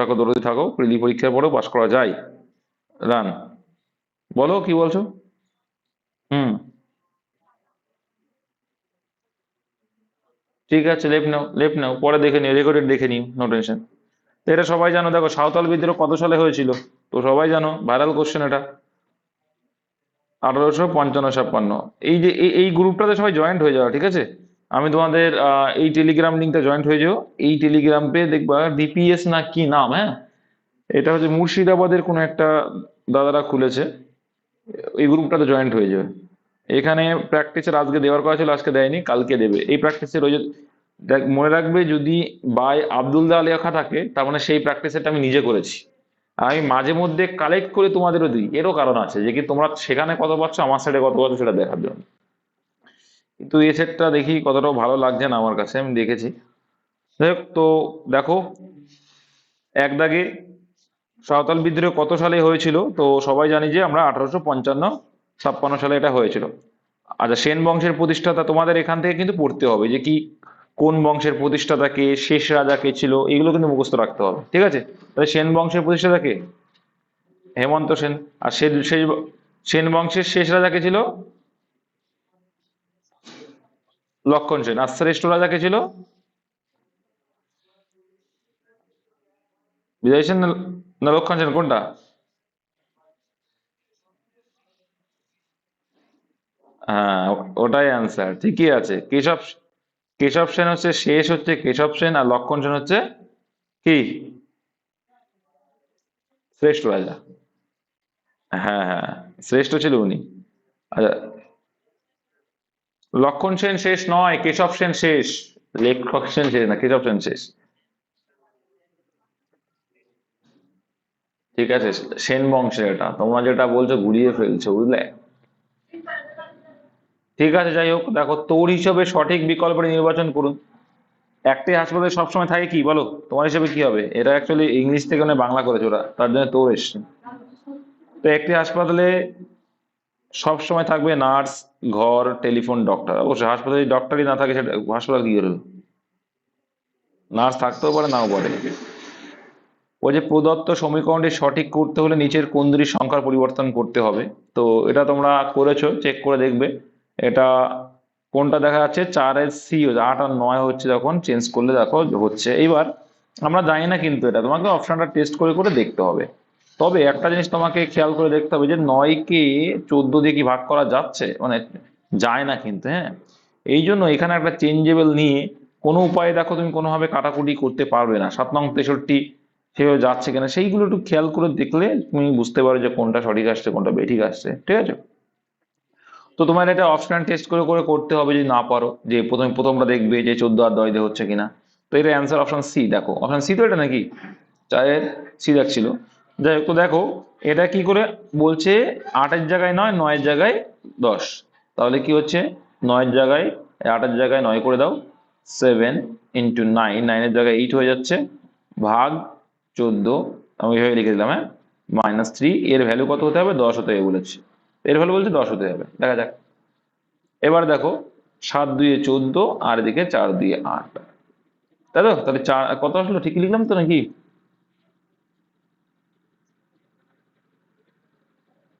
থাকো, দৌড়তে থাকো, প্রিলি পরীক্ষার পরেও পাশ করা যায়। রান। বলো কি বলছো? হুম। ঠিক আছে, লেফট নাও, লেফট নাও, পরে দেখে নিও, রেকর্ডেড দেখে নিও, নো টেনশন। তো এটা সবাই জানো, দেখো সাঁওতাল বিদ্রোহ কত সালে হয়েছিল? তো সবাই জানো, ভাইরাল কোশ্চেন এটা। 1855-56। এই যে এই গ্রুপটাতে সবাই জয়েন্ট হয়ে যাও, ঠিক আছে? আমি তোমাদের এই টেলিগ্রাম লিঙ্কটা জয়েন্ট হয়ে যাও। এই টেলিগ্রাম পে দেখবা ডিপিএস না কি নাম, হ্যাঁ, এটা হচ্ছে মুর্শিদাবাদের কোনো একটা দাদারা খুলেছে। এই গ্রুপটাতে জয়েন্ট হয়ে যাবে। এখানে প্র্যাকটিসের আজকে দেওয়ার কথা ছিল, আজকে দেয়নি, কালকে দেবে। এই প্র্যাকটিসের ওই যে দেখ, মনে রাখবে যদি বাই আব্দুল্লাহ লেখা থাকে তার মানে সেই প্র্যাকটিসটা আমি নিজে করেছি। আর আমি মাঝে মধ্যে কালেক্ট করে তোমাদেরও দিই, এরও কারণ আছে যে কি তোমরা সেখানে কত পাচ্ছ, আমার সাইডে কত পাচ্ছ, সেটা দেখার জন্য। কিন্তু এই সেটটা দেখি কতটা ভালো লাগছে না আমার কাছে, আমি দেখেছি। যাই হোক, তো দেখো, এক দাগে সাঁওতাল বিদ্রোহ কত সালে হয়েছিল? তো সবাই জানি যে আমরা 1855-56 সালে এটা হয়েছিল। আচ্ছা, সেন বংশের প্রতিষ্ঠাতা তোমাদের এখান থেকে কিন্তু পড়তে হবে যে কি কোন বংশের প্রতিষ্ঠাতা কে, শেষ রাজা কে ছিল, এগুলো কিন্তু মুখস্থ রাখতে হবে, ঠিক আছে? তাহলে সেন বংশের প্রতিষ্ঠাতা কে? হেমন্ত সেন। আর সেন বংশের শেষ রাজা কে ছিল? লক্ষণ সেন। আর শ্রেষ্ঠ রাজা কে ছিল? বিজয় সেন না লক্ষণ সেন, কোনটা? হ্যাঁ, ওটাই অ্যান্সার, ঠিকই আছে। কেশব, কেশব সেন হচ্ছে শেষ, হচ্ছে কেশব সেন, আর লক্ষণ সেন হচ্ছে কি শ্রেষ্ঠ রাজা। হ্যাঁ হ্যাঁ, শ্রেষ্ঠ ছিল উনি। আচ্ছা, লক্ষণ সেন শেষ নয়, কেশব সেন শেষ। লেখক সেন শেষ না, কেশব সেন শেষ। ঠিক আছে, সেন বংশের এটা, তোমরা যেটা বলছো ঘুরিয়ে ফেলছো, বুঝলে? ঠিক আছে, যাই হোক, দেখো তোর হিসেবে সঠিক বিকল্পটি নির্বাচন করুন। একটি হাসপাতালে সবসময় থাকে কি, বলো তোমার হিসেবে কি হবে? এটা অ্যাকচুয়ালি ইংলিশ থেকে মানে বাংলা করেছে ওরা, তার জন্য তোর এসছে। তো একটি হাসপাতালে সব সময় থাকবে নার্স, ঘর, টেলিফোন, ডক্টর। অবশ্যই হাসপাতালে ডক্টরই না থাকে, সেটা হাসপাতাল কি হলো? নার্স থাকতেও পারে, নাও পারে। ওই যে প্রদত্ত সমীকরণটি সঠিক করতে হলে নিচের কোন দুটি সংখ্যার পরিবর্তন করতে হবে? তো এটা তোমরা করেছো, চেক করে দেখবে। এটা কোনটা দেখা যাচ্ছে, 4 এর সি, 8 আর 9 হচ্ছে, যখন চেঞ্জ করলে দেখো হচ্ছে। এইবার আমরা জানি না কিন্তু, এটা তোমাকে অপশনটা টেস্ট করে করে দেখতে হবে। তবে একটা জিনিস তোমাকে খেয়াল করে দেখতে হবে যে 9 কে 14 দিয়ে কি ভাগ করা যাচ্ছে, মানে যায় না কিন্তু, হ্যাঁ। এই জন্য এখানে একটা চেঞ্জেবল নিয়ে কোনো উপায়ে দেখো তুমি কোনোভাবে কাটাকুটি করতে পারবে না। 7 নং 63 সেভাবে যাচ্ছে কিনা সেইগুলো একটু খেয়াল করে দেখলে তুমি বুঝতে পারো যে কোনটা সঠিক আসছে, কোনটা বেঠিক আসছে, ঠিক আছে? তো তোমার এটা অপশন টেস্ট করে করে করতে হবে, যদি না পারো যে প্রথমটা দেখবে যে 14 আর 10 দিয়ে হচ্ছে কিনা। তো এটা অ্যান্সার অপশন সি, দেখো অপশন সি তো এটা নাকি 4 এর সি দেখছিল। যাই হোক, তো দেখো এটা কি করে বলছে, 8-এর জায়গায় 9, 9-এর জায়গায় 10। তাহলে কি হচ্ছে, 9-এর জায়গায় 8-এর জায়গায় 9 করে দাও, 7 × 9, 9-এর জায়গায় 8 হয়ে যাচ্ছে, ভাগ 14, আমি এইভাবে লিখে দিলাম, হ্যাঁ, -3। এর ভ্যালু কত হতে হবে? 10 হতে হবে বলেছে। এর ভ্যালু বলছে 10 হতে হবে, দেখা যাক। এবার দেখো 7 × 2 = 14, আর এদিকে 4 × 2 = 8, তাই তো? তাহলে চার কত আসলো, ঠিক লিখলাম তো নাকি?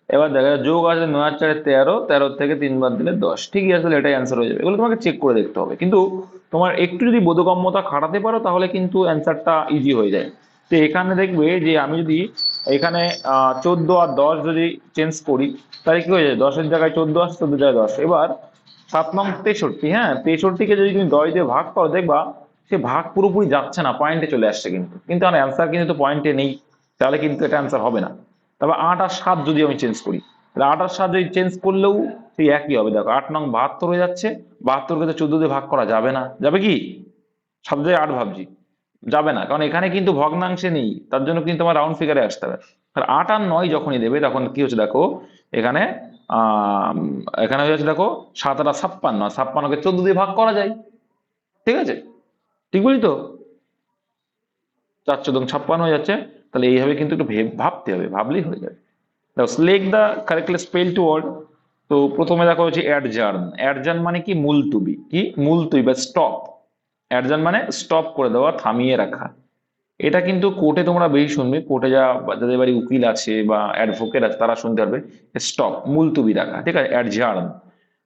এবার দেখা যায় যোগ আছে 9 আর 4 13, 13 থেকে 3 বাদ দিলে 10, ঠিকই আসলে এটাই অ্যান্সার হয়ে যাবে। এগুলো তোমাকে চেক করে দেখতে হবে, কিন্তু তোমার একটু যদি বোধগম্যতা খাটাতে পারো তাহলে কিন্তু অ্যান্সারটা ইজি হয়ে যায়। তো এখানে দেখবে যে আমি যদি এখানে 14 আর 10 যদি চেঞ্জ করি, তাহলে কি হয়ে যায়, 10-এর জায়গায় 14 আসছে, 14-এর জায়গায় 10। এবার 7 নং 63, হ্যাঁ, 63-কে যদি তুমি 10 দিয়ে ভাগ করো, দেখবা সে ভাগ পুরোপুরি যাচ্ছে না, পয়েন্টে চলে আসছে, কিন্তু আমার অ্যান্সার কিন্তু পয়েন্টে নেই। তাহলে কিন্তু এটা অ্যান্সার হবে না। তবে 8 আর 7 যদি আমি চেঞ্জ করি, তাহলে 8 আর 7 যদি চেঞ্জ করলেও সেই একই হবে। দেখো 8 নং 72 হয়ে যাচ্ছে, 72-কে তো 14 দিয়ে ভাগ করা যাবে না, যাবে কি? সব জায়গায় 8 ভাবছি, যাবে না, কারণ এখানে কিন্তু ভগ্নাংশে নেই, তার জন্য কিন্তু আমার রাউন্ড ফিগারে আসতে হবে। আর 8 আর 9 যখনই দেবে তখন কি হচ্ছে দেখো, এখানে আহ এখানে হয়ে যাচ্ছে দেখো 7 আর 56, 56-কে 14 দিয়ে ভাগ করা যায়, ঠিক আছে? ঠিক বলি তো? 4 × 4 = 56 হয়ে যাচ্ছে। তাহলে এইভাবে কিন্তু একটু ভাবতে হবে, ভাবলেই হয়ে যাবে। দেখো select the correctly spelled word. তো প্রথমে দেখো হচ্ছে অ্যাডজার্ন। অ্যাডজার্ন মানে কি, মুলতুবি, কি মুলতুবি বা স্টপ। অ্যাডজার্ন মানে স্টপ করে দেওয়া, থামিয়ে রাখা। এটা কিন্তু কোর্টে তোমরা বেশি শুনবে, কোর্টে যাদের বাড়ি উকিল আছে বা অ্যাডভোকেট আছে তারা শুনতে পারবে। স্টপ, মুলতুবি রাখা, ঠিক আছে, অ্যাডজার্ন।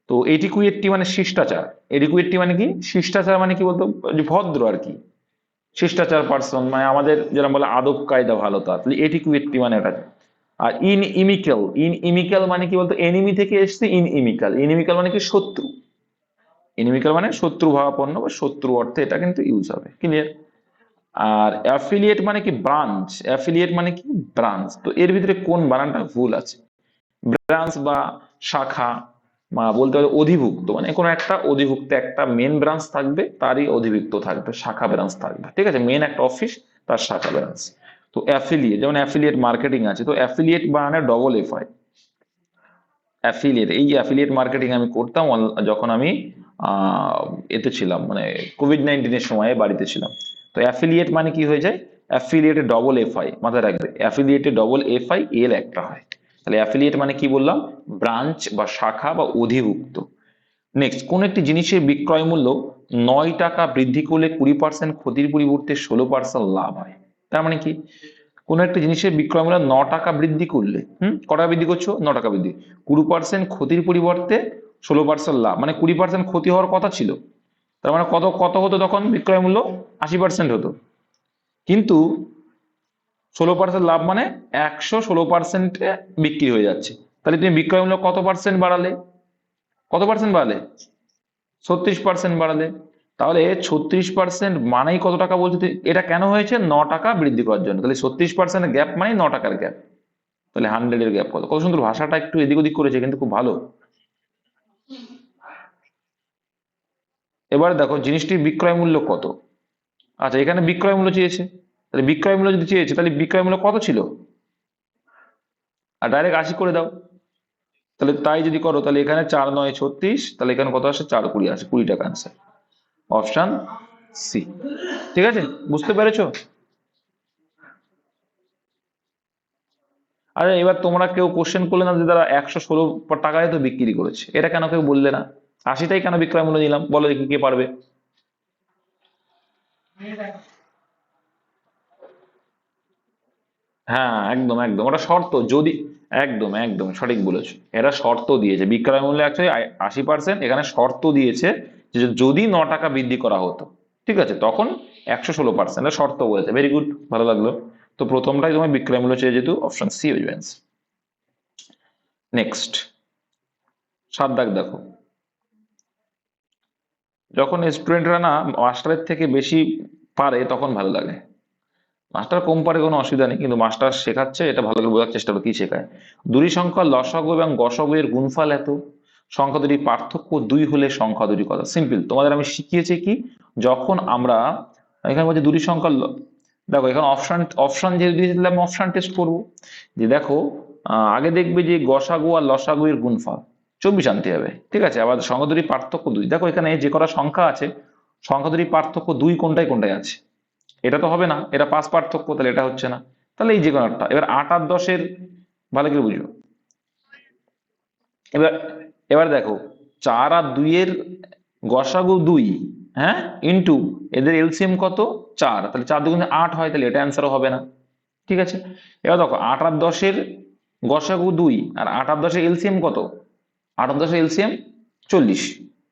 তো এটিকুয়েটটি মানে শিষ্টাচার। এটিকুয়েটটি মানে কি? শিষ্টাচার মানে কি বলতো, যে ভদ্র আর কি, শিষ্টাচার পার্সন, মানে আমাদের যেরকম বলে আদব কায়দা ভালো, তার এটিকুয়েটটি মানে এটা। আর ইন ইমিক্যাল মানে কি বলতো, এনিমি থেকে এসছে ইন ইমিক্যাল মানে কি? শত্রু। ইনিমিক্যাল মানে শত্রু ভাবাপন্ন বা শত্রু অর্থে এটা কিন্তু ইউজ হবে, ক্লিয়ার। আর অ্যাফিলিয়েট মানে কি? ব্রাঞ্চ। অ্যাফিলিয়েট মানে কি? ব্রাঞ্চ। তো এর ভিতরে কোন বানানটা ভুল আছে? ব্রাঞ্চ বা শাখা, বা বলতে পারো অধিভুক্ত, মানে কোনো একটা অধিভুক্ত, একটা মেন ব্রাঞ্চ থাকবে, তারই অধিভুক্ত থাকবে, শাখা ব্রাঞ্চ থাকবে, ঠিক আছে, মেন একটা অফিস, তার শাখা ব্রাঞ্চ। তো অ্যাফিলিয়েট, যেমন অ্যাফিলিয়েট মার্কেটিং আছে, তো অ্যাফিলিয়েট বানানে ডবল এফ হয়। অ্যাফিলিয়েট, এই অ্যাফিলিয়েট মার্কেটিং আমি করতাম যখন আমি আহ, এতে ছিলাম, মানে কোভিড-19 সময়ে বাড়িতে ছিলাম। তো অ্যাফিলিয়েট মানে কি হয়ে যায়? অ্যাফিলিয়েটে ডবল এফ আই, মাথায় রাখবে, অ্যাফিলিয়েটে ডবল এফ আই এল একটা হয়। তাহলে অ্যাফিলিয়েট মানে কি বললাম? ব্রাঞ্চ বা শাখা বা অধিভুক্ত। নেক্সট, কোন একটি জিনিসের বিক্রয় মূল্য 9 টাকা বৃদ্ধি করলে 20% ক্ষতির পরিবর্তে 16% লাভ হয়। তার মানে কি? কোন একটা জিনিসের বিক্রয় মূল্য 9 টাকা বৃদ্ধি করলে, কটা বৃদ্ধি করছো? 9 টাকা বৃদ্ধি, 20% ক্ষতির পরিবর্তে 16% লাভ, মানে 20% ক্ষতি হওয়ার কথা ছিল। তার মানে কত কত হতো তখন বিক্রয় মূল্য? 80% হতো, কিন্তু 16% লাভ মানে 116%-এ বিক্রি হয়ে যাচ্ছে। তাহলে তুমি বিক্রয় মূল্য কত পার্সেন্ট বাড়ালে? কত পার্সেন্ট বাড়ালে? 36% বাড়ালে। তাহলে 36% মানেই কত টাকা বলছে? এটা কেন হয়েছে? 9 টাকা বৃদ্ধি করার জন্য। তাহলে 36% গ্যাপ মানে 9 টাকার গ্যাপ। তাহলে 100-এর গ্যাপ কত? কত সুন্দর, ভাষাটা একটু এদিক ওদিক করেছে কিন্তু খুব ভালো। এবার দেখো জিনিসটির বিক্রয় মূল্য কত। আচ্ছা, এখানে বিক্রয় মূল্য চেয়েছে, তাহলে বিক্রয় মূল্য যদি চেয়েছে তাহলে বিক্রয় মূল্য কত ছিল? আর ডাইরেক্ট 80 করে দাও। তাহলে তাই যদি করো তাহলে এখানে 4 9 36, তাহলে এখানে কত আসে? 4 20 আসে, 20 টাকা আনসার। Option C. ঠিক আছে, বুঝতে পেরেছো? আরে এবার তোমরা কেউ কোশ্চেন করলে না যে তারা 116 টাকায় তো বিক্রি করেছে, এটা কেন কেউ বললে না? 80টাই কেন বিক্রয় মূল্য দিলাম, বলো দেখি কে পারবে? হ্যাঁ, একদম একদম, ওটা শর্ত যদি, একদম একদম সঠিক বলেছো, এরা শর্ত দিয়েছে বিক্রয় মূল্য অ্যাকচুয়ালি 80%, এখানে শর্ত দিয়েছে যে যদি 9 টাকা বৃদ্ধি করা হতো, ঠিক আছে, তখন 116%, শর্ত বলেছে। ভেরি গুড, ভালো লাগলো। তো প্রথমটাই তোমার বিক্রয় মূল্য চেয়ে, যেহেতু অপশন সি হয়ে যাবে। নেক্সট, 7 দাগ দেখো। যখন স্টুডেন্টরা না মাস্টারের থেকে বেশি পারে তখন ভালো লাগে। মাস্টার কম পারে কোনো অসুবিধা নেই, কিন্তু মাস্টার শেখাচ্ছে, এটা ভালো করে বোঝার চেষ্টা করো কি শেখায়। দুই সংখ্যার লসাগু এবং গসাগু এর গুণফল এত, সংখ্যা দুটির পার্থক্য 2 হলে সংখ্যা দুটি কত? সিম্পল, তোমাদের আমি শিখিয়েছি কি, যখন আমরা এখানে বলছি দুটি সংখ্যার দেখো এখানে অপশন অপশন যেহেতু দিয়েছে তাহলে আমি অপশন টেস্ট করবো। যে দেখো আগে দেখবে যে গসাগু আর লসাগু এর গুণফল 24 আনতে হবে, ঠিক আছে, আবার সংখ্যা দুটির পার্থক্য 2। দেখো এখানে যে কটা সংখ্যা আছে, সংখ্যা দুটির পার্থক্য 2 কোনটায় কোনটায় আছে? এটা তো হবে না, এটা 5 পার্থক্য, তাহলে এটা হচ্ছে না। তাহলে এই যে কোনো একটা। এবার 8 আর 10-এর, ভালো করে বুঝো। এবার এবার দেখো 4 আর 2 এর গসাগু 2, হ্যাঁ, ইন্টু এদের এলসিএম কত? 4, তাহলে 4 2 8 হয়, তাহলে এটা অ্যান্সারও হবে না, ঠিক আছে। এবার দেখো 8 আর 10-এর গসাগু 2, আর 8 আর 10-এর এলসিএম কত? 8 আর 10-এর এলসিএম 40,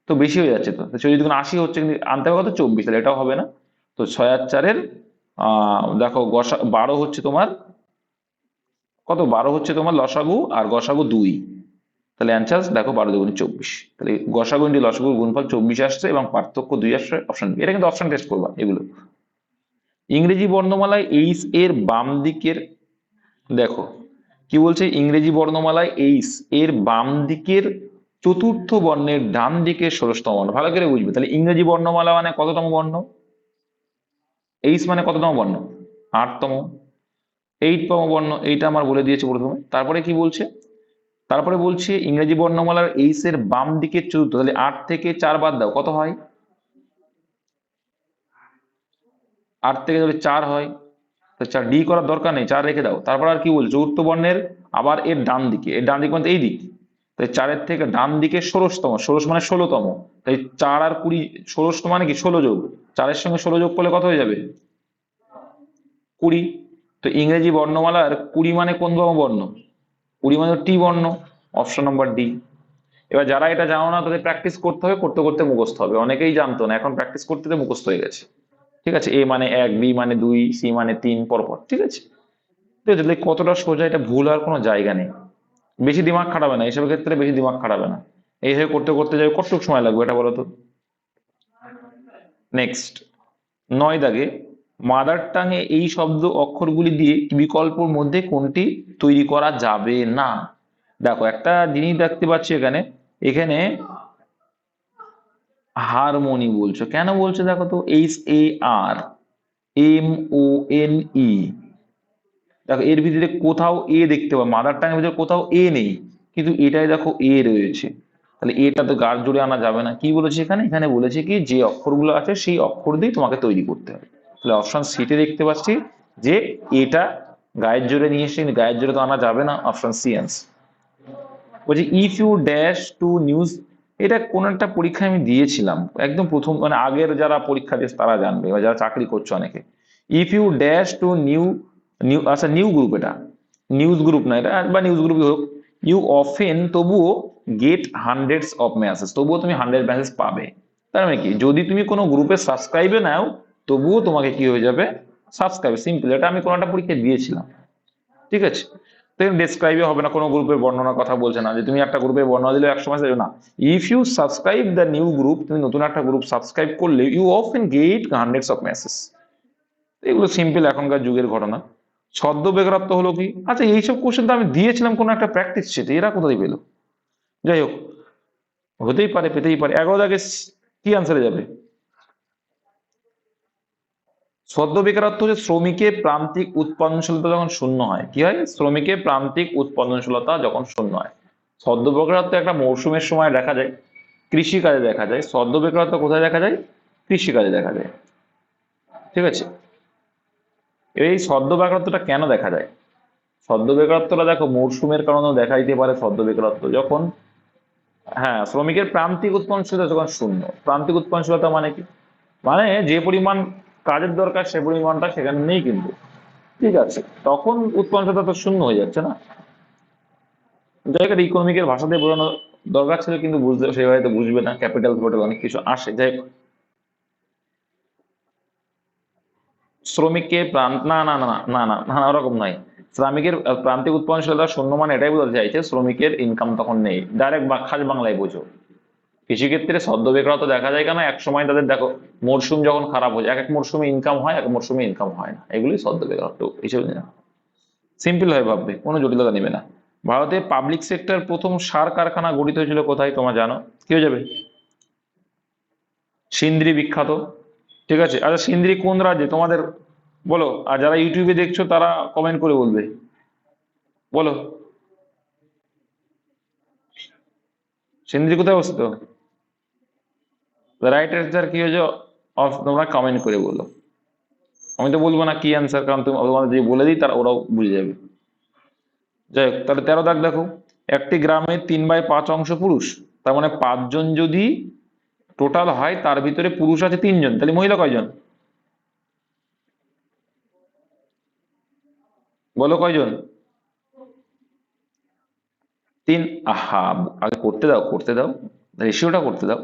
তো বেশি হয়ে যাচ্ছে, তো 40 2 80 হচ্ছে, কিন্তু আনতে হবে কত? 24, তাহলে এটাও হবে না। তো 6 আর 4-এর দেখো 12 হচ্ছে তোমার কত? 12 হচ্ছে তোমার লসাগু, আর গসাগু 2, তাহলে অ্যান্সার দেখো 12 2 24, তাহলে গসাগু ইন্টু লসাগুর গুণফল 24 আসছে এবং পার্থক্য 2 আসছে, অপশন বি। এটা কিন্তু অপশন টেস্ট করবা এগুলো। ইংরেজি বর্ণমালায় এইচ এর বাম দিকের, দেখো কি বলছে, ইংরেজি বর্ণমালায় এইচ এর বাম দিকের চতুর্থ বর্ণের ডান দিকের ষোড়শতম বর্ণ, ভালো করে বুঝবে। তাহলে ইংরেজি বর্ণমালা মানে কততম বর্ণ? এইচ মানে কততম বর্ণ? 8তম। 8তম বর্ণ, এইটা আমার বলে দিয়েছে প্রথমে। তারপরে কি বলছে? তারপরে বলছে ইংরেজি বর্ণমালার এইচ এর বাম দিকের চতুর্থ, তাহলে 8 থেকে 4 বাদ দাও, কত হয়? 8 থেকে যদি 4 হয়, তো 4 ডি করার দরকার নেই, 4 রেখে দাও। তারপর আর কি বলছে? চতুর্থ বর্ণের আবার এর ডান দিকে, এর ডান দিক মানে এই দিক, তাই 4-এর থেকে ডান দিকে ষোড়শতম, ষোড়শ মানে 16তম, তাই 4 আর 20, ষোড়শ মানে কি 16 যোগ, 4-এর সঙ্গে 16 যোগ করলে কত হয়ে যাবে? 20। তো ইংরেজি বর্ণমালার 20 মানে কোন বর্ণ? 20 মানে টি বর্ণ, অপশন নাম্বার ডি। এবার যারা এটা জানো না তাদের প্র্যাকটিস করতে হবে, করতে করতে মুখস্থ হবে। অনেকেই জানতো না, এখন প্র্যাকটিস করতে মুখস্থ হয়ে গেছে। ঠিক আছে, এ মানে 1, বি মানে 2, সি মানে 3 পরপর। ঠিক আছে, তো তাহলে কতটা সোজা, এটা ভুল আর কোনো জায়গা নেই। বেশি দিমাগ খাটাবে না, এইসব ক্ষেত্রে বেশি দিমাগ খাটাবে না। এইভাবে করতে করতে যাবে, কতটুকু সময় লাগবে এটা বলো তো। নেক্সট 9 দাগে, মাদার টাঙে এই শব্দ অক্ষরগুলি দিয়ে বিকল্পর মধ্যে কোনটি তৈরি করা যাবে না? দেখো একটা জিনিস দেখতে পাচ্ছি এখানে, এখানে হারমোনি বলছো, কেন বলছো দেখো তো, HARMONE। দেখো এর ভিতরে কোথাও এ দেখতে পাবো, মাদার টাঙের ভিতরে কোথাও এ নেই, কিন্তু এটাই দেখো এ রয়েছে। তাহলে এটা তো গাঢ় জোরে আনা যাবে না। কি বলেছে এখানে? এখানে বলেছে কি যে অক্ষরগুলো আছে সেই অক্ষর দিয়ে তোমাকে তৈরি করতে হবে। তাহলে অপশন সিতে দেখতে পাচ্ছি যে এটা গায়ের জোরে নিয়ে এসে, গায়ের জোরে তো আনা যাবে না, অপশন সি অ্যান্সার। বলছি if you dash to news, এটা কোন একটা পরীক্ষায় আমি দিয়েছিলাম একদম প্রথম, মানে আগের যারা পরীক্ষা দিয়েছে তারা জানবে, বা যারা চাকরি করছে অনেকে। If you dash to new new আচ্ছা নিউ গ্রুপ, এটা নিউজ গ্রুপ না, এটা বা নিউজ গ্রুপই হোক, ইউ অফেন তবুও গেট হান্ড্রেডস অফ মেসেজ, তবুও তুমি 100 মেসেজ পাবে। তার মানে কি, যদি তুমি কোনো গ্রুপে সাবস্ক্রাইবে নাও তবুও তোমাকে কি হয়ে যাবে, সাবস্ক্রাইব। সিম্পল, এটা আমি কোনো একটা পরীক্ষায় দিয়েছিলাম। ঠিক আছে, তো ডেসক্রাইবে হবে না, কোনো গ্রুপের বর্ণনার কথা বলছে না যে তুমি একটা গ্রুপের বর্ণনা দিলে 100 মেসেজ না। If you subscribe the new group, তুমি নতুন একটা গ্রুপ সাবস্ক্রাইব করলে you often get hundreds of message. এগুলো সিম্পল এখনকার যুগের ঘটনা। ছদ্ম বেকারত্ব হলো কি? আচ্ছা এইসব কোশ্চেন তো আমি দিয়েছিলাম কোনো একটা প্র্যাকটিস শিটে, এরা কোথায় পেলো? যাই হোক, হতেই পারে, পেতেই পারে। 11 দাগে কি আনসারে যাবে? ছদ্ম বেকারত্ব হচ্ছে শ্রমিকের প্রান্তিক উৎপাদনশীলতা যখন শূন্য হয়। কি হয়? শ্রমিকের প্রান্তিক উৎপাদনশীলতা যখন শূন্য হয়। ছদ্ম বেকারত্ব একটা মৌসুমের সময় দেখা যায়, কৃষিকাজে দেখা যায়। ছদ্ম বেকারত্ব কোথায় দেখা যায়? কৃষিকাজে দেখা যায়। ঠিক আছে, এই ছদ্ম বেকারত্বটা কেন দেখা যায়? ছদ্ম বেকারত্বটা দেখো মৌসুমের কারণেও দেখা দিতে পারে। ছদ্ম বেকারত্ব যখন, হ্যাঁ, শ্রমিকের প্রান্তিক উৎপাদনশীলতা যখন শূন্য। প্রান্তিক উৎপাদনশীলতা মানে কি? মানে যে পরিমাণ কাজের দরকার সে পরিমাণটা সেখানে নেই কিন্তু। ঠিক আছে, তখন উৎপাদনশীলতা তো শূন্য হয়ে যাচ্ছে না। যাই হোক, ইকোনমিকের ভাষাতে বোঝানো দরকার ছিল, কিন্তু বুঝতে সেভাবে তো বুঝবে না, ক্যাপিটাল ফ্যাপিটাল অনেক কিছু আসে। যাই হোক, শ্রমিককে না না না না না না না, ওরকম নয়। শ্রমিকের প্রান্তিক উৎপাদনশীলতা শূন্য মানে এটাই বোঝাতে চাইছে শ্রমিকের ইনকাম তখন নেই। ডাইরেক্ট বা খাস বাংলায় বোঝো। কৃষিক্ষেত্রে ছদ্ম বেকারত্ব দেখা যায় কেন? এক সময় তাদের দেখো মরশুম যখন খারাপ হয়ে যায়, এক এক মরশুমে ইনকাম হয়, এক মরশুমে ইনকাম হয় না, এগুলোই ছদ্ম বেকারত্ব হিসেবে। সিম্পল হয়ে ভাববে, কোনো জটিলতা নেবে না। ভারতে পাবলিক সেক্টর প্রথম সার কারখানা গঠিত হয়েছিল কোথায় তোমরা জানো? কি হয়ে যাবে? সিন্দ্রি বিখ্যাত। ঠিক আছে, আচ্ছা সিন্দ্রি কোন রাজ্যে তোমাদের বলো, আর যারা ইউটিউবে দেখছো তারা কমেন্ট করে বলবে, বলো সিন্দ্রি কোথায় অবস্থিত? রাইট অ্যান্সার কি হয়েছে? তোমরা কমেন্ট করে বলো। আমি তো বলবো না কি অ্যান্সার, কারণ তুমি তোমাদের যে বলে দিই তারা ওরাও বুঝে যাবে। যাই হোক, তাহলে 13 দাগ দেখো, একটি গ্রামে 3/5 অংশ পুরুষ, তার মানে 5 জন যদি টোটাল হয়, তার ভিতরে পুরুষ আছে 3 জন, তাহলে মহিলা কয়জন? বলো কয়জন? 3। আহা, আগে করতে দাও, করতে দাও, রেশিওটা করতে দাও।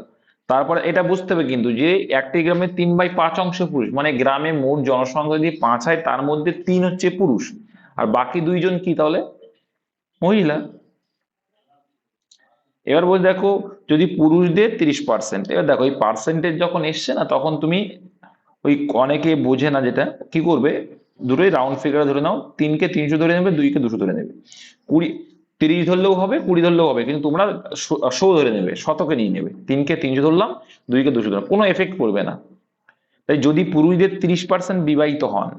তারপরে এটা বুঝতে হবে কিন্তু যে একটি গ্রামে 3/5 অংশ পুরুষ, মানে গ্রামে মোট জনসংখ্যা যদি 5 হয় তার মধ্যে 3 হচ্ছে পুরুষ, আর বাকি 2 জন কি তাহলে? মহিলা। এবার বলছি দেখো, যদি পুরুষদের 30%, এবার দেখো এই পার্সেন্টেজ যখন এসছে না, তখন তুমি ওই অনেকে বোঝে না যেটা, কি করবে, দুটোই রাউন্ড ফিগার ধরে নাও। 3কে 300 ধরে নেবে, 2কে 200 ধরে নেবে। 20, 30 ধরলেও হবে, 20 ধরলেও হবে, কিন্তু তোমরা শো ধরে নেবে, শতকে নিয়ে নেবে। 3কে 300 ধরলাম, 2কে 200 ধরলাম, কোনো এফেক্ট পড়বে না। তাই যদি পুরুষদের 30% বিবাহিত হন,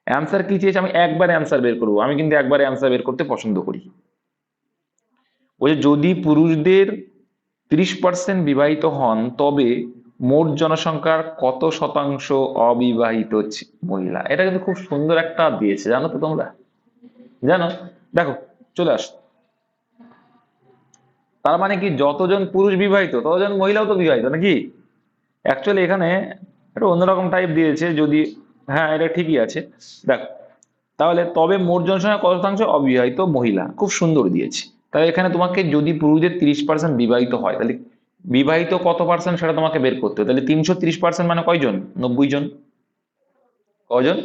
অ্যান্সার কি চেয়েছে? আমি একবারে অ্যান্সার বের করবো, আমি কিন্তু একবারে অ্যান্সার বের করতে পছন্দ করি। ওই যদি পুরুষদের 30% বিবাহিত হন, তবে মোট জনসংখ্যার কত শতাংশ অবিবাহিত মহিলা? এটা কিন্তু খুব সুন্দর একটা দিয়েছে, জানো তো তোমরা? জানো? দেখো, চলে আস। তার মানে কি, যতজন পুরুষ বিবাহিত ততজন মহিলাও তো বিবাহিত নাকি? অ্যাকচুয়ালি এখানে একটা অন্যরকম টাইপ দিয়েছে যদি, হ্যাঁ এটা ঠিকই আছে। দেখ, তাহলে তবে মোট জনসংখ্যা কত শতাংশ অবিবাহিত মহিলা, খুব সুন্দর দিয়েছে। তাহলে এখানে তোমাকে যদি পুরুষদের 30% বিবাহিত হয়, তাহলে বিবাহিত কত পার্সেন্ট সেটা তোমাকে বের করতে হবে। তাহলে 330% মানে কয়জন? 90 জন। কজন?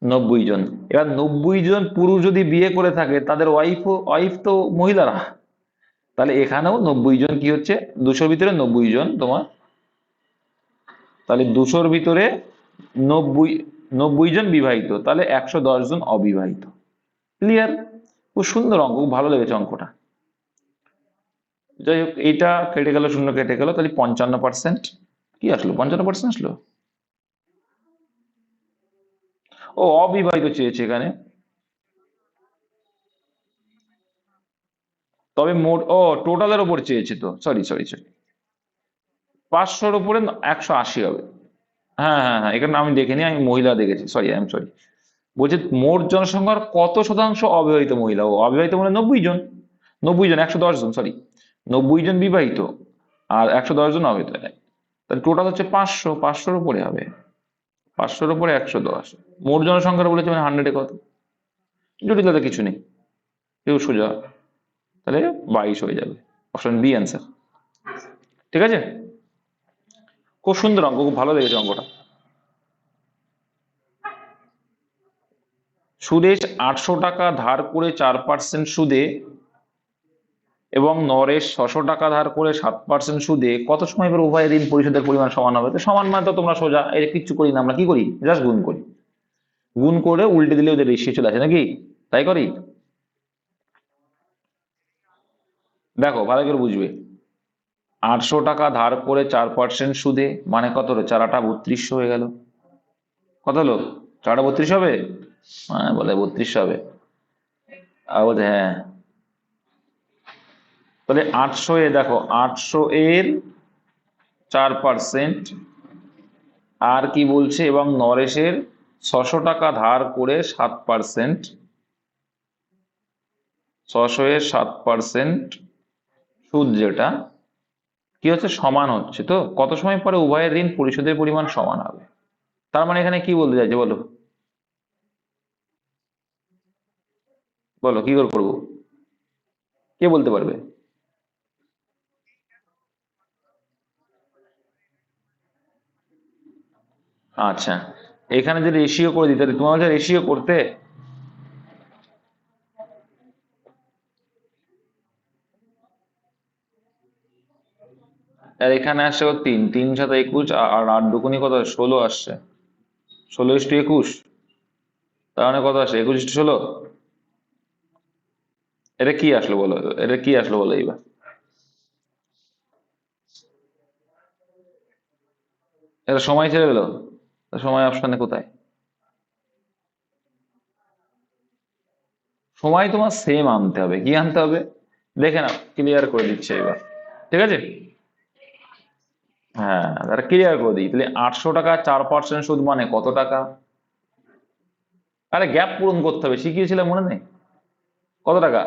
90 জন। এবার 90 জন পুরুষ যদি বিয়ে করে থাকে, তাদের ওয়াইফ তো মহিলারা। তাহলে এখানেও 90 জন কি হচ্ছে, 200-র ভিতরে 90 জন তোমার, তাহলে 200-র ভিতরে 90, 90 জন বিবাহিত, তাহলে 110 জন অবিবাহিত। ক্লিয়ার? খুব সুন্দর অঙ্ক, খুব ভালো লেগেছে অঙ্কটা। যাই হোক, এইটা কেটে গেল, শূন্য কেটে গেল, তাহলে 55%। কি আসলো? 55% আসলো। ও, অবিবাহিত চেয়েছে এখানে। তবে মোট, ও টোটালের ওপর চেয়েছে তো, সরি সরি সরি, 500-র উপরে 180 হবে। হ্যাঁ হ্যাঁ হ্যাঁ, এখানে আমি দেখিনি, আমি মহিলা দেখেছি, সরি, আই এম সরি। বলছে মোট জনসংখ্যার কত শতাংশ অবিবাহিত মহিলা। ও অবিবাহিত মানে 90 জন। 90 জন, 110 জন, সরি, 90 জন বিবাহিত আর 110 জন অবিবাহিত। তাহলে টোটাল হচ্ছে 500, 500-র উপরে হবে, 500-র উপরে 110। মোট জনসংখ্যার বলেছে মানে 100-এ কত? জটিলতা কিছু নেই, কেউ সোজা। তাহলে 22 হয়ে যাবে, অপশন বি অ্যান্সার। ঠিক আছে, খুব সুন্দর অঙ্ক, খুব ভালো লেগেছে অঙ্কটা। সুরেশ 800 টাকা ধার করে 4% সুদে এবং নরেশ 600 টাকা ধার করে 7% সুদে কত সময় পর উভয় ঋণ পরিশোধের পরিমাণ সমান হবে? তো সমান মানে তো তোমরা সোজা, এর কিচ্ছু করি না, আমরা কি করি, জাস্ট গুণ করি। গুণ করে উল্টে দিলে ওদের রেশিও চলে আসে নাকি, তাই করি। দেখো ভালো করে বুঝবে, 800 টাকা ধার করে 4% সুদে মানে কত হলো, 4×8 = 3200 হয়ে গেল। কত হলো? 4×8 = 32 হবে, মানে বলে 32 হবে। আর বলছে হ্যাঁ, তাহলে 800 দেখো, 800 এর 4%, আর কি বলছে, এবং নরেশের 600 টাকা ধার করে 7%, 600-এর 7% সুদ, যেটা কি হচ্ছে, সমান হচ্ছে। তো কত সময় পরে উভয়ের ঋণ পরিশোধের পরিমাণ সমান হবে? তার মানে এখানে কি বলতে চাইছে বলো, বলো কি করে করবো, কে বলতে পারবে? আচ্ছা, এখানে যদি রেশিও করে দিতে, তোমার হচ্ছে রেশিও করতে। আর এখানে আসছে ও 3, 3×7 = 21, আর 8×2 কত, 16 আসছে। 16:21, তার মানে কত আসছে, 21:16। এটা কি আসলো বলো, এটা কি আসলো বলো এইবার। এটা সময় ছেড়ে দিল, সময় অপশানে কোথায়? সময় তোমার সেম আনতে হবে, কি আনতে হবে দেখে নাও, ক্লিয়ার করে দিচ্ছে এবার। ঠিক আছে, হ্যাঁ তাহলে ক্লিয়ার করে দিই, তাহলে 800 টাকা 4% সুদ মানে কত টাকা? আরে গ্যাপ পূরণ করতে হবে, শিখিয়েছিলাম মনে নেই? কত টাকা?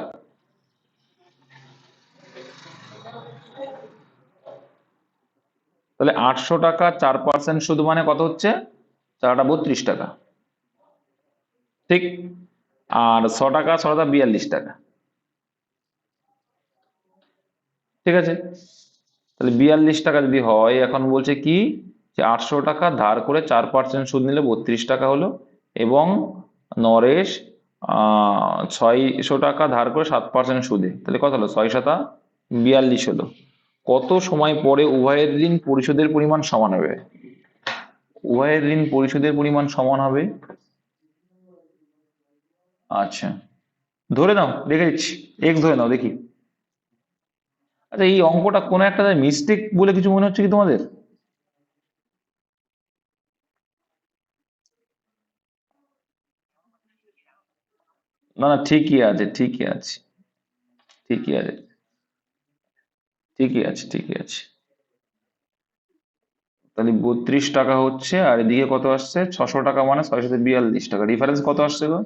তাহলে 800 টাকা 4% সুদ মানে কত হচ্ছে, 4×8 = 32 টাকা, ঠিক। আর 100 টাকা 100 × 42 টাকা, ঠিক আছে। তাহলে 42 টাকা যদি হয়, এখন বলছে কি, যে 800 টাকা ধার করে 4% সুদ নিলে 32 টাকা হলো, এবং নরেশ 600 টাকা ধার করে 7% সুদে, তাহলে কত হলো, 6×7 = 42 হলো। কত সময় পরে উভয়ের ঋণ পরিশোধের পরিমাণ সমান হবে? উভয়ের ঋণ পরিশোধের পরিমাণ সমান হবে, আচ্ছা ধরে নাও, দেখে দিচ্ছি, ধরে নাও দেখি। আচ্ছা, এই অঙ্কটা কোনো একটা মিস্টেক বলে কিছু মনে হচ্ছে কি তোমাদের? না না, ঠিকই আছে, ঠিকই আছে, ঠিকই আছে, ঠিকই আছে, ঠিকই আছে। তাহলে 32 টাকা হচ্ছে, আর এদিকে কত আসছে, 600 টাকা, মানে 642 টাকা, ডিফারেন্স কত আসছে গো?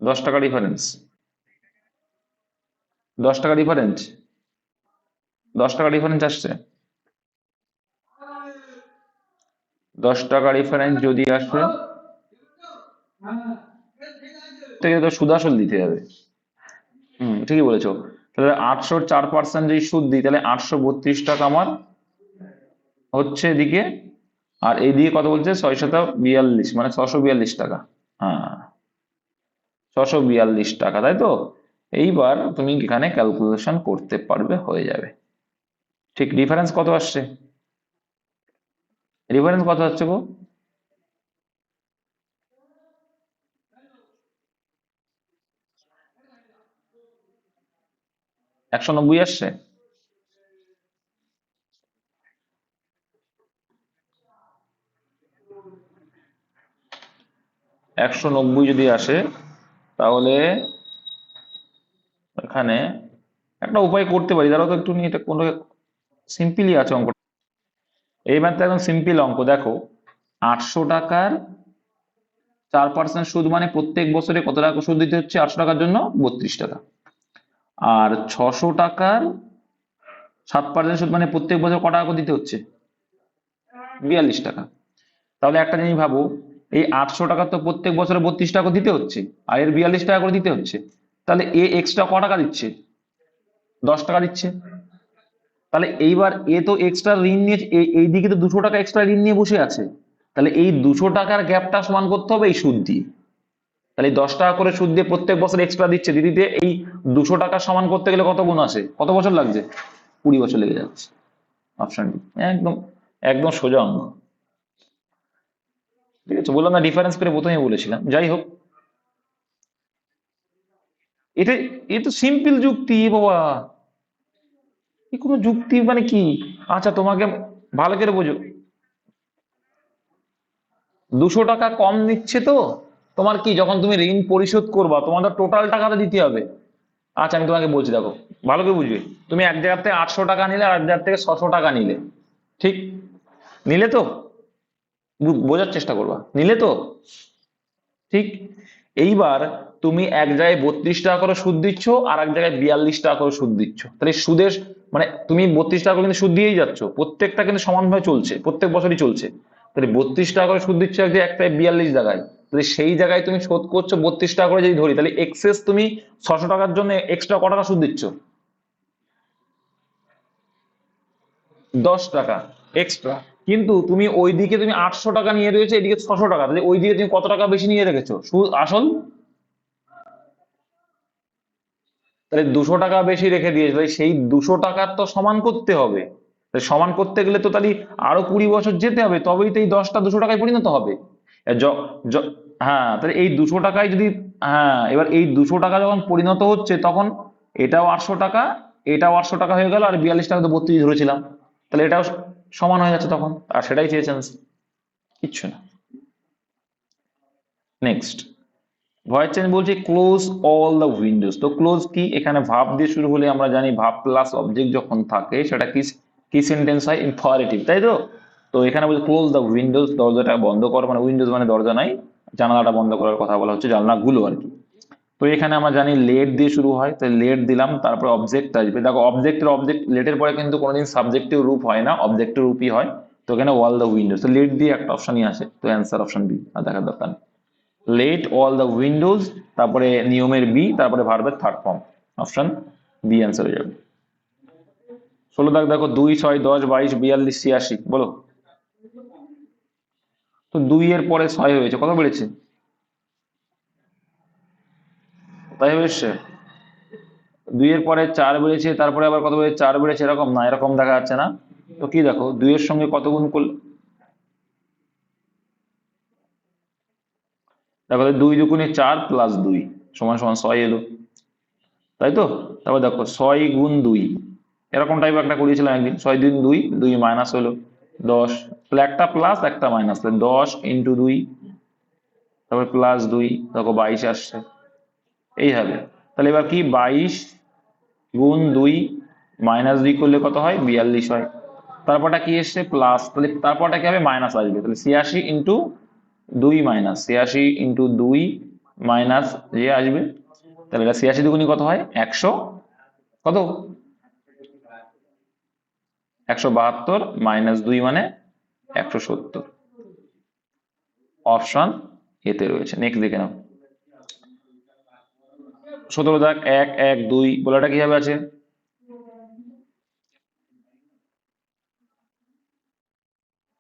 10 টাকা ডিফারেন্স, 10 টাকা ডিফারেন্স, 10 টাকা ডিফারেন্স আসছে। 10 টাকা ডিফারেন্স যদি আসে থেকে তো সুদ আসল দিতে হবে। ঠিকই বলেছো। তাহলে 804% যদি সুদ দিই তাহলে 832 টাকা আমার হচ্ছে এদিকে, আর এইদিকে কত বলছে 642, মানে 642 টাকা। হ্যাঁ, 642 টাকা, তাই তো? এইবার তুমি এখানে ক্যালকুলেশন করতে পারবে, হয়ে যাবে। ঠিক ডিফারেন্স কত আসছে? ডিফারেন্স কত হচ্ছে গো? 190 আসছে। 190 যদি আসে তাহলে এখানে একটা উপায় করতে পারি, দাঁড়াও তো একটু নিয়ে, এটা কোনো সিম্পলি আছে অঙ্ক। এই ম্যাথটা একদম সিম্পল অঙ্ক, দেখো 800 টাকার 4% সুদ মানে প্রত্যেক বছরে কত টাকা সুদ দিতে হচ্ছে? 800 টাকার জন্য 32 টাকা। আর 600 টাকার 7% সুদ মানে প্রত্যেক বছর কত টাকা করে দিতে হচ্ছে? 42 টাকা। তাহলে একটা জিনিস ভাবো, এই 800 টাকা তো প্রত্যেক বছরে 32 টাকা করে দিতে হচ্ছে, আর এর 42 টাকা করে দিতে হচ্ছে, তাহলে এ এক্সট্রা ক টাকা দিচ্ছে? 10 টাকা দিচ্ছে। তাহলে এইবার এ তো এক্সট্রা ঋণ নিয়ে এইদিকে তো 200 টাকা এক্সট্রা ঋণ নিয়ে বসে আছে, তাহলে এই 200 টাকার গ্যাপটা সমান করতে হবে এই সুদ দিয়ে। তাহলে 10 টাকা করে সুদ দিয়ে প্রত্যেক বছর এক্সট্রা দিচ্ছে, দিদিতে এই 200 টাকা সমান করতে গেলে কত গুণ আসে, কত বছর লাগছে? 20 বছর লেগে যাচ্ছে। অপশন ডি একদম, একদম সোজা অঙ্ক। ঠিক আছে, বললাম না ডিফারেন্স করে প্রথমে বলেছিলাম। যাই হোক, এটা এ তো সিম্পল যুক্তি বাবা, এই কোনো যুক্তি মানে কি? আচ্ছা তোমাকে ভালো করে বোঝো, 200 টাকা কম নিচ্ছে তো, তোমার কি যখন তুমি ঋণ পরিশোধ করবা তোমাদের টোটাল টাকাটা দিতে হবে। আচ্ছা আমি তোমাকে বলছি, দেখো ভালো করে বুঝবে, তুমি এক জায়গা থেকে 800 টাকা নিলে আর এক জায়গা থেকে 600 টাকা নিলে, ঠিক নিলে তো? বোঝার চেষ্টা করবা, নিলে তো? ঠিক। এইবার তুমি এক জায়গায় 32 টাকা করে সুদ দিচ্ছ আর এক জায়গায় 42 টাকা করে সুদ দিচ্ছ, তাহলে সুদের মানে তুমি 32 টাকা করে কিন্তু সুদ দিয়েই যাচ্ছ, প্রত্যেকটা কিন্তু সমানভাবে চলছে, প্রত্যেক বছরই চলছে। তাহলে 32 টাকা করে সুদ দিচ্ছ এক জায়গায়, একটাই 42 জায়গায়, তাহলে সেই জায়গায় তুমি শোধ করছো 32 টাকা করে যদি ধরি, তাহলে এক্সেস তুমি 600 টাকার জন্য এক্সট্রা ক টাকা সুদ দিচ্ছ? 10 টাকা এক্সট্রা। কিন্তু তুমি ওইদিকে তুমি 800 টাকা নিয়ে রয়েছে, এদিকে 600 টাকা, তাহলে ওইদিকে তুমি কত টাকা বেশি নিয়ে রেখেছো সুদ আসল? তাহলে 200 টাকা বেশি রেখে দিয়েছে, তাহলে সেই 200 টাকার তো সমান করতে হবে। তাহলে সমান করতে গেলে তো তাহলে আরো 20 বছর যেতে হবে, তবেই তো এই 10টা 200 টাকায় পরিণত হবে। এ হ্যাঁ, তাহলে এই 200 টাকায় যদি, হ্যাঁ এবার এই 200 টাকা যখন পরিণত হচ্ছে তখন এটাও 800 টাকা, এটাও 800 টাকা হয়ে গেল, আর 42 টাকা তো 32 ধরেছিলাম, তাহলে এটাও সমান হয়ে যাচ্ছে তখন, আর সেটাই চেয়েছেন, কিচ্ছু না। নেক্সট, ভয়েস চেঞ্জ বলছে ক্লোজ অল দ্য উইন্ডোজ। তো ক্লোজ কি? এখানে ভাব দিয়ে শুরু হলে আমরা জানি ভাব প্লাস অবজেক্ট যখন থাকে সেটা কি কি সেন্টেন্স হয়? ইনফারেটিভ, তাই তো? তো এখানে বলছে ক্লোজ দ্য উইন্ডোজ, দরজাটা বন্ধ কর, মানে উইন্ডোজ মানে দরজা নাই, জানালাটা বন্ধ করার কথা বলা হচ্ছে, জানলাগুলো আর কি। তো এখানে আমরা জানি লেট দিয়ে শুরু হয়, তাই লেট দিলাম, তারপরে অবজেক্ট আসবে। দেখো অবজেক্ট লেটের পরে কিন্তু কোনোদিন সাবজেক্টিভ রূপ হয় না, অবজেক্টিভ রূপই হয়। তো এখানে অল দ্য উইন্ডোজ, তো লেট দিয়ে একটা অপশনই আসে, তো অ্যান্সার অপশন বি, আর দেখার দরকার নেই। লেট অল দ্য উইন্ডোজ, তারপরে নিয়মের বি, তারপরে ভার্বের third form, option B answer হয়ে যাবে। 16 দাগ দেখো, 2, 6, 10, 22, 42, 86, বলো। তো 2 এর পরে 6 হয়েছে, কত বেড়েছে? তাই হয়েছে। 2 এর পরে 4 বেড়েছে, তারপরে আবার কত বেড়েছে? 4 বেড়েছে, এরকম না, এরকম দেখা যাচ্ছে না। তো কি দেখো 2 এর সঙ্গে কত গুণ করলে, দেখো 2 দুগুণে 4 প্লাস 2 সমান সমান 6 এলো, তাই তো? তারপর দেখো 6 গুণ 2, এরকম টাইপ একটা করিয়েছিলাম একদিন, 6 দিন 2, 2 মাইনাস হলো 10, তাহলে একটা প্লাস একটা মাইনাস, তাহলে 10 ইন্টু 2, তারপর প্লাস 2, দেখো 22 আসছে, এই হবে। তাহলে এবার কি 22 গুণ 2 মাইনাস 2 করলে কত হয়? 42 হয়। তারপরটা কি এসছে? প্লাস, তাহলে তারপরটা কি হবে? মাইনাস আসবে, তাহলে 86 ইন্টু 2 মাইনাস 86 ইন্টু 2 মাইনাস যে আসবে, তাহলে এটা 86 দুগুণী কত হয়? 100, কত? 172 মাইনাস 2 মানে 170। অপশন এতে রয়েছে। নেক্সট দেখে নাও 17 দাগ 1 1 2 বলাটা কিভাবে আছে?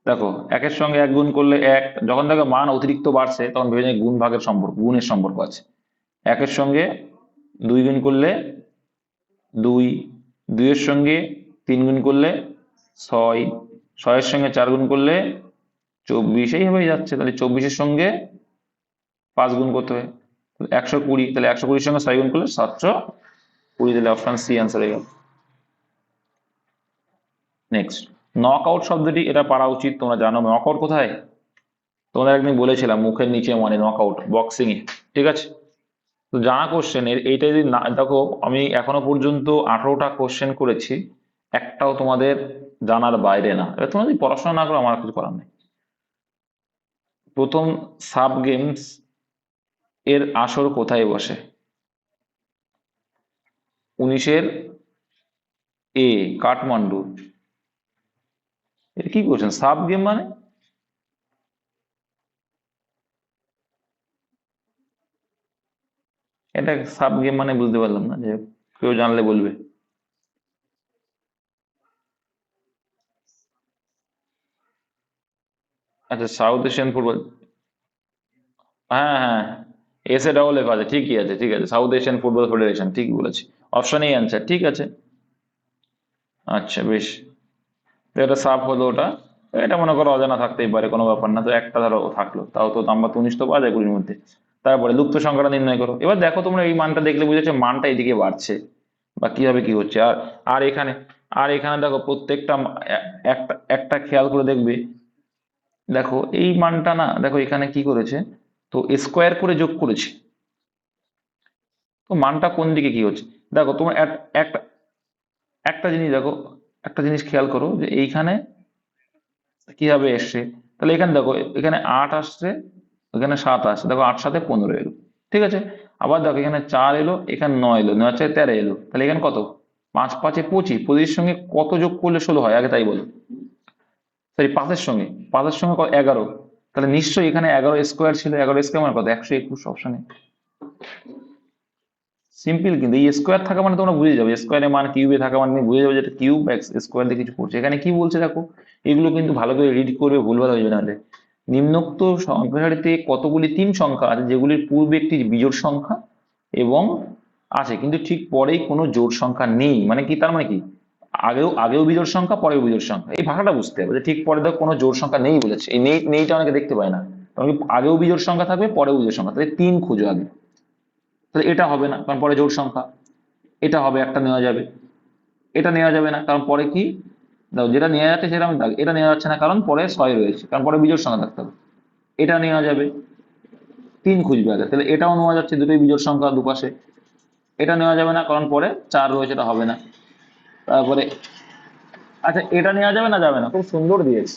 দেখো একের সঙ্গে এক গুণ করলে এক, যখন দেখো মান অতিরিক্ত বাড়ছে তখন ভেবে যায় গুণ ভাগের সম্পর্ক, গুণের সম্পর্ক আছে। একের সঙ্গে 2 গুণ করলে 2, 2 এর সঙ্গে 3 গুণ করলে 6, 6 এর সঙ্গে 4 গুণ করলে 24, এইভাবেই যাচ্ছে। তাহলে 24 এর সঙ্গে 5 গুণ করতে হবে, 120, তাহলে 120 এর সঙ্গে 6 গুণ করলে 720, তাহলে অপশন সি অ্যান্সার হয়ে গেল। নেক্সট নক আউট শব্দটি, এটা পারা উচিত, তোমরা জানো নক আউট কোথায়? তোমাদের একদিন বলেছিলাম মুখের নিচে মানে নক আউট, বক্সিং এ, ঠিক আছে? তো জানা কোশ্চেন এর এইটা যদি না দেখো, আমি এখনো পর্যন্ত 18টা কোশ্চেন করেছি, একটাও তোমাদের জানার বাইরে না। এবার তোমরা যদি পড়াশোনা না করো আমার কিছু করার নেই। প্রথম সাব গেমস এর আসর কোথায় বসে? 19-এর এ কাঠমান্ডু। এটা কি কোশ্চেন, সাব গেম মানে? এটা সাব গেম মানে বুঝতে পারলাম না, যে কেউ জানলে বলবে। আচ্ছা সাউথ এশিয়ান ফুটবল, হ্যাঁ হ্যাঁ, এস এ ডবল এফ আছে, ঠিকই আছে, ঠিক আছে, সাউথ এশিয়ান ফুটবল ফেডারেশন, ঠিকই বলেছি। অপশন এই অ্যান্সার, ঠিক আছে। আচ্ছা বেশ, তো এটা সাব হলো ওটা। এটা মনে করো অজানা থাকতেই পারে, কোনো ব্যাপার না। তো একটা ধরো থাকলো, তাও তো নাম্বার তো 19 তো পাওয়া যায় 20-এর মধ্যে। তারপরে লুপ্ত সংখ্যাটা নির্ণয় করো। এবার দেখো তোমরা এই মানটা দেখলে বুঝেছো মানটা এদিকে বাড়ছে, বা কিভাবে কি হচ্ছে। আর আর এখানে আর এখানে দেখো প্রত্যেকটা একটা একটা খেয়াল করে দেখবে। দেখো এই মানটা না, দেখো এখানে কি করেছে, তো স্কোয়ার করে যোগ করেছে। তো মানটা কোন দিকে কি হচ্ছে, দেখো তোমার একটা একটা জিনিস দেখো, একটা জিনিস খেয়াল করো যে এইখানে কিভাবে এসছে। তাহলে এখানে দেখো এখানে 8 আসছে, এখানে 7 আসছে, দেখো 8 7 15 এলো, ঠিক আছে। আবার দেখো এখানে 4 এলো, এখানে 9 এলো, 9 4 13 এলো, তাহলে এখানে কত? 5 5 25, 25 সঙ্গে কত যোগ করলে 16 হয় আগে তাই বলো। সরি 5-এর সঙ্গে কত? 11। তাহলে নিশ্চয়ই এখানে 11 স্কোয়ার ছিল, 11 স্কোয়ার মানে কত? 121 অপশনে। সিম্পল, কিন্তু এই স্কোয়ার থাকা মানে তোমরা বুঝে যাবে, স্কোয়ারের মান কিউবে থাকা মানে তুমি বুঝে যাবে যে কিউব স্কোয়ার দিয়ে কিছু করছে। এখানে কি বলছে দেখো, এগুলো কিন্তু ভালো করে রিড করবে, ভুলভাল হয়ে যাবে নাহলে। নিম্নোক্ত সংখ্যা সারিতে কতগুলি 3 সংখ্যা আছে যেগুলির পূর্বে একটি বিজোড় সংখ্যা এবং আছে, কিন্তু ঠিক পরেই কোনো জোড় সংখ্যা নেই। মানে কি, তার মানে কি, আগেও আগেও বিজোড় সংখ্যা, পরেও বিজোড় সংখ্যা, এই ভাষাটা বুঝতে হবে যে ঠিক পরে দেখো কোনো জোড় সংখ্যা নেই বলেছে। এই নেইটা অনেকে দেখতে পায় না, কারণ কি আগেও বিজোড় সংখ্যা থাকবে, পরেও বিজোড় সংখ্যা, তাহলে 3 খুঁজো আগে। তাহলে এটা হবে না, কারণ পরে জোড় সংখ্যা। এটা হবে, একটা নেওয়া যাবে। এটা নেওয়া যাবে না, কারণ পরে কি, দেখো যেটা নেওয়া যাচ্ছে সেটা আমি দাগ, এটা নেওয়া যাচ্ছে না কারণ পরে 6 রয়েছে, কারণ পরে বিজোড় সংখ্যা থাকতে হবে। এটা নেওয়া যাবে, 3 খুঁজবে আগে, তাহলে এটাও নেওয়া যাচ্ছে, দুটোই বিজোড় সংখ্যা দুপাশে। এটা নেওয়া যাবে না কারণ পরে 4 রয়েছে, এটা হবে না। তারপরে আচ্ছা এটা নেওয়া যাবে না, যাবে না, খুব সুন্দর দিয়েছে।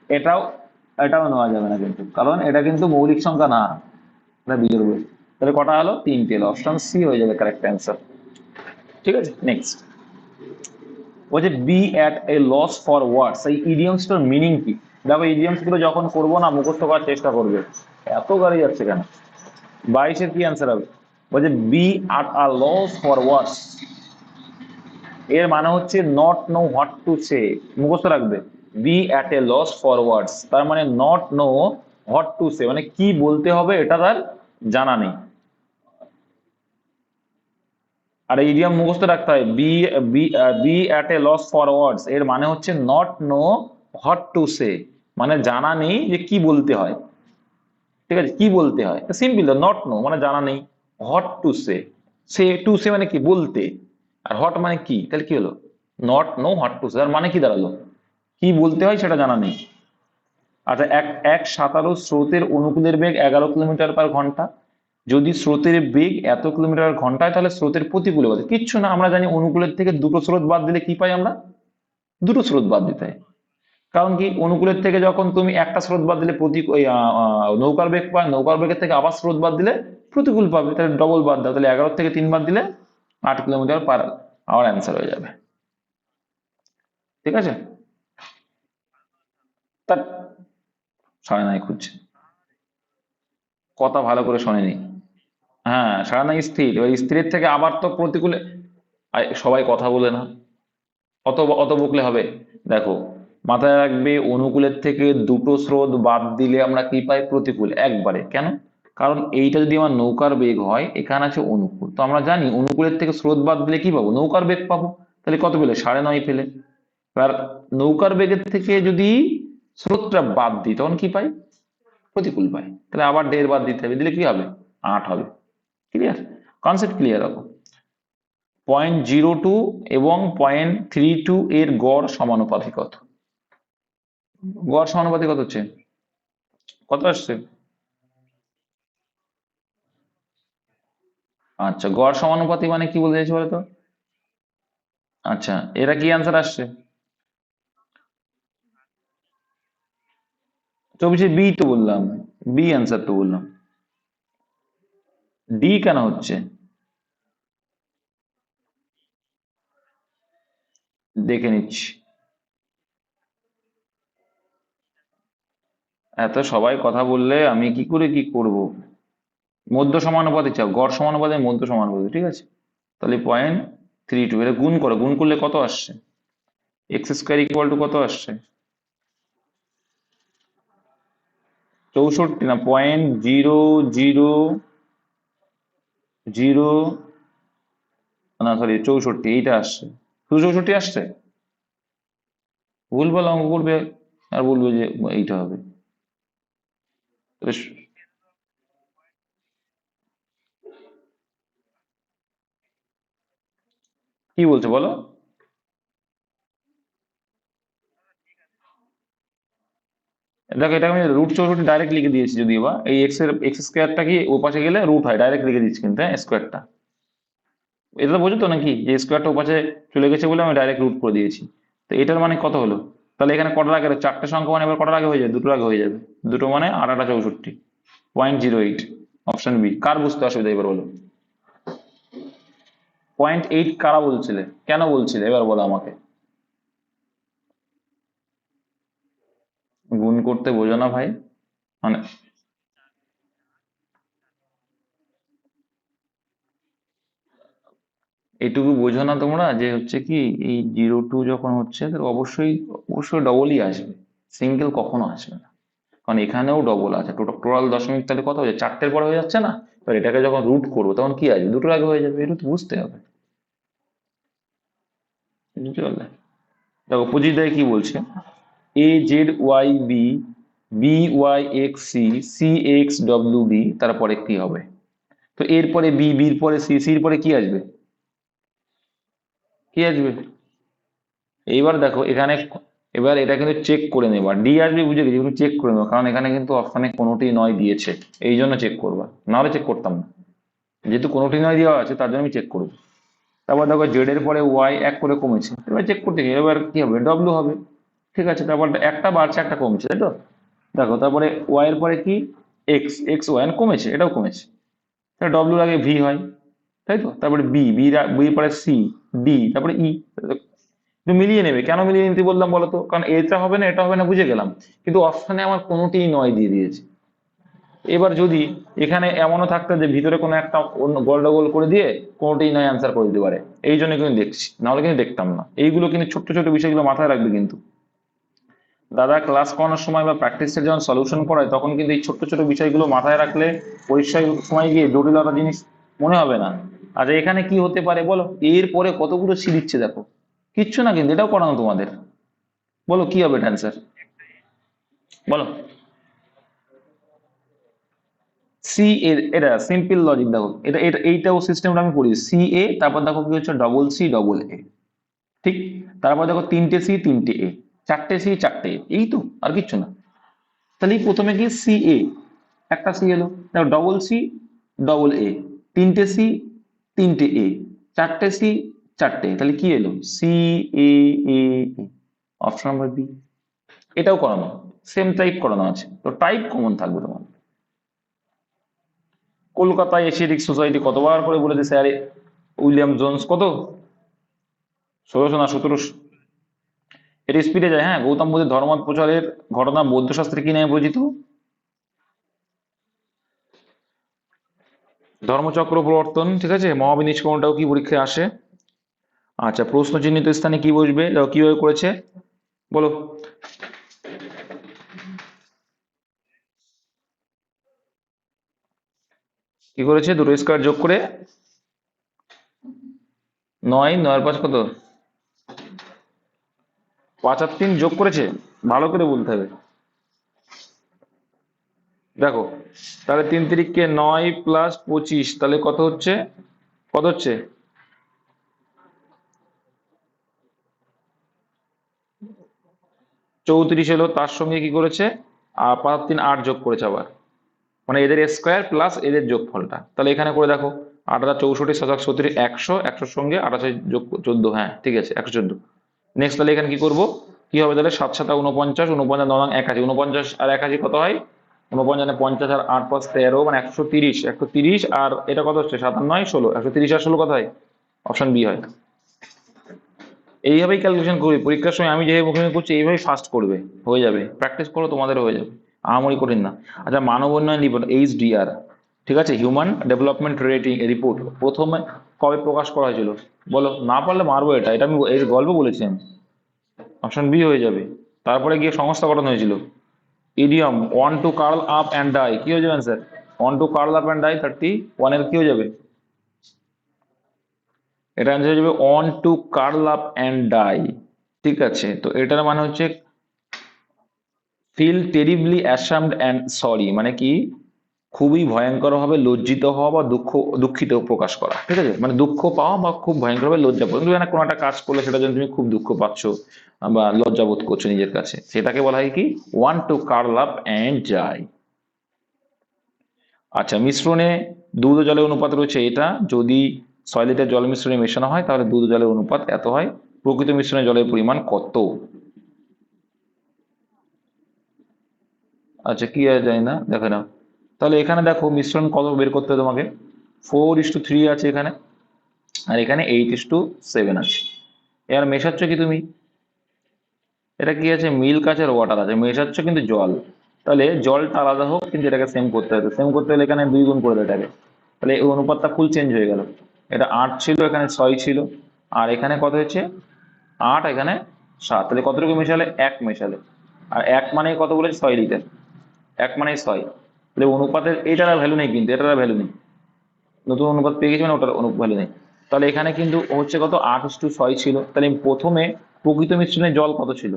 এটাও এটাও নেওয়া যাবে না কিন্তু, কারণ এটা কিন্তু মৌলিক সংখ্যা না, এটা বিজোড় বলে। তাহলে কটা হলো? 3টে এলো, অপশন সি হয়ে যাবে কারেক্ট অ্যান্সার। ঠিক আছে, নেক্সট বলছে be at a loss for words, এই ইডিয়মসটার মিনিং কি? দেখো ইডিয়মস গুলো যখন করবো না মুখস্থ করার চেষ্টা করবে। এত গাড়ি যাচ্ছে কেন? 22-এর কি অ্যান্সার হবে? বলছে be at a loss for words, এর মানে হচ্ছে not know what to say, মুখস্থ রাখবে। Be at a loss for words, তার মানে not know what to say, মানে কি বলতে হবে এটা তার জানা নেই। আর ইডিয়াম মুখস্থ রাখতে হয়, be be be at a loss for words, এর মানে হচ্ছে not know what to say, মানে জানা নেই যে কি বলতে হয়। ঠিক আছে, কি বলতে হয়, সিম্পল, নট নো মানে জানা নেই, what to say, say two say মানে কি বলতে, আর হট মানে কি, তাহলে কি হলো? Not know what to say, আর মানে কি দাঁড়ালো? কি বলতে হয় সেটা জানা নেই। আচ্ছা এক এক সাঁতারু স্রোতের অনুকূলের বেগ 11 কিলোমিটার/ঘন্টা, যদি স্রোতের বেগ এত কিলোমিটার ঘন্টায়, তাহলে স্রোতের প্রতিকূলে বলে কিচ্ছু না, আমরা জানি অনুকূলের থেকে দুটো স্রোত বাদ দিলে কি পাই আমরা? দুটো স্রোত বাদ দিতে হয়। কারণ কি, অনুকূলের থেকে যখন তুমি একটা স্রোত বাদ দিলে প্রতি নৌকার বেগ পায়, নৌকার বেগের থেকে আবার স্রোত বাদ দিলে প্রতিকূল পাবে, তাহলে ডবল বাদ দাও, তাহলে 11 থেকে 3 বাদ দিলে 8 কিলোমিটার/আওয়ার অ্যান্সার হয়ে যাবে। ঠিক আছে, তা সাড়ে 9 খুঁজছে, কথা ভালো করে শোনেনি। হ্যাঁ, সাড়ে 9 স্থির, এবার স্থিরের থেকে আবার তো প্রতিকূলে। সবাই কথা বলে না, অত অত বকলে হবে? দেখো, মাথায় রাখবে, অনুকূলের থেকে দুটো স্রোত বাদ দিলে আমরা কি পাই? প্রতিকূল একবারে। কেন? কারণ এইটা যদি আমার নৌকার বেগ হয়, এখানে আছে অনুকূল, তো আমরা জানি অনুকূলের থেকে স্রোত বাদ দিলে কি পাবো? নৌকার বেগ পাবো। তাহলে কত পেলে? 9.5 পেলে। এবার নৌকার বেগের থেকে যদি স্রোতটা বাদ দিই তখন কি পাই? প্রতিকূল পাই। তাহলে আবার 1.5 বাদ দিতে হবে, দিলে কি হবে? 8 হবে। ক্লিয়ার? Concept clear? হবে 0.02 এবং 0.32 এর গড় সমানুপাতিক কত? গড় সমানুপাতিক কত হচ্ছে? কত আসছে? আচ্ছা, গড় সমানুপাতি মানে কি বলতে চাইছি বলতো? আচ্ছা, এটা কি অ্যান্সার আসছে? 24 বি তো বললাম, বি অ্যান্সার তো বললাম। ডি কেন হচ্ছে? দেখে নিচ্ছি। এত সবাই কথা বললে আমি কি করে কি করব? মধ্য সমানুপাতি চাও, গড় সমানুপাতি, মধ্য সমানুপাতি, ঠিক আছে। তাহলে 0.32, এটা গুণ করো, গুণ করলে কত আসছে? এক্স স্কোয়ার ইকুয়াল টু কত আসছে? 64 না, 0.00, না সরি 64, এইটা আসছে। শুধু 64 আসছে? ভুল ভাল অঙ্ক করবে আর বলবে যে এইটা হবে। তাহলে কি বলছে বলো? দেখো, এটা আমি √64 ডাইরেক্ট লিখে দিয়েছি, যদিও বা এই এক্স স্কোয়ারটা কি ও পাশে গেলে রুট হয়, ডাইরেক্ট লিখে দিচ্ছি কিন্তু, হ্যাঁ স্কোয়ারটা। এটা তো বোঝো তো নাকি, যে স্কোয়ারটা ও পাশে চলে গেছে বলে আমি ডাইরেক্ট রুট করে দিয়েছি। তো এটার মানে কত হলো? তাহলে এখানে কটার আগে? চারটে সংখ্যা মানে এবার কটার আগে হয়ে যাবে? দুটোর আগে হয়ে যাবে। দুটো মানে 8 8 64, 0.08। Option B. কার বুঝতে অসুবিধা এবার বলো? 0.8 কারা বলছিলে, কেন বলছিলে এবার বলো আমাকে? গুণ করতে বোঝো না ভাই? মানে এটুকু বোঝো না তোমরা যে হচ্ছে কি, এই 0.2 যখন হচ্ছে তাহলে অবশ্যই অবশ্যই ডবলই আসবে, সিঙ্গেল কখনো আসবে না। কারণ এখানেও ডবল আছে, টোটাল দশমিক, তাহলে কত হয়ে যাচ্ছে? 4টের পরে হয়ে যাচ্ছে না? এবার এটাকে যখন রুট করবো তখন কি আসবে? দুটোর আগে হয়ে যাবে, এটা তো বুঝতে হবে। বুঝতে পারলে? দেখো পজিট দেয় কি বলছে, AZYB BYXC CXWB, তারপরে কি হবে? তো এরপরে বি, বির পরে সি, সির পরে কি আসবে? কি আসবে? এইবার দেখো এখানে, এবার এটা কিন্তু চেক করে নেবা, ডি আসবে বুঝে গেছি, কিন্তু চেক করে নেবো, কারণ এখানে কিন্তু অপশানে কোনোটি নয় দিয়েছে, এই জন্য চেক করবা, নাহলে চেক করতাম না। যেহেতু কোনোটি নয় দেওয়া আছে তার জন্য আমি চেক করবো। তারপর দেখো জেড এর পরে ওয়াই এক করে কমেছে, এবার চেক করতে গিয়ে এবার কি হবে? ডব্লিউ হবে। ঠিক আছে, তারপর একটা বাড়ছে একটা কমছে, তাই তো? দেখো তারপরে ওয়াই এর পরে কি? এক্স, এক্স ওয়াই কমেছে, এটাও কমেছে, ডব্লিউর আগে ভি হয়, তাই তো? তারপরে বি, বির পরে সি, ডি, তারপরে ই। একটু মিলিয়ে নেবে। কেন মিলিয়ে নিতে বললাম বলতো? কারণ এটা হবে না এটা হবে না বুঝে গেলাম, কিন্তু অপশানে আমার কোনোটিই নয় দিয়ে দিয়েছে। এবার যদি এখানে এমনও থাকতো যে ভিতরে কোনো একটা অন্য গন্ডগোল করে দিয়ে কোনোটিই নয় অ্যান্সার করে দিতে পারে, এই জন্য কিন্তু দেখছি, নাহলে কিন্তু দেখতাম না। এইগুলো কিন্তু ছোট্ট ছোট বিষয়গুলো মাথায় রাখবে কিন্তু। দাদা ক্লাস করানোর সময় বা প্র্যাকটিসের যখন সলিউশন করায় তখন কিন্তু এই ছোট্ট ছোট বিষয়গুলো মাথায় রাখলে পরীক্ষার সময় গিয়ে জটিলতা জিনিস মনে হবে না। আর এখানে কি হতে পারে বলো? এর পরে কতগুলো সি দিচ্ছে দেখো, কিচ্ছু না কিন্তু, এটাও করানো তোমাদের। বলো কি হবে অ্যান্সার? বলো। সি এ, এটা সিম্পল লজিক। দেখো এটা এটা এইটাও সিস্টেমটা আমি করি, সি এ, তারপর দেখো কি হচ্ছে, ডবল সি ডবল এ, ঠিক? তারপর দেখো তিনটে সি তিনটে এ, চারটে সি চারটে এ, এই তো, আর কিচ্ছু না। তাহলে প্রথমে কি সি এ, একটা সি এলো, দেখো ডবল সি ডবল এ, তিনটে সি তিনটে এ, চারটে সি চারটে এ, তাহলে কি এলো? সি এ এ, অপশন নাম্বার বি। এটাও করানো, সেম টাইপ করানো আছে, তো টাইপ কমন থাকবে তোমার। কলকাতায় এশিয়াটিক সোসাইটি কতবার করে বলেছে স্যার, উইলিয়াম জোন্স কত, 1600 না 1700? এটা স্পিডে যায়। হ্যাঁ, গৌতম বুদ্ধের ধর্মমত প্রচারের ঘটনা বৌদ্ধ শাস্ত্রে কি নামে পরিচিত? ধর্মচক্র প্রবর্তন। ঠিক আছে, মহাবিনিষ্ক্রমণটাও কি পরীক্ষায় আসে? আচ্ছা, প্রশ্ন চিহ্নিত স্থানে কি বসবে, দেখো কিভাবে করেছে বলো। কি করেছে, দুটো স্কয়ার যোগ করে? নয়, নয়ের পাঁচ কত? 5 আর 3 যোগ করেছে। ভালো করে বলতে হবে। দেখো, তাহলে 3 তিরিককে 9 প্লাস 25, তাহলে কত হচ্ছে? কত হচ্ছে? 34 এলো। তার সঙ্গে কি করেছে, আর 5 আর 3 8 যোগ করেছে আবার, মানে এদের স্কোয়ার প্লাস এদের যোগফলটা। তাহলে এখানে করে দেখো, 8 আর 64, 7 আর 37, 100, 100 সঙ্গে 28 যোগ 14, হ্যাঁ ঠিক আছে 114। নেক্সট তাহলে এখানে কি করব, কি হবে তাহলে, 7 7 49, 49 9 81, 49 আর 81 কত হয়? 49 50 আর 8 5 13, মানে 130, 130। আর এটা কত হচ্ছে, 7 আর 9 16, 130 আর 16 কত হয়? অপশন বি হয়। এইভাবেই ক্যালকুলেশন করবে পরীক্ষার সময়, আমি যেভাবে মুখে মুখে করছি এইভাবেই ফার্স্ট করবে, হয়ে যাবে। প্র্যাকটিস করো, তোমাদের হয়ে যাবে, আহামরি কঠিন না। আচ্ছা, মানব উন্নয়ন রিপোর্ট, HDR, ঠিক আছে, হিউম্যান ডেভেলপমেন্ট রেটিং রিপোর্ট প্রথমে কবে প্রকাশ করা হয়েছিল? বলো, না পারলে মারবো, এটা এটা আমি এর গল্প বলেছি আমি। অপশন বি হয়ে যাবে। তারপরে গিয়ে সংস্থা গঠন হয়েছিল, idiom, want to curl up and die, কি হয়ে যাবে sir? Want to curl up and die 31 এর কি হয়ে যাবে? এটা অ্যান্সার হয়ে যাবে want to curl up and die. ঠিক আছে, তো এটার মানে হচ্ছে feel terribly ashamed and sorry, মানে কি, খুবই ভয়ঙ্করভাবে লজ্জিত হওয়া বা দুঃখিত প্রকাশ করা। ঠিক আছে, মানে দুঃখ পাওয়া বা খুব ভয়ঙ্করভাবে লজ্জা পাওয়া। তুমি কোনো একটা কাজ করলে সেটার জন্য তুমি খুব দুঃখ পাচ্ছ বা লজ্জাবোধ করছো নিজের কাছে, সেটাকে বলা হয় কি, want to curl up and die. আচ্ছা, মিশ্রণে দুধ ও জলের অনুপাত রয়েছে এটা, যদি 6 লিটার জল মিশ্রণে মেশানো হয় তাহলে দুধ ও জলের অনুপাত এত হয়। প্রকৃত মিশ্রণে জলের পরিমাণ কত? আচ্ছা, কি আর জানি না, দেখে নাও। তাহলে এখানে দেখো মিশ্রণ কত বের করতে হবে তোমাকে, 4:3 আছে এখানে, আর এখানে 8:7 আছে। এবার মেশাচ্ছ কি তুমি, এটা কি আছে, মিল্ক আছে আর ওয়াটার আছে, মেশাচ্ছ কিন্তু জল। তাহলে জলটা আলাদা হোক, কিন্তু এটাকে সেম করতে হবে। সেম করতে হলে এখানে 2 গুণ করে দেবে এটাকে। তাহলে এই অনুপাতটা ফুল চেঞ্জ হয়ে গেল। এটা 8 ছিল, এখানে 6 ছিল, আর এখানে কত হয়েছে, 8, এখানে 7। তাহলে কতটুকু মেশালে, 1 মেশালে। আর 1 মানে কত বলেছে, 6 লিটার। 1 মানে 6। তাহলে অনুপাতের এটার ভ্যালু নেই, কিন্তু এটার ভ্যালু নেই। নতুন অনুপাত পেয়ে গেছি মানে ওটার ভ্যালু নেই। তাহলে এখানে কিন্তু হচ্ছে কত, 8:6 ছিল। তাহলে প্রথমে প্রকৃত মিশ্রণে জল কত ছিল,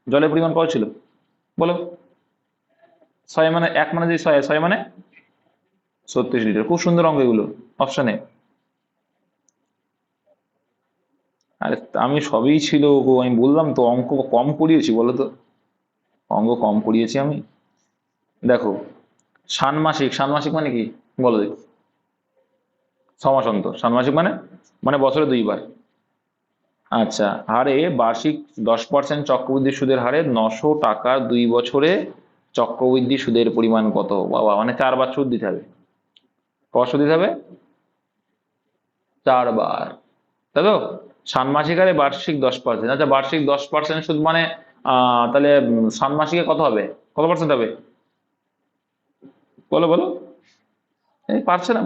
জলের পরিমাণ কত ছিল বলো? 6 মানে 1 মানে যে 6, 6 মানে 36 লিটার। খুব সুন্দর অঙ্ক এগুলো, অপশানে। আরে আমি সবই ছিল গো, আমি বললাম তো অঙ্ক কম করিয়েছি বলো তো, অঙ্ক কম করিয়েছি আমি। দেখো, ষান্মাসিক, ষান্মাসিক মানে কি বলো দেখি? 6 মাস অন্তর। ষান্মাসিক মানে, মানে বছরে 2 বার। আচ্ছা, হারে বার্ষিক 10% চক্রবৃদ্ধি সুদের হারে 900 টাকা 2 বছরে চক্রবৃদ্ধি সুদের পরিমাণ কত? বাবা, মানে 4 বার সুদ দিতে হবে। কত সুদ দিতে হবে? 4 বার, তাই তো। ষান্মাসিক হারে বার্ষিক 10%। আচ্ছা, বার্ষিক 10% সুদ মানে তাহলে ষান্মাসিকে কত হবে, কত পার্সেন্ট হবে বলো বলো? এই পারছে না,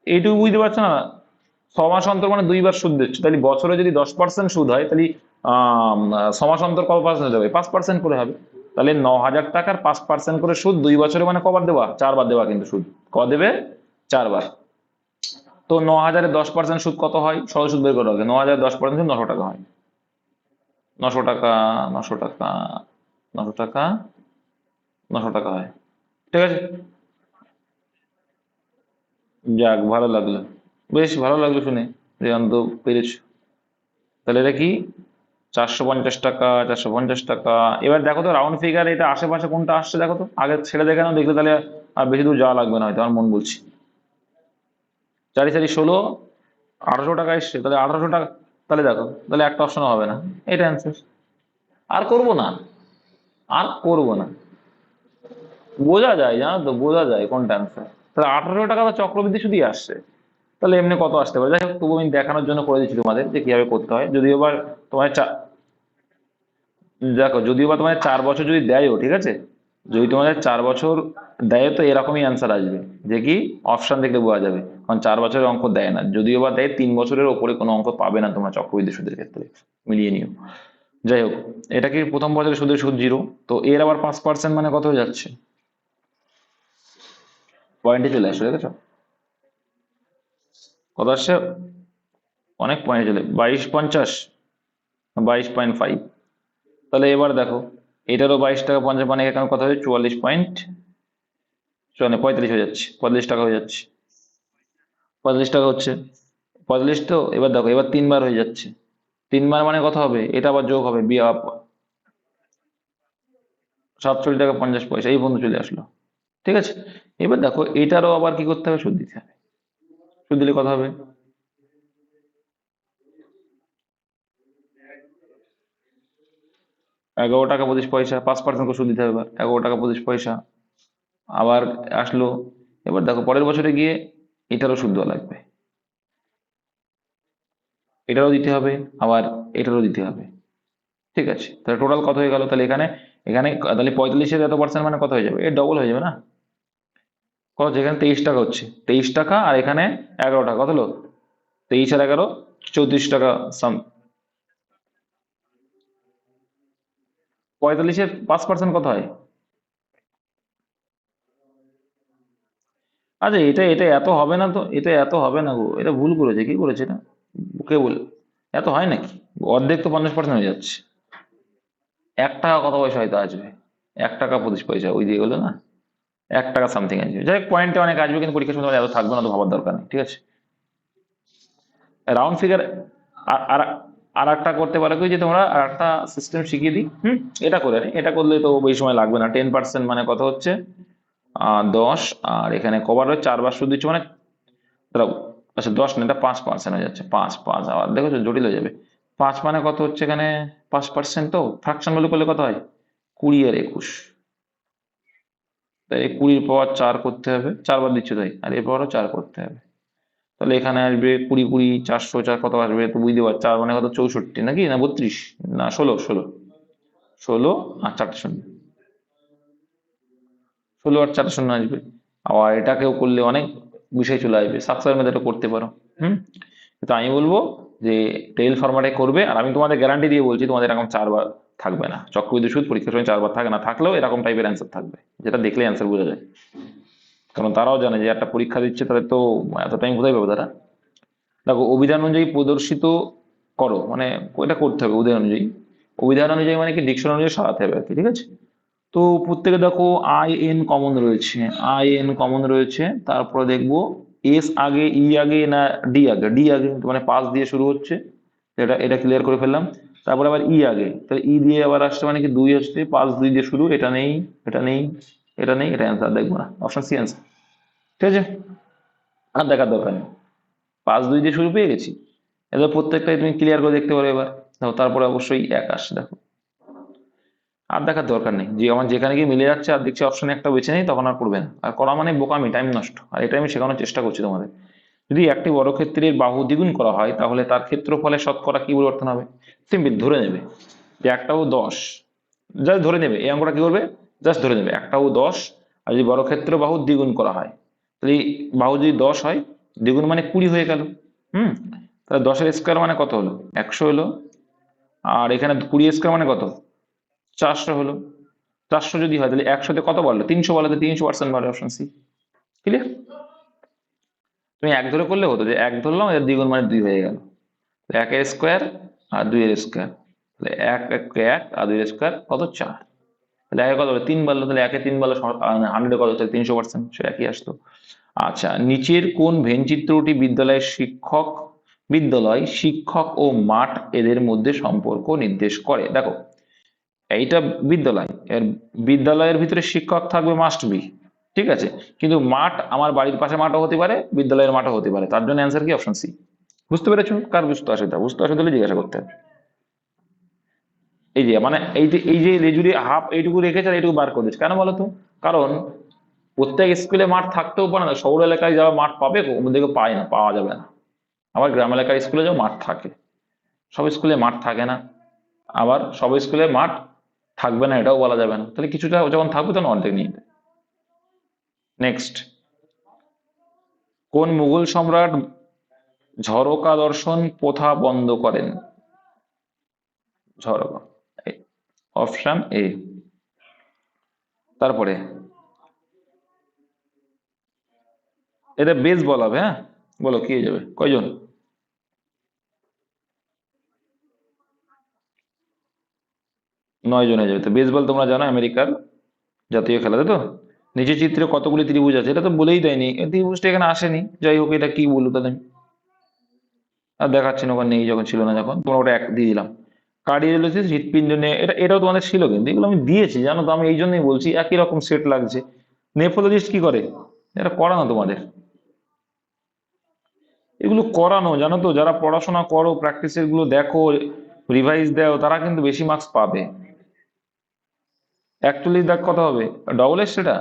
এইটুকু বুঝতে পারছো না? 6 মাস অন্তর মানে 2 বার সুদ দিচ্ছে, তাহলে বছরে যদি 10% সুদ হয়, তাহলে 6 মাস অন্তর কত পার্সেন্ট হবে, 5% করে হবে। তাহলে 9,000 টাকার 5% করে সুদ 2 বছরে, মানে কবার দেওয়া, 4 বার দেওয়া কিন্তু সুদ। কবার দেবে, 4 বার। তো 9,000-এর 10% সুদ কত হয়, সহজ সুদ বের করা হবে। 9,000 10% 900 টাকা হয়। 900 টাকা, 900 টাকা, 900 টাকা, 900 টাকা হয়। ঠিক আছে, যাক ভালো লাগলো, বেশ ভালো লাগলো শুনে যে অন্ত পেরেছো। তাহলে এটা কি, 450 টাকা, 450 টাকা। এবার দেখো তো রাউন্ড ফিগার এটা আশেপাশে কোনটা আসছে দেখো তো, আগে ছেড়ে দেখে নাও, দেখলে তাহলে আর বেশি দূর যাওয়া লাগবে না হয়তো, আমার মন বলছি। 4 4 16, 1800 টাকা এসছে, তাহলে 1800 টাকা। তাহলে দেখো, তাহলে একটা অপশন হবে না, এটা অ্যান্সার। আর করবো না, আর করবো না। বোঝা যায়, জানো তো, বোঝা যায় কোনটা অ্যান্সার। তাহলে 1800 টাকা তো চক্রবৃদ্ধি শুধুই আসছে, তাহলে এমনি কত আসতে পারে। যাই হোক, তবু আমি দেখানোর জন্য করে দিচ্ছি তোমাদের যে কিভাবে করতে হয়। যদিও এবার তোমার দেখো যদিও বা তোমাদের 4 বছর যদি দেয়ও, ঠিক আছে, যদি তোমাদের 4 বছর দেয় তো এরকমই অ্যান্সার আসবে, যে কি অপশন দেখলে বোঝা যাবে, কারণ 4 বছরের অঙ্ক দেয় না, যদিও বা দেয় 3 বছরের ওপরে কোনো অঙ্ক পাবে না তোমরা চক্রবৃদ্ধি সুদের ক্ষেত্রে, মিলিয়ে নিও। যাই হোক, এটা কি প্রথম বছরের সুদের সুদ 0, তো এর আবার 5% মানে কত হয়ে যাচ্ছে, পয়েন্টে চলে আসছে, দেখেছো কত আসছে, অনেক পয়েন্টে চলে, 2250, 22.5। তাহলে এবার দেখো, এটারও 22 টাকা 50 মানে এখানে কত হচ্ছে, 45 হয়ে যাচ্ছে, 45 টাকা হয়ে যাচ্ছে, 45 টাকা হচ্ছে, 45। তো এবার দেখো, এবার 3 বার হয়ে যাচ্ছে, 3 বার মানে কত হবে, এটা আবার যোগ হবে, 47 টাকা 50 পয়সা, এই বন্ধু চলে আসলো, ঠিক আছে। এবার দেখো এটারও আবার কি করতে হবে, সুদ দিতে হবে, সুদ দিলে কত হবে, 11 টাকা 25 পয়সা, 5% করে সুদ দিতে হবে, এবার 11 টাকা 25 পয়সা আবার আসলো। এবার দেখো পরের বছরে গিয়ে এটারও সুদ দেওয়া লাগবে, এটারও দিতে হবে, আবার এটারও দিতে হবে, ঠিক আছে। তাহলে টোটাল কত হয়ে গেল, তাহলে এখানে, তাহলে 45-এর এত% মানে কত হয়ে যাবে, এর ডবল হয়ে যাবে না, কত হচ্ছে এখানে 23 টাকা হচ্ছে, 23 টাকা, আর এখানে 11 টাকা, কত হলো, 23 আর 11, 34 টাকা সাম। 45-এর 5% কত হয়, আচ্ছা এটা এটা এত হবে না তো, এটা এত হবে না গো, এটা ভুল করেছে, কি করেছে এটা, কে বল, এত হয় নাকি, অর্ধেক তো 50% হয়ে যাচ্ছে, 1 টাকা কত পয়সা হয়তো আসবে, 1 টাকা 25 পয়সা, ওই দিয়ে গেলো না, 1 টাকা সামথিং আসবে, যাই পয়েন্টে অনেক আসবে, কিন্তু পরীক্ষার সময় এত থাকবে না, তো ভাবার দরকার নেই, ঠিক আছে। রাউন্ড ফিগার, আর আর একটা করতে পারো কি, যে তোমরা আর একটা সিস্টেম শিখিয়ে দিই, এটা করে নে, এটা করলে তো বেশি সময় লাগবে না, 10% মানে কত হচ্ছে, 10, আর এখানে কবার হচ্ছে 4 বার সুদ দিচ্ছে মানে, দাঁড়াও, আচ্ছা 10 না, এটা 5% হয়ে যাচ্ছে, 5 5, আবার দেখো তো জটিল হয়ে যাবে, 5 মানে কত হচ্ছে এখানে, 5%, তো ফ্র্যাকশন ভ্যালু করলে কত হয়, 20 আর 21, তাই 20 এর পাওয়ার 4 করতে হবে, 4 বার দিচ্ছে তাই, আর এর পাওয়ারও 4 করতে হবে, তাহলে এখানে আসবে 20 20, 400 4 কত আসবে, তো বুঝতে পারছো, 4 মানে কত, 64 নাকি না 32, না 16 আর 4টা শূন্য, 16 আর 4টা শূন্য আসবে। আবার এটাকেও করলে অনেক বিষয় চলে আসবে, সাকসেসের মধ্যে এটা করতে পারো। হুম তো আমি বলবো যে টেইল ফরম্যাটে করবে, আর আমি তোমাদের গ্যারান্টি দিয়ে বলছি তোমাদের এরকম 4 বার থাকবে না, চক্রবৃদ্ধি সুদ পরীক্ষার সময় 4 বার থাকে না, থাকলেও এরকম টাইপের অ্যান্সার থাকবে, যেটা দেখলে অ্যান্সার বোঝা যায়, কারণ তারাও জানে যে একটা পরীক্ষা দিচ্ছে, তাদের তো এত টাইম কোথায় পাবে তারা। দেখো অভিধান অনুযায়ী প্রদর্শিত করো, মানে এটা করতে হবে অভিধান অনুযায়ী, অভিধান অনুযায়ী মানে কি ডিকশনারি অনুযায়ী সাজাতে হবে আর কি, ঠিক আছে। তো প্রত্যেকে দেখো আই এন কমন রয়েছে, আই এন কমন রয়েছে, তারপরে দেখবো এস আগে, ই আগে না ডি আগে, ডি আগে মানে পাঁচ দিয়ে শুরু হচ্ছে, এটা এটা ক্লিয়ার করে ফেললাম। তারপরে আবার ই আগে, তাহলে ই দিয়ে আবার আসছে মানে কি 2 আসছে, 5 2 দিয়ে শুরু, এটা নেই, এটা নেই, এটা নেই, এটা অ্যান্সার দেখবো না, অপশন সি অ্যান্সার, ঠিক আছে, আর দেখার দরকার নেই, 5 2 দিয়ে শুরু পেয়ে গেছি, এবার প্রত্যেকটাই তুমি ক্লিয়ার করে দেখতে পারো এবার। দেখো তারপরে অবশ্যই এক আসছে, দেখো আর দেখার দরকার নেই, যে আমার যেখানে গিয়ে মিলে যাচ্ছে আর দেখছি অপশন একটা বেছে নেই, তখন আর করবে না, আর করা মানে বোকামি, টাইম নষ্ট, আর এটা আমি শেখানোর চেষ্টা করছি তোমাদের। যদি একটি বর্গক্ষেত্রের বাহু দ্বিগুণ করা হয়, তাহলে তার ক্ষেত্রফলে শতকরা কি পরিবর্তন হবে, সিম্পল ধরে নেবে যে একটা ও 10, জাস্ট ধরে নেবে, এই অঙ্কটা কি করবে, জাস্ট ধরে নেবে একটা ও 10, আর যদি বর্গক্ষেত্র বাহু দ্বিগুণ করা হয়, তাহলে এই বাহু যদি 10 হয়, দ্বিগুণ মানে 20 হয়ে গেল, হুম তাহলে 10 এর স্কোয়ার মানে কত হলো, 100 হলো, আর এখানে 20 স্কোয়ার মানে কত, 400 হলো, 400 যদি হয় তাহলে 100-তে কত বাড়লো, 300 বাড়লো, তো 300% বাড়ে, অপশন সি ক্লিয়ার। তুমি এক ধরে করলে হতো, যে এক ধরলাম, এর দ্বিগুণ মানে 2 হয়ে গেল, 1 এর স্কোয়ার আর 2 এর স্কোয়ার, তাহলে 1 1 আর 2 এর স্কোয়ার কত, 4, তাহলে একে কত হলো, 3 বাড়লো, তাহলে 1 এ 3 বাড়লো, 100-এ কত, তাহলে 300%, সে একই আসতো। আচ্ছা, নিচের কোন ভেনচিত্রটি বিদ্যালয় শিক্ষক ও মাঠ এদের মধ্যে সম্পর্ক নির্দেশ করে, দেখো এইটা বিদ্যালয়, এর বিদ্যালয়ের ভিতরে শিক্ষক থাকবে, মাস্ট বি, ঠিক আছে, কিন্তু মাঠ আমার বাড়ির পাশে মাঠও হতে পারে, বিদ্যালয়ের মাঠও হতে পারে, তার জন্য অ্যান্সার কি, অপশন সি। বুঝতে পেরেছো, কার বুঝতে অসুবিধা, বুঝতে অসুবিধা হলে জিজ্ঞাসা করতে হবে। এই যে মানে এই যে লেজুরি হাফ এইটুকু রেখেছে আর এইটুকু বার করে দিচ্ছে, কেন বলতো, কারণ প্রত্যেক স্কুলে মাঠ থাকতেও পারে না, শহর এলাকায় যাওয়া মাঠ পাবে, ওদিকে পায় না, পাওয়া যাবে না, আবার গ্রাম এলাকার স্কুলে যাও মাঠ থাকে, সব স্কুলে মাঠ থাকে না, আবার সব স্কুলে মাঠ থাকবে না এটাও বলা যাবে না, তাহলে কিছুটা যখন থাকবে তখন অর্ধেক নিয়ে নেবে। নেক্সট, কোন মুঘল সম্রাট ঝরোকা দর্শন প্রথা বন্ধ করেন? ঝরোকা, অপশন এ। তারপরে এটা বেস বল হবে, হ্যাঁ বলো কি হয়ে যাবে, কয়জন? 9 জন হয়ে যাবে। তো বেসবল তোমরা জানো আমেরিকার জাতীয় খেলা, তাই তো? নিচে চিত্রে কতগুলি ত্রিভুজ আছে, এটা তো বলেই দেয়নি, এই ত্রিভুজটা এখানে আসেনি, যাই হোক এটা কি বলবো তাহলে আমি আর দেখাচ্ছি না, ওখানে নেই যখন, ছিল না যখন, তোমরা ওটা এক দিয়ে দিলাম। কার্ডিওলিসিস হৃৎপিণ্ড নিয়ে, এটাও তোমাদের ছিল কিন্তু, এগুলো আমি দিয়েছি জানো তো, আমি এই জন্যই বলছি একই রকম সেট লাগছে। নেফ্রোলজিস্ট কি করে? এটা করানো তোমাদের, এগুলো করানো জানো তো, যারা পড়াশোনা করো প্র্যাকটিসের গুলো দেখো, রিভাইজ দাও, তারা কিন্তু বেশি মার্কস পাবে। 41 দাগ কত হবে? ডবল এস সেটা।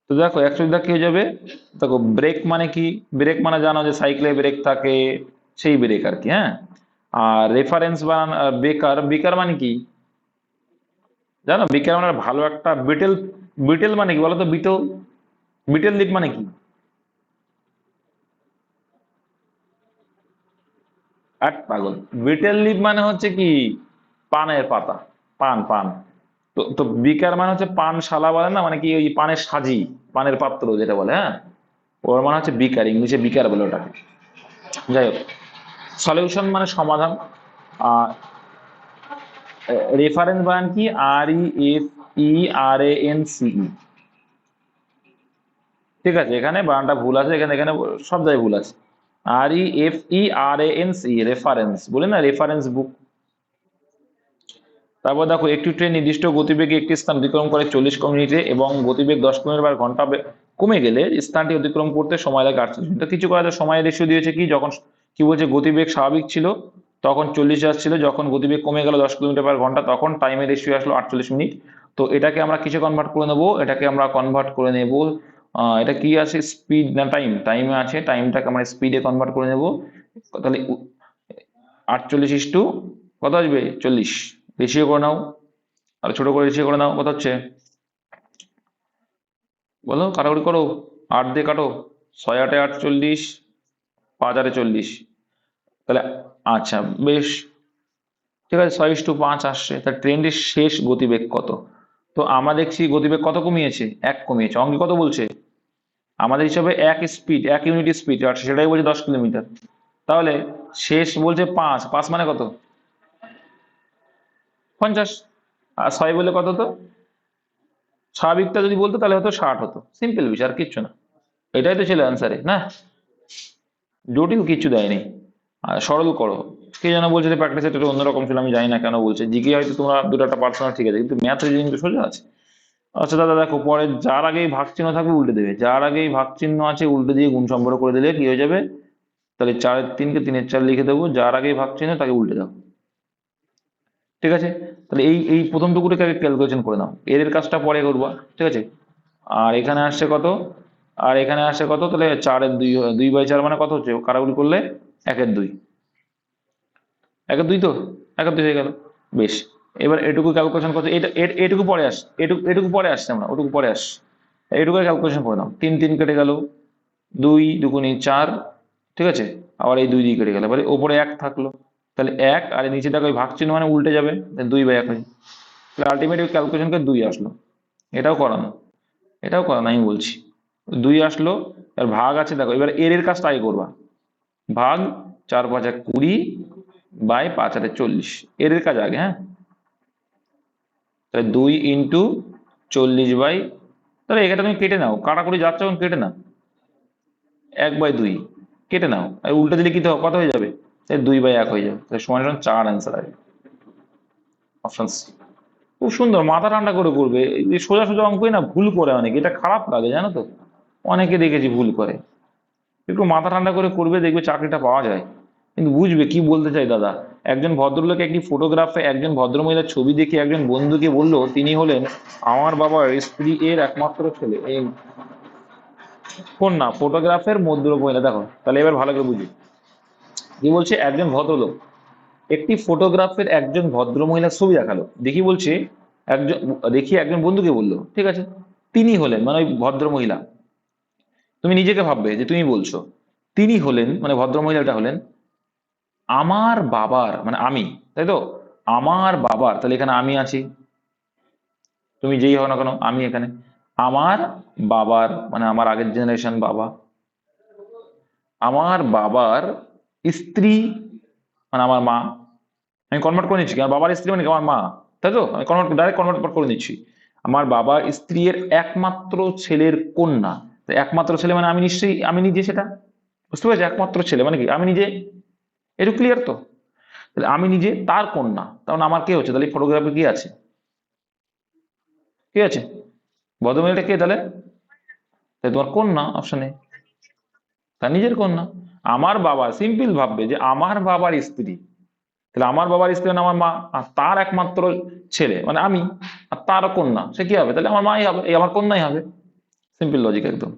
তো দেখো 41 দাগ কি হয়ে যাবে, দেখো ব্রেক মানে কি, ব্রেক মানে জানো যে সাইকেলে ব্রেক থাকে, সেই ব্রেক আর কি, হ্যাঁ। আর রেফারেন্স বানান, বেকার, বেকার মানে কি জানো? বেকার মানে ভালো একটা বিটেল, বিটেল মানে কি বলো তো, বিটেল, বিটেল লিপ মানে কি? আট পাগল, বিটেল লিপ মানে হচ্ছে কি, পানের পাতা, পান পান। তো বিকার মানে হচ্ছে পানশালা বলে না, মানে কি ওই পানের সাজি, পানের পাত্র যেটা বলে, হ্যাঁ, ওর মানে হচ্ছে বিকার, ইংলিশে বিকার বলে ওটাকে। যাই হোক, সলিউশন মানে সমাধান। আর রেফারেন্স বানান কি, REFERANCE। ঠিক আছে, এখানে বানানটা ভুল আছে, এখানে এখানে সব জায়গায় ভুল আছে। REFERANCE, রেফারেন্স বলে না, রেফারেন্স বুক। তারপর দেখো, একটি ট্রেন নির্দিষ্ট গতিবেগে একটি স্থান অতিক্রম করে 40 মিনিটে এবং গতিবেগ 10 কিলোমিটার/ঘন্টা কমে গেলে স্থানটি অতিক্রম করতে সময় লাগে 48 মিনিট। তো কিছু করা যায়, সময় রেশিও দিয়েছে কি, যখন কি বলছে গতিবেগ স্বাভাবিক ছিল তখন 40 যাচ্ছিল, যখন গতিবেগ কমে গেল 10 কিলোমিটার/ঘন্টা তখন টাইমের রেশিও আসলো 48 মিনিট। তো এটাকে আমরা কিসে কনভার্ট করে নেবো, এটাকে আমরা কনভার্ট করে নেব, এটা কি আছে, স্পিড না টাইম, টাইমে আছে, টাইমটাকে আমরা স্পিডে কনভার্ট করে নেব। তাহলে 48 কত আসবে, 40। রেশিও করে নাও, আর ছোট করে রেশিও করে নাও, কত হচ্ছে বলো, কাটাকুটি করো, 8 দিয়ে কাটো, 6 8 48, 5 8 40, তাহলে আচ্ছা বেশ, ঠিক আছে, 6:5 আসছে। তা ট্রেনটির শেষ গতিবেগ কত? তো আমরা দেখছি গতিবেগ কত কমিয়েছে, 1 কমিয়েছে, অঙ্কে কত বলছে, আমাদের হিসাবে 1 স্পিড, 1 ইউনিট স্পিড, আর সেটাই বলছে 10 কিলোমিটার। তাহলে শেষ বলছে 5, 5 মানে কত, 50, আর 6 বলে কত, তো স্বাভাবিকটা যদি বলতো তাহলে হতো 60 হতো, সিম্পল বিষয় আর কিচ্ছু না। এটাই তো ছিল অ্যান্সারে না, জটিল কিছু দেয়নি। আর সরল করো, কে যেন বলছে যে প্র্যাকটিস এটা অন্যরকম ছিল, আমি জানি না কেন বলছে, জিকে হয়তো তোমরা দুটো একটা পার্সোনাল ঠিক আছে, কিন্তু ম্যাথ রিজনিং তো সোজা আছে। আচ্ছা দাদা দেখো, পরে যার আগেই ভাগ চিহ্ন থাকবে উল্টে দেবে, যার আগেই ভাগ চিহ্ন আছে উল্টে দিয়ে গুণ সম্পর্ক করে দিলে কি হয়ে যাবে, তাহলে 4-3 কে 3-4 লিখে দেবো, যার আগেই ভাগ চিহ্ন তাকে উল্টে দাও। ঠিক আছে, তাহলে এই এই প্রথম টুকুটাকে আগে ক্যালকুলেশন করে নাও, এর কাজটা পরে করবা, ঠিক আছে। আর এখানে আসছে কত, আর এখানে আসছে কত, তাহলে 4-2, 2/4 মানে কত হচ্ছে, কারাগুলি করলে 1-2, 1-2 তো, 1-2 হয়ে গেল। বেশ, এবার এটুকু ক্যালকুলেশন করছে, এটা এটুকু পরে আস, এটুকু এটুকু পরে আসছে, আমরা ওটুকু পরে আস, এটুকু ক্যালকুলেশন করে নাও। 3-3 কেটে গেল, 2-2 × 4, ঠিক আছে, আবার এই 2 দিয়ে কেটে গেল, এবারে ওপরে 1 থাকলো, তাহলে 1, আর নিচে দেখো ওই ভাগ চিহ্ন মানে উল্টে যাবে, 2/1 হয়ে, তাহলে আলটিমেট ক্যালকুলেশন করে 2 আসলো। এটাও করানো, এটাও করানো, আমি বলছি 2 আসলো। আর ভাগ আছে দেখো, এবার এর কাজটা আগে করবা, ভাগ 4-5 20 বাই 5 40, এর কাজ আগে, হ্যাঁ। তাহলে 2 × 40 বাই, তাহলে এটা তুমি কেটে নাও, কাটাকুটি যাচ্ছে যখন কেটে নাও, 1/2 কেটে নাও, আর উল্টে দিলে কি কত হয়ে যাবে, তাই 2/1 হয়ে যাবে, তাহলে সমান সমান 4 অ্যান্সার আসবে, অপশন সি। খুব সুন্দর, মাথা ঠান্ডা করে করবে, এই সোজা সোজা অঙ্কই না ভুল করে অনেকে, এটা খারাপ লাগে জানো তো, অনেকে দেখেছি ভুল করে। একটু মাথা ঠান্ডা করে করবে, দেখবে চাকরিটা পাওয়া যায়, কিন্তু বুঝবে কি বলতে চাই দাদা। একজন ভদ্রলোক একটি ফটোগ্রাফে একজন ভদ্রমহিলার ছবি দেখে একজন বন্ধুকে বলল তিনি হলেন আমার বাবার স্ত্রী এর একমাত্র ছেলে, এই কোন না ফটোগ্রাফের ভদ্র মহিলা, দেখো তাহলে এবার ভালো করে বুঝি। কি বলছে, একজন ভদ্রলোক একটি ফটোগ্রাফের একজন ভদ্র মহিলার ছবি দেখালো, দেখি বলছে একজন, দেখি একজন বন্ধুকে বললো, ঠিক আছে, তিনি হলেন মানে ওই ভদ্র মহিলা, তুমি নিজেকে ভাববে যে তুমি বলছো, তিনি হলেন মানে ভদ্র মহিলাটা হলেন আমার বাবার মানে আমি, তাই তো, আমার বাবার, তাহলে এখানে আমি আছি, তুমি যেই হও না কেন আমি এখানে, আমার বাবার মানে আমার আগের জেনারেশন বাবা, আমার বাবার স্ত্রী মানে আমার মা, আমি কনভার্ট করে নিচ্ছি কি? আমার বাবার স্ত্রী মানে কি? আমার মা, তাই তো, আমি ডাইরেক্ট কনভার্ট করে নিচ্ছি, আমার বাবার স্ত্রীর একমাত্র ছেলের কন্যা, তো একমাত্র ছেলে মানে আমি নিশ্চয়ই আমি নিজে, সেটা বুঝতে পেরেছি, একমাত্র ছেলে মানে কি আমি নিজে, একটু ক্লিয়ার তো, তাহলে আমি নিজে তার কন্যা, তখন আমার কে হচ্ছে, তাহলে ফটোগ্রাফি কি আছে, কি আছে, ভদ্রমহিলাটা কে তাহলে, তাই তোমার কন্যা অপশনে, তার নিজের কন্যা, আমার বাবা, সিম্পল ভাববে যে আমার বাবার স্ত্রী, তাহলে আমার বাবার স্ত্রী মানে আমার মা, আর তার একমাত্র ছেলে মানে আমি, আর তার কন্যা সে কি হবে, তাহলে আমার মাই হবে, এই আমার কন্যাই হবে, সিম্পল লজিক একদম,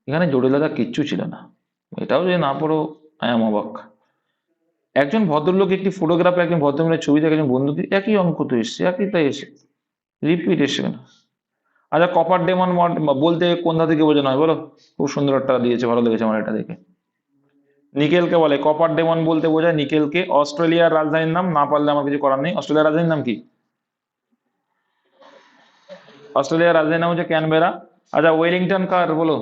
এখানে জটিলতা কিচ্ছু ছিল না, এটাও যে না পড়ো আই এম অবাক। একজন ভদ্রলোক একটি ফটোগ্রাফে একজন ভদ্রমহিলার ছবি দেখে একজন বন্ধুকে, একই অঙ্ক তো এসছে, একই তাই এসে রিপিট এসছে কেন? আচ্ছা, কপার ডেমন বলতে কোন ধাতুকে বোঝানো হয় বলো? খুব সুন্দর একটা দিয়েছে, ভালো লেগেছে আমার এটা দেখে। নিকেলকে বলে, কপার ডেমন বলতে বোঝায় নিকেলকে। অস্ট্রেলিয়ার রাজধানীর নাম, না পারলে আমার কিছু করার নেই, অস্ট্রেলিয়ার রাজধানীর নাম কি? অস্ট্রেলিয়ার রাজধানীর নাম হচ্ছে ক্যানবেরা। আচ্ছা, ওয়েলিংটন কার বলো?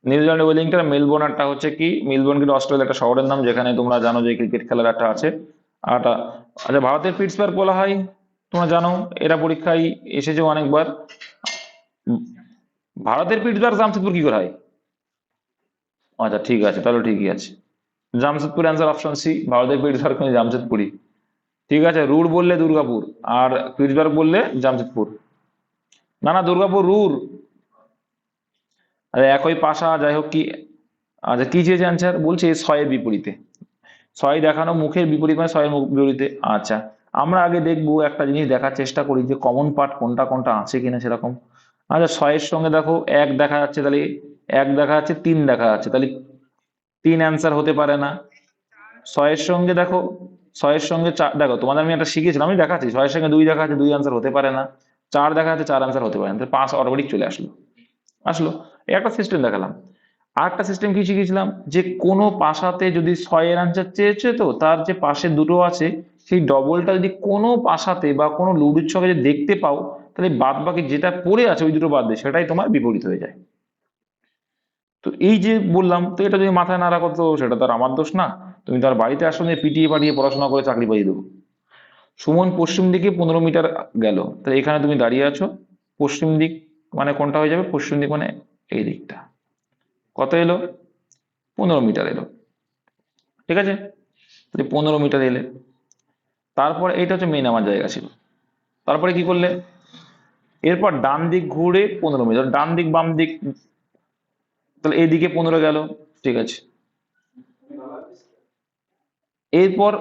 New Zealand Wellington. মেলবোর্নটা হচ্ছে কি? মেলবোর্ন কিন্তু অস্ট্রেলিয়ার একটা শহরের নাম, যেখানে তোমরা জানো যে ক্রিকেট খেলার একটা আছে। আটা, আচ্ছা, ভারতের পিটসবার্গ বলা হয়, তোমরা জানো, এরা পরীক্ষায় এসেছে অনেকবার। উম, ভারতের পিটসবার্গ জামশেদপুর কি করে হয়? আচ্ছা ঠিক আছে, তাহলে ঠিকই আছে, জামশেদপুর অ্যান্সার অপশন সি, ভারতের পিটসবার্গ মানে জামশেদপুরই। ঠিক আছে, রুর বললে দুর্গাপুর, আর পিটসবার্গ বললে জামশেদপুর। না না, দুর্গাপুর রুর। আরে একই পাশা, যাই হোক কি। আচ্ছা, কি চেয়েছে অ্যান্সার? বলছে ছয়ের বিপরীতে, ছয় দেখানো মুখের বিপরীত মানে ছয়ের মুখ বিপরীতে। আচ্ছা, আমরা আগে দেখবো একটা জিনিস, দেখার চেষ্টা করি যে কমন পার্ট কোনটা কোনটা আছে কিনা সেরকম। আচ্ছা, ছয়ের সঙ্গে দেখো এক দেখা যাচ্ছে, তাহলে এক দেখা যাচ্ছে, তিন দেখা যাচ্ছে, তাহলে তিন অ্যান্সার হতে পারে না। ছয়ের সঙ্গে দেখো, ছয়ের সঙ্গে চার দেখো, তোমাদের আমি একটা শিখেছিলাম, আমি দেখাচ্ছি, ছয়ের সঙ্গে দুই দেখা যাচ্ছে, দুই অ্যান্সার হতে পারে না। চার দেখা যাচ্ছে, চার অ্যান্সার হতে পারে না, তাহলে পাঁচ অটোমেটিক চলে আসলো, আসলো। এই একটা সিস্টেম দেখালাম। আর একটা সিস্টেম কি শিখেছিলাম, যে কোনো পাশাতে যদি ছয়ের অ্যান্সার চেয়েছে, তো তার যে পাশে দুটো আছে সেই ডবলটা যদি কোনো পাশাতে বা কোনো লুডুর ছকে যদি দেখতে পাও, তাহলে বাদ বাকি যেটা পড়ে আছে ওই দুটো বাদ দিয়ে সেটাই তোমার বিপরীত হয়ে যায়। তো এই যে বললাম, তো এটা যদি মাথায় না রাখো তো সেটা তো আর আমার দোষ না, তুমি তো আর বাড়িতে আসো নিয়ে পিটিয়ে পাঠিয়ে পড়াশোনা করে চাকরি পাইয়ে দেবো। সুমন পশ্চিম দিকে 15 মিটার গেল, তাহলে এখানে তুমি দাঁড়িয়ে আছো, পশ্চিম দিক মানে কোনটা হয়ে যাবে? পশ্চিম দিক মানে এই দিকটা। কত এলো? 15 মিটার এলো, ঠিক আছে, তাহলে 15 মিটার এলে, তারপর এইটা হচ্ছে মেইন আমার জায়গা ছিল, তারপরে কি করলে? এরপর ডান দিক ঘুরে 15 মিটার, ডান দিক বাম দিক, তাহলে এইদিকে 15 গেল, ঠিক আছে, এরপর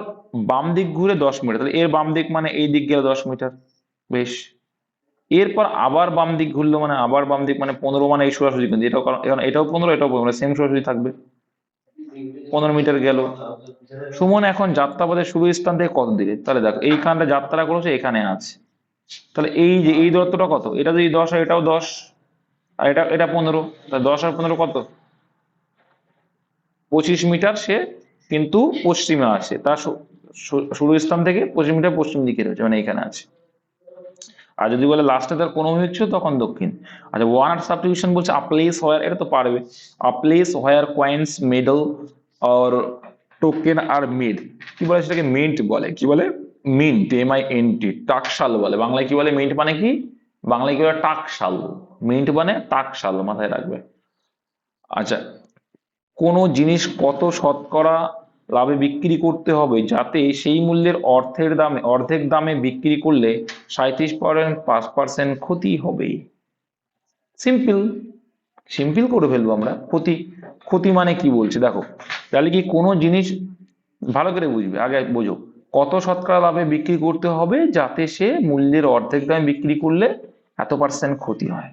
বাম দিক ঘুরে 10 মিটার, তাহলে এর বাম দিক মানে এই দিক গেল 10 মিটার, বেশ। এরপর আবার বাম দিক ঘুরলো মানে আবার বাম দিক মানে 15 মানে এই সোজাসুজি, কিন্তু এটাও কারণ এখন এটাও 15 এটাও 15 সেম সোজাসুজি থাকবে, 15 মিটার গেল। সুমন এখন যাত্রাপথের শুরু স্থান থেকে কত দিকে? তাহলে দেখো, এইখানটা যাত্রা করেছে, এখানে আছে, তাহলে এই যে এই দূরত্বটা কত? এটা যদি 10 হয় এটাও 10, আর এটা এটা 15, তাহলে 10 আর 15 কত? 25 মিটার সে কিন্তু পশ্চিমে আছে, তার শুরু স্থান থেকে 25 মিটার পশ্চিম দিকে রয়েছে, মানে এখানে আছে। আর যদি বলে লাস্টে তার কোনো হচ্ছে তখন দক্ষিণ। আচ্ছা, ওয়ান সাবডিভিশন বলছে আ প্লেস হোয়ার, এটা তো পারবে, a place where coins medal or token are made, কি বলে সেটাকে? মিন্ট বলে, কি বলে? মিন্ট, MINT, টাকশাল বলে বাংলায়, কি বলে? মিন্ট মানে কি বাংলায়? কি বলে? টাকশাল। মিন্ট মানে টাকশাল, মাথায় রাখবে। আচ্ছা, কোনো জিনিস কত শতকরা লাভে বিক্রি করতে হবে যাতে সেই মূল্যের অর্ধেক দামে বিক্রি করলে 37.5% ক্ষতি হবে? সিম্পল, সিম্পল করে ফেলবো আমরা। ক্ষতি, ক্ষতি মানে কি বলছে দেখো, তাহলে কি কোনো জিনিস ভালো করে বুঝবে, আগে বোঝো, কত শতকরা লাভে বিক্রি করতে হবে যাতে সে মূল্যের অর্ধেক দামে বিক্রি করলে এত পার্সেন্ট ক্ষতি হয়।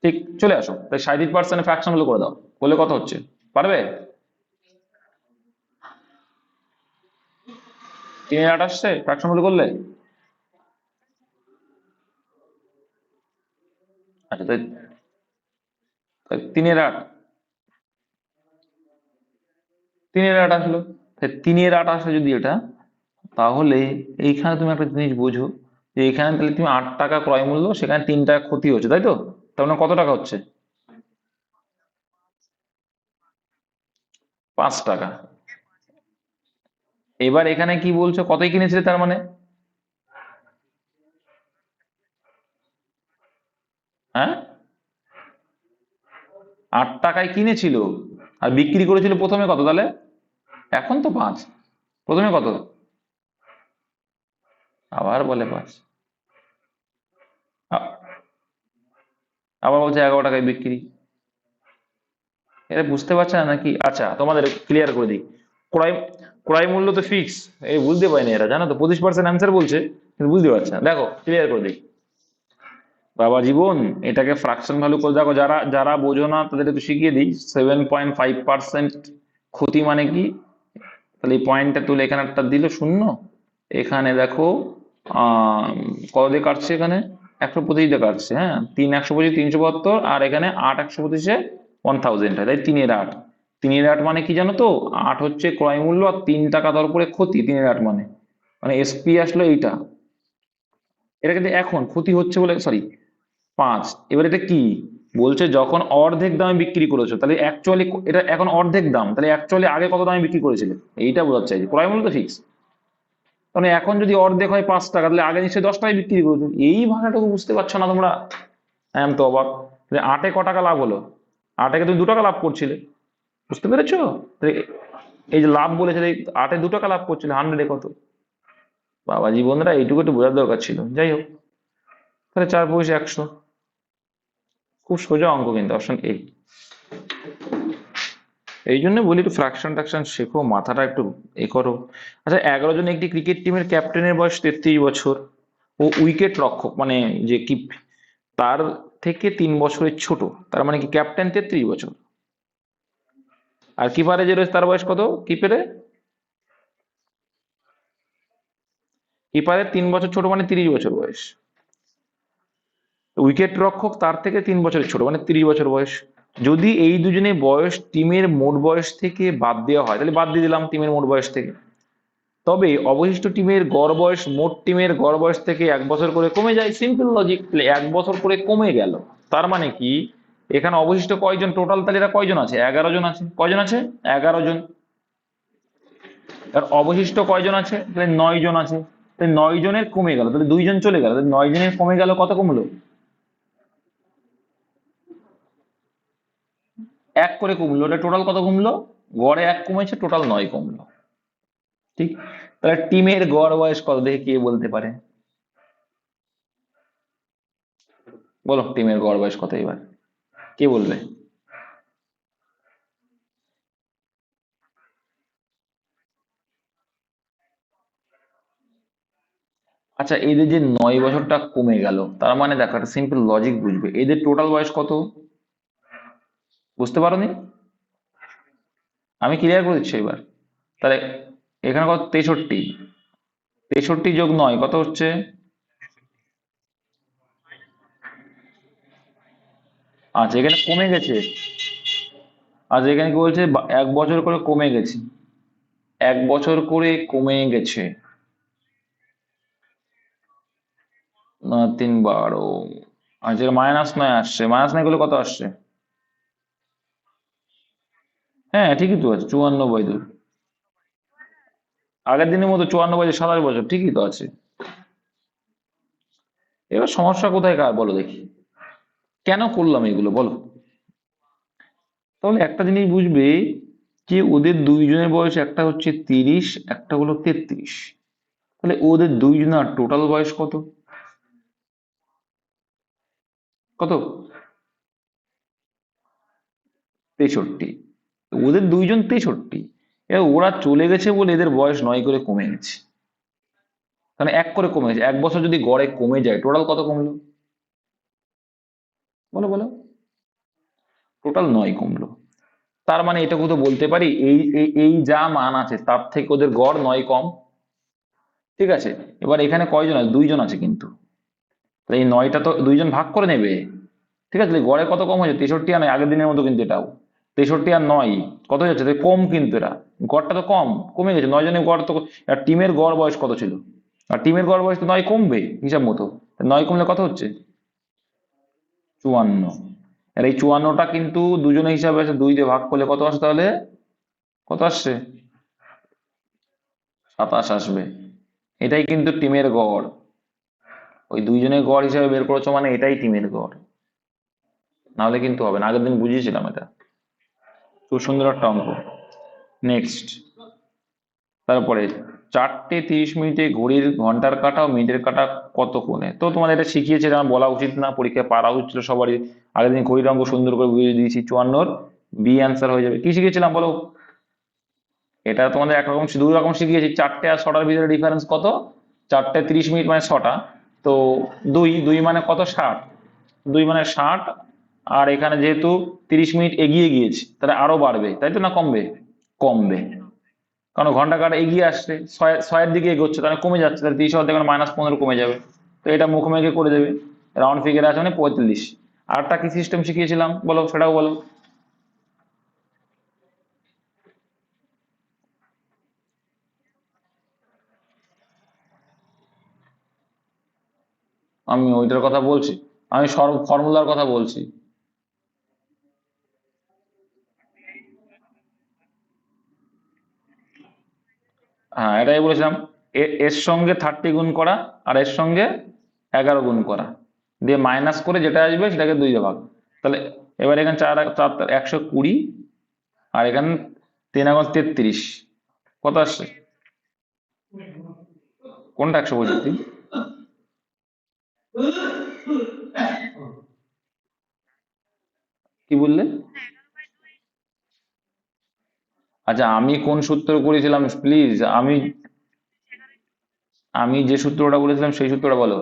ঠিক, চলে আসো, তাই 37% ফ্র্যাকশন গুলো করে দাও, করলে কত হচ্ছে, পারবে? 3 এর 8 আসছে ফ্র্যাকশন গুলো করলে? আচ্ছা, তাই 3 এর 8, 3 এর 8 আসলো। তাই 3 এর 8 আসে যদি এটা, তাহলে এইখানে তুমি একটা জিনিস বোঝো, যে এখানে তাহলে তুমি 8 টাকা ক্রয় মূল্য, সেখানে 3 টাকা ক্ষতি হচ্ছে, তাই তো? তার মানে কত টাকা হচ্ছে? 5 টাকা। এবার এখানে কি বলছো, কতই কিনেছিলে তার মানে? হ্যাঁ, 8 টাকায় কিনেছিল, আর বিক্রি করেছিল প্রথমে কত তাহলে? এখন তো 5, প্রথমে কত? আবার বলে 5, আবার বলছে 11 টাকায় বিক্রি। এটা বুঝতে পারছে না নাকি? আচ্ছা, তোমাদের ক্লিয়ার করে দিই। ক্রয় ক্রয় মূল্য তো ফিক্স, এই বুঝতে পারিনি এরা, জানো তো 25% অ্যান্সার বলছে, কিন্তু বুঝতে পারছে না। দেখো ক্লিয়ার করে দিই বাবা জীবন, এটাকে ফ্র্যাকশন ভ্যালু করে দেখো, যারা যারা বোঝো না তাদের একটু শিখিয়ে দিই। 7.5% ক্ষতি মানে কি? তাহলে এই পয়েন্টটা তুলে এখানে একটা দিল শূন্য, এখানে দেখো আহ কত দিয়ে কাটছে, এখানে 125 দিয়ে কাটছে। হ্যাঁ, 3 125 372, আর এখানে 8 125-এ 1000 হয়, তাই 3-এর 8। 3-এর 8 মানে কি জানো তো? 8 হচ্ছে ক্রয় মূল্য, আর 3 টাকা দর করে ক্ষতি। 3-এর 8 মানে মানে এসপি আসলো এইটা। এটা কিন্তু এখন ক্ষতি হচ্ছে বলে, সরি 5। এবার এটা কি বলছে, যখন অর্ধেক দামে বিক্রি করেছো, তাহলে অ্যাকচুয়ালি এটা এখন অর্ধেক দাম, তাহলে অ্যাকচুয়ালি আগে কত দামে বিক্রি করেছিলে, এইটা বোঝাতে চাইছে। ক্রয় মূল্য তো ফিক্স, মানে এখন যদি অর্ধেক হয় 5 টাকা, তাহলে আগে নিশ্চয়ই 10 টাকায় বিক্রি করেছো। এই ভাষাটুকু বুঝতে পারছো না তোমরা? আমি তো অবাক। তাহলে 8-এ ক টাকা লাভ হলো? 8-এ তুমি 2 টাকা লাভ করছিলে, বুঝতে পেরেছো? তাহলে এই যে লাভ বলেছে, এই 8-এ 2 টাকা লাভ করছিলে, 100-এ কত? বাবা জীবনরা, এইটুকু একটু বোঝার দরকার ছিল। যাই হোক, তাহলে 4 × 100, খুব সোজা অঙ্ক কিন্তু, অপশন এ। এই জন্য বলি একটু ফ্র্যাকশন ট্যাকশন শেখো, মাথাটা একটু এ করো। আচ্ছা, 11 জন একটি ক্রিকেট টিমের ক্যাপ্টেনের বয়স 33 বছর, ও উইকেট রক্ষক মানে যে কি, তার থেকে 3 বছরের ছোট, তার মানে কি ক্যাপ্টেন 33 বছর, আর কিপারে যে রয়েছে তার বয়স কত? কিপারের 3 বছর ছোট মানে 30 বছর বয়স, উইকেট রক্ষক তার থেকে 3 বছরের ছোট মানে 30 বছর বয়স। যদি এই দুজনের বয়স টিমের মোট বয়স থেকে বাদ দেওয়া হয়, তাহলে বাদ দিয়ে দিলাম টিমের মোট বয়স থেকে, তবে অবশিষ্ট টিমের গড় বয়স মোট টিমের গড় বয়স থেকে 1 বছর করে কমে যায়। সিম্পল লজিক, 1 বছর করে কমে গেল, তার মানে কি এখানে অবশিষ্ট কয়জন টোটাল, তাহলে এরা কয়জন আছে? 11 জন আছে। কয়জন আছে? 11 জন। আর অবশিষ্ট কয়জন আছে? তাহলে 9 জন আছে। তাহলে 9 জনের কমে গেল, তাহলে 2 জন চলে গেল, তাহলে 9 জনের কমে গেল, কত কমলো? 1 করে কমলো। ওটা টোটাল কত কমলো? গড়ে 1 কমেছে, টোটাল 9 কমলো। ঠিক, তাহলে টিমের গড় বয়স কত দেখে কে বলতে পারে? বলো টিমের গড় বয়স কত এবার, কে বলবে? আচ্ছা, এদের যে 9 বছরটা কমে গেল, তার মানে দেখো একটা সিম্পল লজিক বুঝবে, এদের টোটাল বয়স কত? বুঝতে পারোনি? আমি ক্লিয়ার করে দিচ্ছি এবার। তাহলে এখানে কত? 63। 63 + 9 কত হচ্ছে? আচ্ছা, এখানে কমে গেছে। আচ্ছা, এখানে কি বলছে? 1 বছর করে কমে গেছে, 1 বছর করে কমে গেছে। 3 × 12, আচ্ছা -9 আসছে, -9 গুলো কত আসছে? হ্যাঁ ঠিকই তো আছে, 54/2। আগের দিনের মতো 54/27 বছর, ঠিকই তো আছে। এবার সমস্যা কোথায় কার বলো দেখি, কেন করলাম এগুলো বলো? তাহলে একটা জিনিস বুঝবে, যে ওদের 2 জনের বয়স, একটা হচ্ছে 30, একটা হলো 33, তাহলে ওদের 2 জনের টোটাল বয়স কত? কত? 63। ওদের 2 জন 63, এবার ওরা চলে গেছে বলে এদের বয়স 9 করে কমে গেছে, মানে 1 করে কমে গেছে। 1 বছর যদি গড়ে কমে যায়, টোটাল কত কমলো? বলো বলো। টোটাল 9 কমলো। তার মানে এটুকু তো বলতে পারি এই এই এই যা মান আছে তার থেকে ওদের গড় 9 কম। ঠিক আছে, এবার এখানে কয়জন আছে? 2 জন আছে কিন্তু। তো এই 9টা তো 2 জন ভাগ করে নেবে। ঠিক আছে, তাহলে গড়ে কত কম হয়েছে? 63 আর নয়, আগের দিনের মতো কিন্তু এটাও 63 আর 9 কত হচ্ছে? তাই কম কিন্তু এরা, গড়টা তো কম, কমে গেছে। 9 জনের গড় তো, আর টিমের গড় বয়স কত ছিল? আর টিমের গড় বয়স তো 9 কমবে হিসাব মতো। 9 কমলে কত হচ্ছে? 54। আর এই 54টা কিন্তু দুজনের হিসাবে আছে, 2 দিয়ে ভাগ করলে কত আসে তাহলে? কত আসছে? 27 আসবে। এটাই কিন্তু টিমের গড়। ওই 2 জনের গড় হিসাবে বের করেছো মানে এটাই টিমের গড়, নাহলে কিন্তু হবে না। আগের দিন বুঝিয়েছিলাম এটা, খুব সুন্দর একটা অঙ্ক। নেক্সট, তারপরে 4:30 ঘড়ির ঘন্টার কাঁটা ও মিনিটের কাঁটা কত কোণে? তো তোমাদের এটা শিখিয়েছে, এটা আমার বলা উচিত না, পরীক্ষায় পারা উচিত ছিল সবারই। আগের দিন ঘড়ির অঙ্ক সুন্দর করে বুঝিয়ে দিয়েছি, 54 বি অ্যান্সার হয়ে যাবে। কি শিখেছিলাম বলো? এটা তোমাদের একরকম 2 রকম শিখিয়েছি। 4টে আর 6টার ভিতরে ডিফারেন্স কত? 4:30 মানে 6টা, তো 2 2 মানে কত? 60। 2 মানে 60। আর এখানে যেহেতু 30 মিনিট এগিয়ে গিয়েছে তাহলে আরো বাড়বে, তাই তো? না কমবে? কমবে, কারণ ঘন্টা কাটা এগিয়ে আসছে, ছয়ের দিকে এগোচ্ছে, তাহলে কমে যাচ্ছে, তাহলে 30 অর্ধেক -15 কমে যাবে। তো এটা মুখোমুখি করে দেবে, রাউন্ড ফিগার আছে মানে 45। আরটা কি সিস্টেম শিখিয়েছিলাম বলো, সেটাও বলো। আমি ওইটার কথা বলছি, আমি ফর্মুলার কথা বলছি। হ্যাঁ, এটাই বলেছিলাম। এর সঙ্গে 30 গুণ করা, আর এর সঙ্গে 11 গুণ করা, দিয়ে মাইনাস করে যেটা আসবে সেটাকে 2 দিয়ে ভাগ। তাহলে এবার এখানে 120, আর এখানে 3×33 কত আসছে? কোনটা 165? কি বললে? আচ্ছা, আমি কোন সূত্র করেছিলাম প্লিজ? আমি আমি যে সূত্রটা বলেছিলাম সেই সূত্রটা বলো।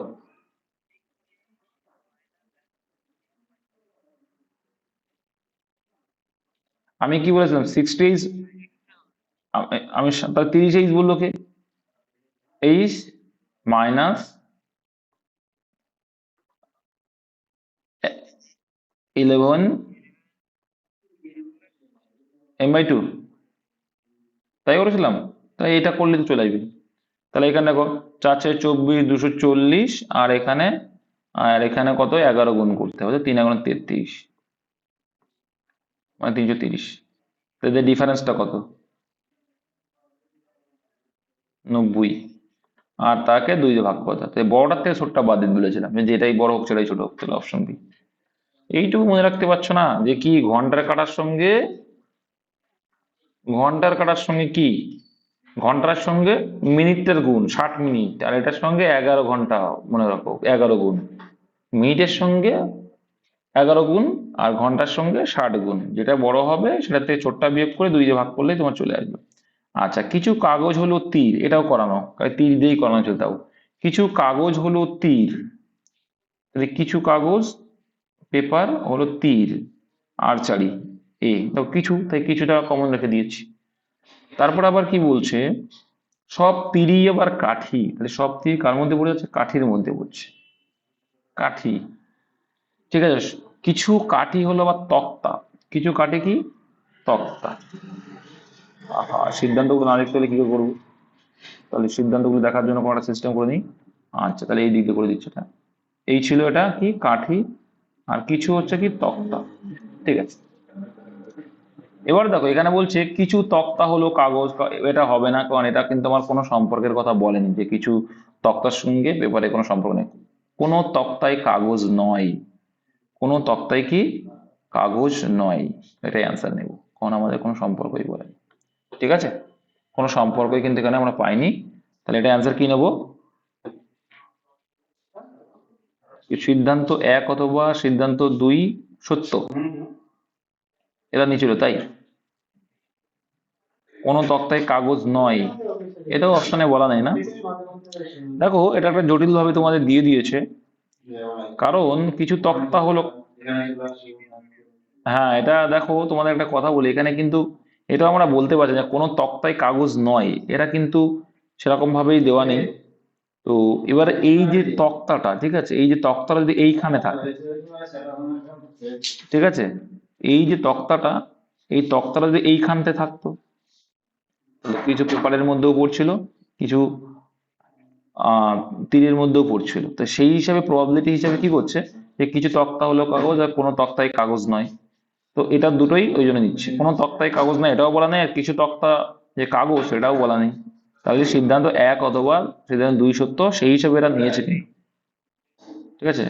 আমি কি বলেছিলাম? 60 আমি তাহলে 30 বললো কে? 23 - 11 m/2, তাই করেছিলাম। তাই এটা করলে তো চলে আসবে। তাহলে এখানে দেখো, 4×4 = 24, 240, আর এখানে কত? 11 গুণ করতে হবে, 3×33 মানে 330। তো এদের ডিফারেন্সটা কত? 90। আর তাকে 2 দিয়ে ভাগ করতে হবে। বড়টার থেকে ছোটটা বাদ দিতে বলেছিলাম, যে যেটাই বড় হোক সেটাই ছোট হোক, তাহলে অপশন বি। এইটুকু মনে রাখতে পারছো না যে কি ঘন্টার কাটার সঙ্গে কি? ঘন্টার সঙ্গে মিনিটের গুণ 60 মিনিট, আর এটার সঙ্গে 11 ঘন্টা। মনে রাখো 11 গুণ, মিনিটের সঙ্গে 11 গুণ, আর ঘন্টার সঙ্গে 60 গুণ। যেটা বড় হবে সেটা থেকে ছোটটা বিয়োগ করে 2 দিয়ে ভাগ করলেই তোমার চলে আসবে। আচ্ছা, কিছু কাগজ হলো তীর, এটাও করানো, তীর দিয়েই করানো ছিল তাও। কিছু কাগজ হলো তীর, তাহলে কিছু কাগজ পেপার হলো তীর, আর্চারি তো কিছু, তাই কিছুটা কমন রেখে দিয়েছি। তারপর আবার কি বলছে? সব তীরই আবার কাঠি, তাহলে সব তীর কার মধ্যে পড়ে যাচ্ছে? কাঠির মধ্যে পড়ছে, কাঠি। ঠিক আছে, কিছু কাঠি হলো আবার তক্তা, কিছু কাঠি কি? তক্তা। আহা, সিদ্ধান্তগুলো না দেখতে হলে কি করে করবো? তাহলে সিদ্ধান্তগুলো দেখার জন্য কোনো একটা সিস্টেম করে নিই। আচ্ছা, তাহলে এই দিক দিয়ে করে দিচ্ছি এটা। এই ছিল এটা কি? কাঠি। আর কিছু হচ্ছে কি? তক্তা। ঠিক আছে, এবার দেখো এখানে বলছে কিছু তক্তা হলো কাগজ। এটা হবে না, কারণ এটা কিন্তু আমার কোনো সম্পর্কের কথা বলেনি, যে কিছু তক্তার সঙ্গে পেপারে কোনো সম্পর্ক নেই। কোনো তক্তাই কাগজ নয়, কোনো তক্তাই কি? কাগজ নয়। এটাই অ্যান্সার নেব, কারণ আমাদের কোনো সম্পর্কই বলেনি। ঠিক আছে, কোনো সম্পর্কই কিন্তু এখানে আমরা পাইনি। তাহলে এটা অ্যান্সার কি নেব? সিদ্ধান্ত 1 অথবা সিদ্ধান্ত 2 সত্য, এটা নিচে তাই। কোনো তক্তায় কাগজ নয়, এটাও অপশনে বলা নেই না। দেখো, এটা একটা জটিল ভাবে তোমাদের দিয়ে দিয়েছে, কারণ কিছু তক্তা হলো, হ্যাঁ, এটা দেখো তোমাদের একটা কথা বলি এখানে কিন্তু, এটা আমরা বলতে পারছি যে কোনো তক্তায় কাগজ নয়, এরা কিন্তু সেরকম ভাবেই দেওয়া নেই। তো এবার এই যে তক্তাটা, ঠিক আছে, এই যে তক্তাটা যদি এইখানে থাকে, ঠিক আছে, এই যে তক্তাটা, এই তক্তাটা যদি এইখানতে থাকতো, তাহলে কিছু পেপারের মধ্যেও পড়ছিল, কিছু আহ তীরের মধ্যেও পড়ছিল, তো সেই হিসাবে প্রবাবিলিটি হিসাবে কি করছে, যে কিছু তক্তা হলো কাগজ আর কোনো তক্তায় কাগজ নয়। তো এটা দুটোই ওই জন্য নিচ্ছে, কোনো তক্তায় কাগজ নাই এটাও বলা নেই, আর কিছু তক্তা যে কাগজ সেটাও বলা নেই। তাহলে সিদ্ধান্ত এক অথবা সিদ্ধান্ত দুই সত্য, সেই হিসাবে এরা নিয়েছে কিন্তু। ঠিক আছে,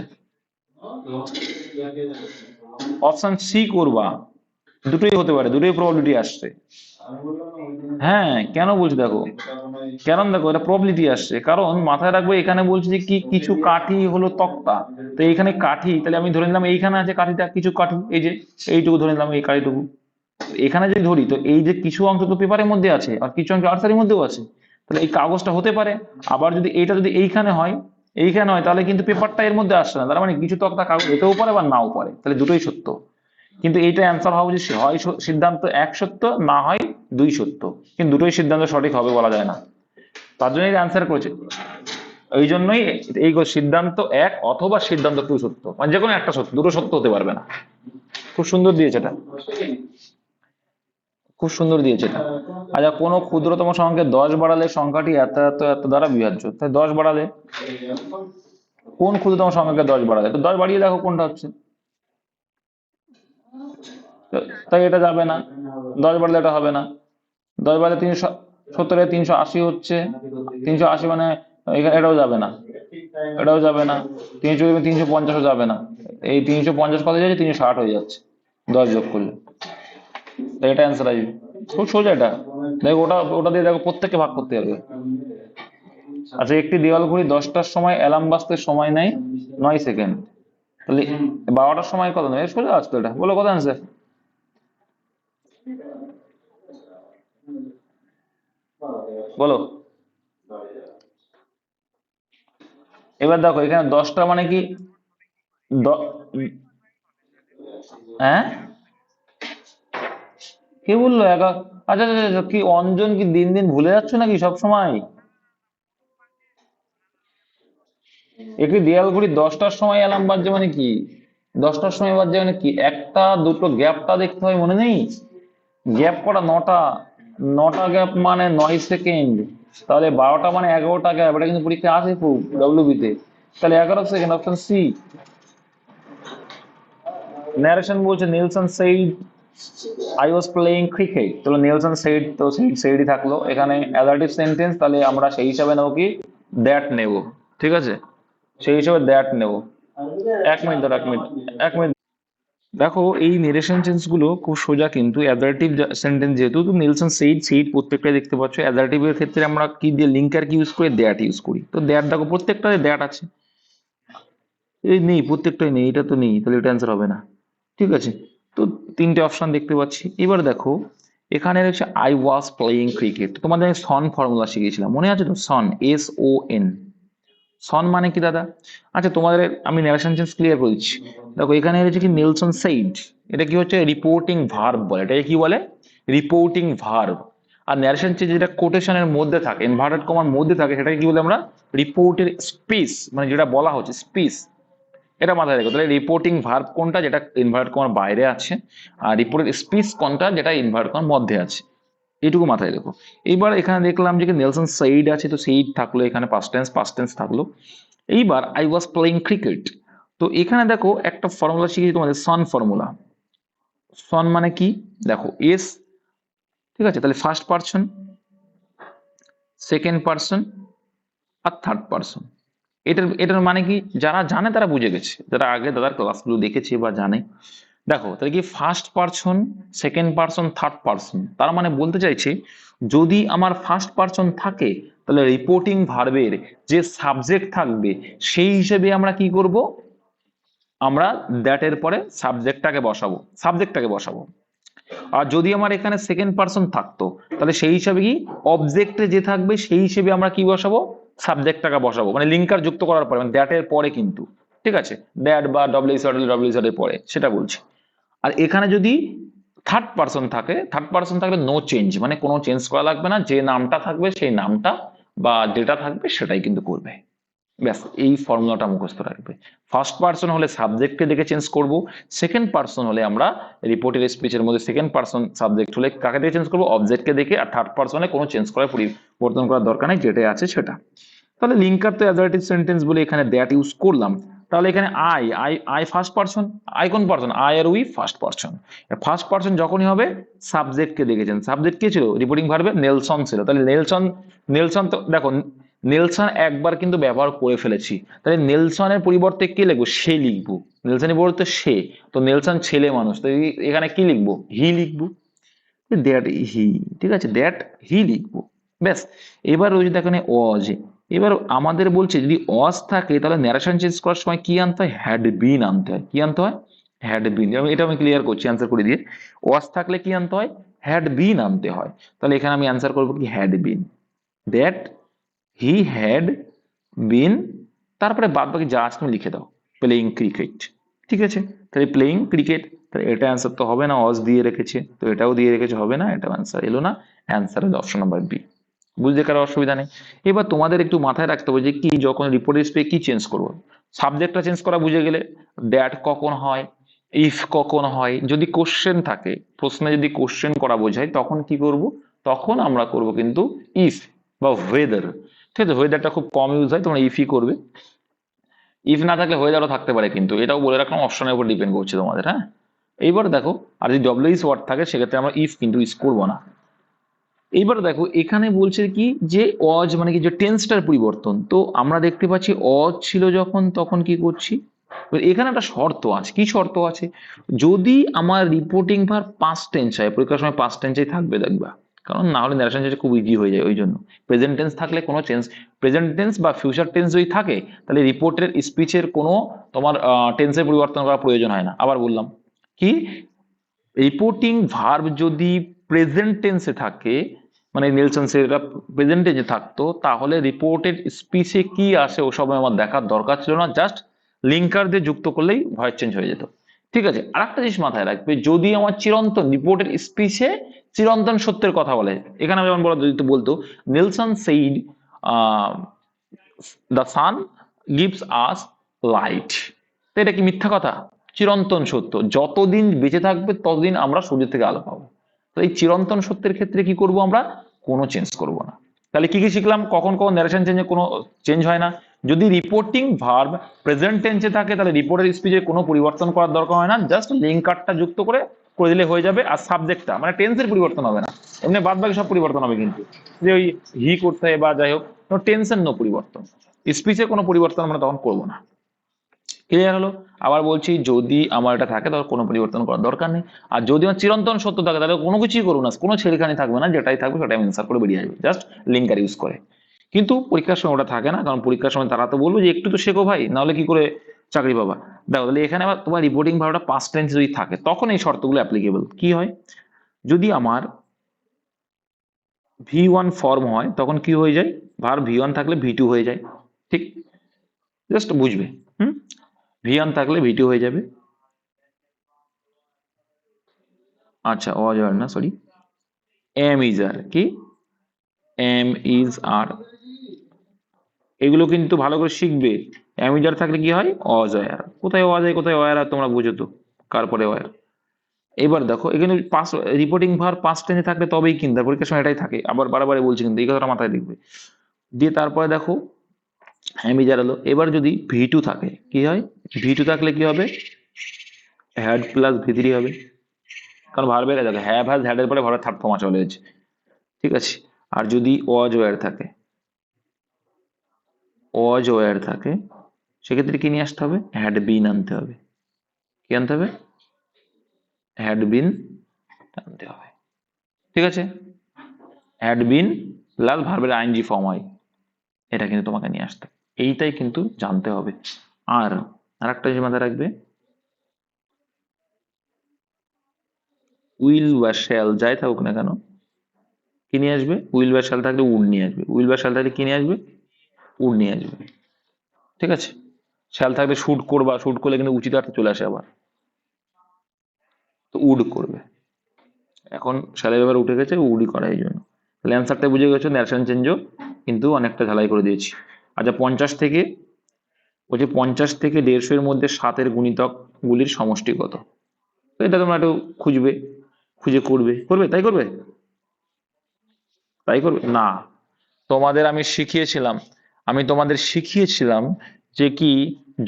অপশন সি করবা, দুটোই হতে পারে, দুটোই প্রবাবিলিটি আসছে। হ্যাঁ, কেন বলছি দেখো, কারণ দেখো এটা প্রবাবিলিটি আসছে, কারণ মাথায় রাখবো এখানে বলছি যে কি কিছু কাঠি হলো তক্তা। তো এইখানে কাঠি, তাহলে আমি ধরে নিলাম এইখানে আছে কাঠিটা, কিছু কাঠি, এই যে এইটুকু ধরে নিলাম, এই কাঠিটুকু। এখানে যদি ধরি তো এই যে কিছু অংশ তো পেপারের মধ্যে আছে আর কিছু অংশ আর্টসারির মধ্যেও আছে, তাহলে এই কাগজটা হতে পারে। আবার যদি এইটা যদি এইখানে হয়, এইখানে হয়, তাহলে কিন্তু পেপারটা এর মধ্যে আসছে না, তার মানে কিছু তক্তা কাগজ হতেও পারে বা নাও পারে, তাহলে দুটোই সত্য। কিন্তু এইটা অ্যান্সার হওয়া উচিত, হয় সিদ্ধান্ত এক সত্য, না হয় দুই সত্য, কিন্তু দুটোই সিদ্ধান্ত সঠিক হবে বলা যায় না। তার জন্য অ্যান্সার করেছে, এই জন্যই এই সিদ্ধান্ত এক অথবা সিদ্ধান্ত টু সত্য, মানে যে কোনো একটা সত্য, দুটো সত্য হতে পারবে না। খুব সুন্দর দিয়েছে এটা, খুব সুন্দর দিয়েছে এটা। আচ্ছা, কোনো ক্ষুদ্রতম সংখ্যাকে 10 বাড়ালে সংখ্যাটি এত এত এত দ্বারা বিভাজ্য, তাই 10 বাড়ালে, কোন ক্ষুদ্রতম সংখ্যাকে 10 বাড়ালে, তো 10 বাড়িয়ে দেখো কোনটা হচ্ছে। তাই এটা যাবে না, 10 বাড়লে এটা হবে না। 10 বাড়লে 370 380 হচ্ছে, 380 মানে এটাও যাবে না, এটাও যাবে না, 350ও যাবে না, এই 350 কত যাচ্ছে, 360 হয়ে যাচ্ছে 10 যোগ করলে, তাই এটা অ্যান্সার আসবে। খুব সোজা এটা, দেখো ওটা ওটা দিয়ে দেখো প্রত্যেককে ভাগ করতে পারবে। আচ্ছা, একটি দেওয়াল ঘড়ি 10টার সময় অ্যালার্ম বাজতে সময় নেয় 9 সেকেন্ড, তাহলে 12টার সময় কত নেয়, সোজা আসতো এটা, বলো কত অ্যান্সার, বলো। এবার দেখো এখানে 10টা মানে কি, হ্যাঁ, কে বললো আচ্ছা আচ্ছা আচ্ছা, কি অঞ্জন কি দিন দিন ভুলে যাচ্ছ নাকি সব সময়? একটি দেয়াল ঘড়ি 10টার সময় অ্যালার্ম বাজছে মানে কি, 10টার সময় বাজছে মানে কি, একটা দুটো গ্যাপটা দেখতে হয়, মনে নেই? গ্যাপ করা 9টা, 9টা গ্যাপ মানে 9 সেকেন্ড, তাহলে 12টা মানে 11টা গ্যাপ, এটা কিন্তু পরীক্ষা আছে খুব ডব্লিউবি তে, তাহলে 11 সেকেন্ড, অপশন সি। ন্যারেশন বলছে Nielsen said I was playing cricket, তাহলে নিলসন সেইড, তো সেইডই থাকলো এখানে অ্যাডারটিভ সেন্টেন্স, তাহলে আমরা সেই হিসাবে নেবো কি, দ্যাট নেব, ঠিক আছে, সেই হিসাবে দ্যাট নেব। 1 মিনিট ধর, 1 মিনিট, 1 মিনিট। দেখো এই নেরেশন টেন্স গুলো খুব সোজা, কিন্তু অ্যাডারটিভ সেন্টেন্স যেহেতু, তো নিলসন সেইড, সেইড প্রত্যেকটাই দেখতে পাচ্ছ। অ্যাডারটিভ এর ক্ষেত্রে আমরা কি দিয়ে লিঙ্কার কি ইউজ করি, দ্যাট ইউজ করি, তো দ্যাট দেখো প্রত্যেকটাতে দ্যাট আছে, এই নেই, প্রত্যেকটাই নেই, এটা তো নেই, তাহলে এটা অ্যান্সার হবে না। ঠিক আছে, তো তিনটে অপশন দেখতে পাচ্ছি। এবার দেখো এখানে রয়েছে আই ওয়াজ প্লেয়িং ক্রিকেট, তোমাদের আমি সন ফর্মুলা শিখিয়েছিলাম, মনে আছে তো, সন, SON, সন মানে কি দাদা? আচ্ছা, তোমাদের আমি ন্যারেশন চেঞ্জ ক্লিয়ার করে দিচ্ছি। দেখো এখানে রয়েছে কি নেলসন সেইড, এটা কি হচ্ছে রিপোর্টিং ভার্ব বলে, এটাকে কি বলে, রিপোর্টিং ভার্ব। আর ন্যারেশন চেঞ্জ যেটা কোটেশনের মধ্যে থাকে, ইনভার্টেড কমার মধ্যে থাকে, সেটাকে কি বলে আমরা, রিপোর্টের স্পিচ, মানে যেটা বলা হচ্ছে স্পিচ, এটা মাথায় রেখো। তাহলে রিপোর্টিং ভার্ব কোনটা, যেটা ইনভার্ট কমার বাইরে আছে, আর রিপোর্টের স্পিচ কোনটা, যেটা ইনভার্ট কমার মধ্যে আছে, এইটুকু মাথায় রেখো। এইবার এখানে দেখলাম যে নেলসন সেইড আছে, তো সেইড থাকলো, এখানে পাস্ট টেন্স থাকলো। এইবার আই ওয়াজ প্লেইং ক্রিকেট, তো এখানে দেখো একটা ফর্মুলা শিখেছি তোমাদের, সন ফর্মুলা। সন মানে কি, দেখো এস, ঠিক আছে, তাহলে ফার্স্ট পার্সন, সেকেন্ড পার্সন, আর থার্ড পার্সন। এটার এটার মানে কি, যারা জানে তারা বুঝে গেছে, যারা আগে দাদার ক্লাসগুলো দেখেছে বা জানে। দেখো তাহলে কি, first person, second person, third person, তার মানে বলতে চাইছে যদি আমার ফার্স্ট পার্সন থাকে, তাহলে রিপোর্টিং ভার্বের যে সাবজেক্ট থাকবে সেই হিসেবে আমরা কি করব, আমরা দ্যাট এর পরে সাবজেক্টটাকে বসাবো। আর যদি আমার এখানে সেকেন্ড পার্সন থাকতো, তাহলে সেই হিসাবে কি, অবজেক্টে যে থাকবে সেই হিসেবে আমরা কি বসাবো, সাবজেক্টটাকে বসাবো, মানে লিঙ্কার যুক্ত করার পরে, মানে দ্যাট এর পরে কিন্তু, ঠিক আছে, দ্যাট বা ডব্লিউএস এর পরে, সেটা বলছি। আর এখানে যদি থার্ড পার্সন থাকে, থার্ড পার্সন থাকলে নো চেঞ্জ, মানে কোনো চেঞ্জ করা লাগবে না, যে নামটা থাকবে সেই নামটা বা যেটা থাকবে সেটাই কিন্তু করবে। ব্যাস, এই ফর্মুলাটা মুখস্থ রাখবে। ফার্স্ট পার্সন হলে সাবজেক্টকে দেখে চেঞ্জ করব, সেকেন্ড পার্সন হলে আমরা রিপোর্টের স্পিচের মধ্যে সেকেন্ড পার্সন সাবজেক্ট হলে কাকে দেখে চেঞ্জ করবো, অবজেক্টকে দেখে, আর থার্ড পার্সনে কোনো চেঞ্জ করার পরিবর্তন করার দরকার নেই, যেটাই আছে সেটা। তাহলে লিঙ্কার তো অ্যাজার্টিভ সেন্টেন্স বলে এখানে দ্যাট ইউজ করলাম। তাহলে এখানে I I I first person, I কোন পার্সন, আই আর we first person. First person যখনই হবে সাবজেক্টকে দেখেছেন, সাবজেক্ট কে ছিল, রিপোর্টিং ভার্বে নেলসন ছিল, তাহলে নেলসন, নেলসন তো দেখো নেলসন একবার কিন্তু ব্যবহার করে ফেলেছি, তাহলে নেলসনের পরিবর্তে কে লিখবো, সে লিখবো, নেলসনের পরিবর্তে সে, তো নেলসন ছেলে মানুষ, তো এখানে কি লিখবো, হি লিখবো, দ্যাট হি, ঠিক আছে, দ্যাট হি লিখবো। ব্যাস, এবার ওই দেখেন অজ, এবার আমাদের বলছে যদি অজ থাকে তাহলে ন্যারেশন চেঞ্জ করার সময় কি আনতে হয়, হ্যাড বিন আনতে হয়। কি আনতে হয়, হ্যাড বিন। এটা আমি ক্লিয়ার করছি অ্যান্সার করে দিয়ে, অজ থাকলে কি আনতে হয়, হ্যাড বিন আনতে হয়। তাহলে এখানে আমি অ্যান্সার করবো কি, had been, that he had been, তারপরে বাদ বাকি যা আছে তুমি লিখে দাও, প্লেইং ক্রিকেট, ঠিক আছে। তাহলে প্লেইং ক্রিকেট, তাহলে এটা অ্যান্সার তো হবে না, অজ দিয়ে রেখেছে, তো এটাও দিয়ে রেখেছে, হবে না, এটা অ্যান্সার এলো না। অ্যান্সার হলো অপশন নাম্বার বি। বুঝতে কারো অসুবিধা নেই। এবার তোমাদের একটু মাথায় রাখতে হবে যে কি যখন রিপোর্টের স্পে কি চেঞ্জ করবো, সাবজেক্টটা চেঞ্জ করা বুঝে গেলে, দ্যাট কখন হয়, ইফ কখন হয়, যদি কোশ্চেন থাকে, প্রশ্নে যদি কোশ্চেন করা বোঝায় তখন কি করব, তখন আমরা করব কিন্তু ইফ বা ওয়েদার, ঠিক আছে। ওয়েদারটা খুব কম ইউজ হয়, তোমরা ইফই করবে। ইফ না থাকলে ওয়েদারও থাকতে পারে, কিন্তু এটাও বলে রাখলাম অপশনের উপর ডিপেন্ড করছে তোমাদের, হ্যাঁ। এইবার দেখো, আর যদি ডব্লিউএস ওয়ার্ড থাকে সেক্ষেত্রে আমরা ইফ কিন্তু ইউজ করবো না। এইবার দেখো এখানে বলছে কি যে অজ মানে কি, যে টেন্সটার পরিবর্তন, তো আমরা দেখতে পাচ্ছি অজ ছিল যখন, তখন কি করছি, এখানে একটা শর্ত আছে। কি শর্ত আছে, যদি আমার রিপোর্টিং ভার পাস্ট টেন্স হয়, পরীক্ষার সময় পাস্ট টেন্সেই থাকবে দেখবা, কারণ না হলে ন্যারেশন চেঞ্জ খুব ইজি হয়ে যায়, ওই জন্য প্রেজেন্ট টেন্স থাকলে কোনো চেঞ্জ, প্রেজেন্ট টেন্স বা ফিউচার টেন্স যদি থাকে তাহলে রিপোর্টের স্পিচের কোনো তোমার টেন্সের পরিবর্তন করার প্রয়োজন হয় না। আবার বললাম কি, রিপোর্টিং ভার্ব যদি প্রেজেন্ট টেন্সে থাকে, মানে নেলসন সেটা প্রেজেন্ট টেন্সে থাকতো, তাহলে রিপোর্টেড স্পিচে কি আসে ওসব আমার দেখার দরকার ছিল না, জাস্ট লিঙ্কার দিয়ে যুক্ত করলেই ভয়েস চেঞ্জ হয়ে যেত, ঠিক আছে। আর একটা জিনিস মাথায় রাখবে, যদি আমার চিরন্তন রিপোর্টেড স্পিচে চিরন্তন সত্যের কথা বলে, এখানে যেমন বলা যদি বলতো Nelson said the sun gives us light, তো এটা কি মিথ্যা কথা, চিরন্তন সত্য, যতদিন বেঁচে থাকবে ততদিন আমরা সূর্য থেকে আলো পাবো। তো এই চিরন্তন সত্যের ক্ষেত্রে কি করব আমরা, কোনো চেঞ্জ করব না। তাহলে কি কি শিখলাম, কখন কখন ন্যারেশন চেঞ্জে কোনো চেঞ্জ হয় না, যদি রিপোর্টিং ভার্ব প্রেজেন্ট টেন্সে থাকে তাহলে রিপোর্টের স্পিচে কোনো পরিবর্তন করার দরকার হয় না, জাস্ট লিঙ্কারটা যুক্ত করে করে দিলে হয়ে যাবে। আর সাবজেক্টটা মানে টেন্সের পরিবর্তন হবে না, এমনি বাদ বাকি সব পরিবর্তন হবে, কিন্তু যে ওই হি করতে হয় বা যাই হোক, টেন্সের নো পরিবর্তন, স্পিচের কোনো পরিবর্তন আমরা তখন করবো না। ক্লিয়ার হলো। আবার বলছি, যদি আমার এটা থাকে তাহলে কোনো পরিবর্তন করার দরকার নেই, আর যদি আমার চিরন্তন সত্য থাকে তাহলে কোনো কিছুই করবো না, কোনো ছেড়েখানি থাকবে না, যেটাই থাকবে সেটাই অ্যান্সার করে বেরিয়ে আসবে, জাস্ট লিঙ্কার ইউজ করে। কিন্তু পরীক্ষার সময় ওটা থাকে না, কারণ পরীক্ষার সময় তারা তো বলবো যে একটু তো শেখো ভাই, নাহলে কি করে চাকরি পাবা। দেখো তাহলে এখানে আবার তোমার রিপোর্টিং ভার্বটা পাস্ট টেন্স যদি থাকে তখন এই শর্তগুলো অ্যাপ্লিকেবল। কি হয়, যদি আমার V1 ফর্ম হয় তখন কি হয়ে যায়, ভার্ব V1 থাকলে V2 হয়ে যায়, ঠিক, জাস্ট বুঝবে। হুম, V1 থাকলে V2 হয়ে যাবে। আচ্ছা, অজয় না, সরি, এম ইজ আর, কি এম ইজ আর, এগুলো কিন্তু ভালো করে শিখবে। এম ইজ আর থাকলে কি হয়, অজয় আর, কোথায় অজয় কোথায় অয়ার আর তোমরা বুঝো তো, কার পরে অয়ার। এবার দেখো এখানে পাস, রিপোর্টিং ভার পাস্ট টেন্সে থাকলে তবেই কিন্তু, পরীক্ষার সময় এটাই থাকে, আবার বারবার বলছি কিন্তু এই কথাটা মাথায় দেখবে। দিয়ে তারপরে দেখো এম ইজ আর হলো, এবার যদি V2 থাকে কি হয়, V2 থাকলে কি হবে, হ্যাড প্লাস V3 হবে, কারণ ভার্বের দেখো হ্যাভ হ্যাজ হ্যাডের পরে ভার্বের থার্ড ফর্ম চলে এসেছে, ঠিক আছে। আর যদি ওয়াজ ওয়্যার থাকে, ওয়াজ ওয়্যার থাকে, সেক্ষেত্রে কি নিয়ে আসতে হবে, হ্যাড বিন আনতে হবে। কি আনতে হবে, হ্যাড বিন আনতে হবে, ঠিক আছে। হ্যাড বিন প্লাস ভার্বের আইএনজি ফর্ম হয়, এটা কিন্তু তোমাকে নিয়ে আসতে হবে। এইটাই কিন্তু জানতে হবে। আর আরেকটা জিনিস মাথায় রাখবে, উইল বা শ্যাল যাই থাকুক না কেন, কি নিয়ে আসবে, উইল বা শ্যাল থাকলে উড নিয়ে আসবে, উইল বা শ্যাল থাকলে কি নিয়ে আসবে, উড নিয়ে আসবে, ঠিক আছে। শ্যাল থাকলে শুট করবা, শুট করলে কিন্তু উচিত অর্থে চলে আসে আবার। তো উড করবে। এখন সালের ব্যাপারে উঠে গেছে, উডই করা এই জন্য। তাহলে অ্যান্সারটা বুঝে গেছো, ন্যারেশন চেঞ্জও কিন্তু অনেকটা ঝালাই করে দিয়েছি। আচ্ছা 50 থেকে, বলছি 50 থেকে 150 মধ্যে 7-এর গুণিতক গুলির সমষ্টি কত? তো এটা তোমরা একটু খুঁজবে, খুঁজে করবে, করবে তাই করবে, তাই করবে না। তোমাদের আমি শিখিয়েছিলাম, আমি তোমাদের শিখিয়েছিলাম যে কি,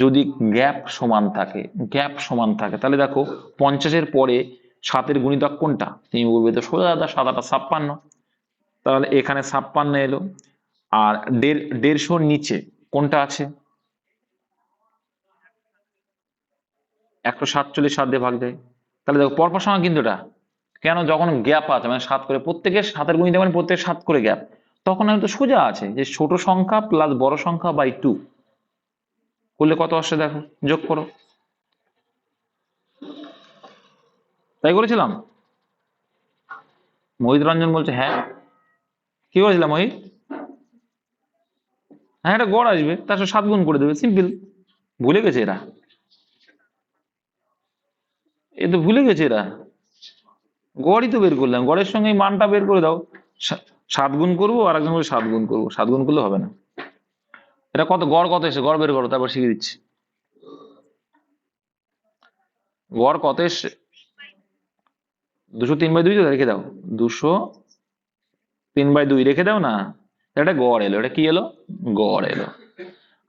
যদি গ্যাপ সমান থাকে, গ্যাপ সমান থাকে তাহলে দেখো 50-এর পরে 7-এর গুণিতক কোনটা, তুমি বলবে তো সোজা দাদা 7-8 56। তাহলে এখানে 56 এলো। আর 150-র নিচে কোনটা আছে? 147 7 দিয়ে ভাগ দেয়। তাহলে দেখো পরপর সংখ্যা কিন্তু এটা, কেন, যখন গ্যাপ আছে মানে 7 করে, প্রত্যেকের 7-এর গুণিতক মানে প্রত্যেকের 7 করে গ্যাপ, তখন আমি তো সোজা আছে যে ছোট সংখ্যা প্লাস বড় সংখ্যা বাই 2 করলে কত আসছে দেখো, যোগ করো। তাই করেছিলাম। মোহিত রঞ্জন বলছে হ্যাঁ। কি করেছিলাম মোহিত? হ্যাঁ এটা গড় আসবে, তার সাথে 7 গুণ করে দেবে, সিম্পল। ভুলে গেছে এরা, এ তো ভুলে গেছে এরা। গড়ই তো বের করলাম, গড়ের সঙ্গে এই মানটা বের করে দাও। 7 গুণ করবো, আর একজন বলে 7 গুণ করবো, 7 গুণ করলে হবে না। এটা কত, গড় কত এসে, গড় বের করো, তারপর শিখিয়ে দিচ্ছি। গড় কত এসে? 203/2 তো রেখে দাও, 203/2 রেখে দাও না। এটা গড় এলো, এটা কি এলো, গড় এলো।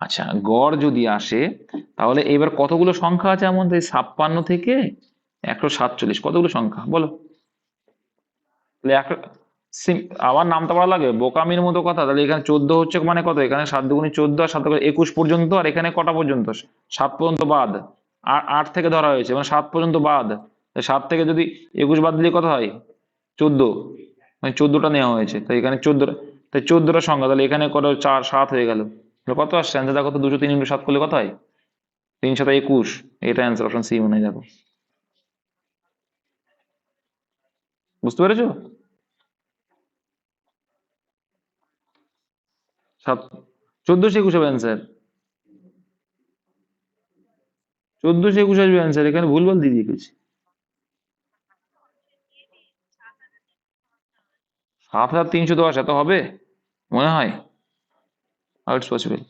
আচ্ছা গড় যদি আসে, তাহলে এবার কতগুলো সংখ্যা আছে এমন, 56 থেকে 147, কতগুলো সংখ্যা বলো? তাহলে আবার নামটা পড়া লাগে, বোকামির মতো কথা। তাহলে এখানে 14 হচ্ছে মানে কত, এখানে 7 দুগুণে 14, আর 7 করে 21 পর্যন্ত, আর এখানে কটা পর্যন্ত, 7 পর্যন্ত বাদ। আর 8 থেকে ধরা হয়েছে মানে 7 পর্যন্ত বাদ। 7 থেকে যদি 21 বাদ দিলে কত হয়, 14, মানে 14টা নেওয়া হয়েছে, তাই এখানে 14টা, তাই 14টা সংখ্যা। তাহলে এখানে কত, 4 7 হয়ে গেল। কত আসছে অ্যান্সার দেখো তো, 203 × 7 করলে কত হয়, 3 × 7 = 21। এটা অ্যান্সার, অপশন সি মনে হয়, দেখো। বুঝতে পেরেছো? 7, 1421 হবে অ্যান্সার, 1421 আসবে অ্যান্সার, এখানে ভুলভাল দিয়ে দিয়েছি। 7310 এত হবে মনে হয়, হাউ ইটস পসিবল।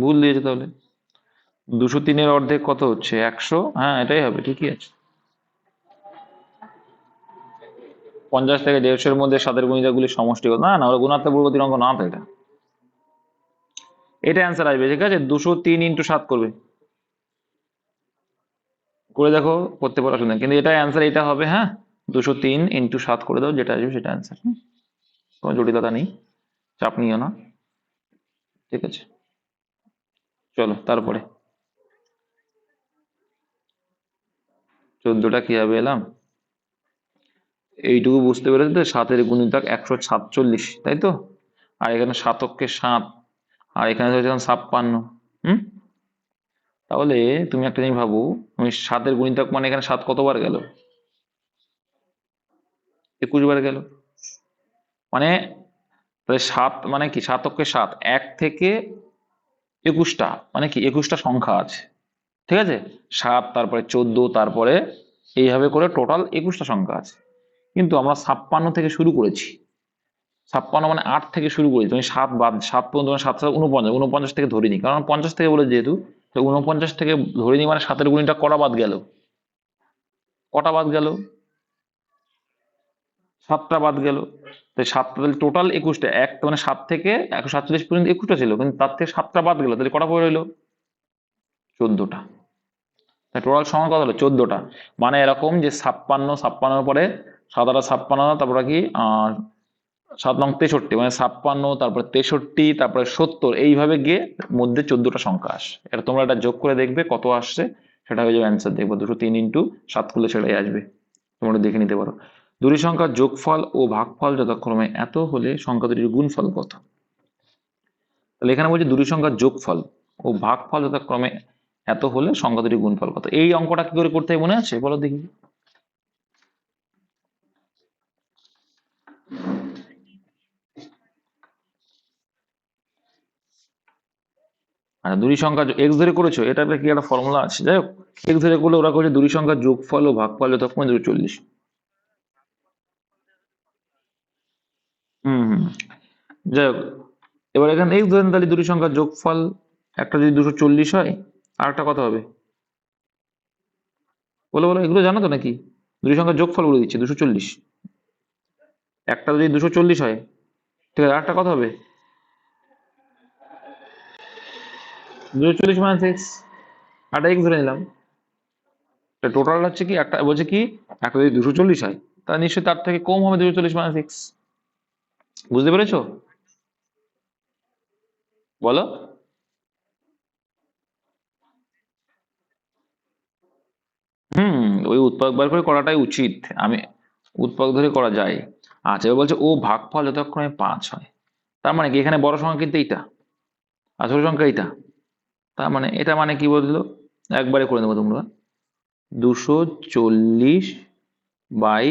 ভুল দিয়েছে তাহলে। 203-এর অর্ধেক কত হচ্ছে, 100, হ্যাঁ এটাই হবে, ঠিকই আছে। 50 থেকে 150-এর মধ্যে 7-এর গুণিতকগুলির সমষ্টি কত? না না, ওরা গুণাত্মক পূর্ববর্তী অঙ্ক না তো এটা, এটা অ্যান্সার আসবে, ঠিক আছে। 203 × 7 করবে, করে দেখো, করতে পারো শুনে, কিন্তু এটা অ্যান্সার এটা হবে, হ্যাঁ। 203 × 7 করে দাও, যেটা আসবে সেটা অ্যান্সার, কোনো জটিলতা নেই, চাপ নিও না, ঠিক আছে। চলো তারপরে 14টা কিভাবে এলাম, এইটুকু বুঝতে পেরেছো তো, 7-এর গুণিতক 147, তাই তো। আর এখানে 7-কে 7, আর এখানে ধরেছিলাম 56। হুম, তাহলে তুমি একটা জিনিস ভাবো, তুমি 7-এর গুণিতক মানে এখানে 7 কতবার গেল, 21 বার গেল। মানে তাহলে 7 মানে কি, 7-কে 7, 1 থেকে 21টা, মানে কি 21টা সংখ্যা আছে, ঠিক আছে। 7, তারপরে 14, তারপরে এইভাবে করে টোটাল 21টা সংখ্যা আছে। কিন্তু আমরা 56 থেকে শুরু করেছি, 56 মানে 8 থেকে শুরু করেছি, তুমি 7 বাদ, 7 পর্যন্ত, মানে 7 49, 49 থেকে ধরিনি, কারণ 50 থেকে বলে যেহেতু, 49 থেকে ধরিনি মানে 7-এর গুণিটা কটা বাদ গেল, কটা বাদ গেল, 7টা বাদ গেল। তাই 7টা, তাহলে টোটাল 21টা, এক মানে 7 থেকে 147 পর্যন্ত 21টা ছিল, কিন্তু তার থেকে 7টা বাদ গেল, তাহলে কটা পড়ে রইলো, 14টা। টোটাল সংখ্যা কত হলো, 14টা। মানে এরকম যে 56, 56-এর পরে 7-8-56, তারপরে কি 7 9 63, মানে 56, তারপরে 63, তারপরে 70, এইভাবে গিয়ে মধ্যে 14টা সংখ্যা আসে। এটা তোমরা এটা যোগ করে দেখবে কত আসছে, সেটা হয়ে যাবে অ্যান্সার, দেখবো 203 × 7 করলে সেটাই আসবে, তোমরা দেখে নিতে পারো। দুটি সংখ্যার যোগফল ও ভাগফল যথাক্রমে এত হলে সংখ্যা দুটির গুণফল কত? তাহলে এখানে বলছি দুটি সংখ্যার যোগফল ও ভাগফল যথাক্রমে এত হলে সংখ্যা দুটির গুণফল কত। এই অঙ্কটা কি করে করতে হয় মনে আছে, বলো দেখি। আচ্ছা, দুই সংখ্যা এক্স ধরে করেছো, এটা একটা কি একটা ফর্মুলা আছে, যাই হোক। এক্স ধরে করলে ওরা করেছে দুই সংখ্যার যোগফল ও ভাগফল যথাক্রমে 240। হুম। যাই হোক, এবার এখানে এক্স ধরেন, তাহলে দুটি সংখ্যার যোগফল, একটা যদি 240 হয়, আর একটা কত হবে? বলো বলো, এগুলো জানো তো নাকি? দুটি সংখ্যার যোগফল বলে দিচ্ছে 240। একটা যদি 240 হয়, ঠিক আছে, আরেকটা কত হবে? 240 মাইনাস এক্স, আরটা এক্স ধরে নিলাম। টোটাল হচ্ছে কি, একটা বলছে কি, একটা যদি 240 হয়, তা নিশ্চয়ই তার থেকে কম হবে 240 মাইনাস এক্স। বুঝতে পেরেছো? বলো। ওই উৎপাদক বার করে করাটাই উচিত। আমি উৎপাদক ধরে করা যায়। আচ্ছা, এবার বলছে ও ভাগফল যথাক্রমে 5 হয়। তার মানে কি, এখানে বড় সংখ্যা কিন্তু এইটা, আর ছোট সংখ্যা এইটা। তার মানে এটা মানে কি বললো, একবারে করে নেবো তোমরা, 240 বাই,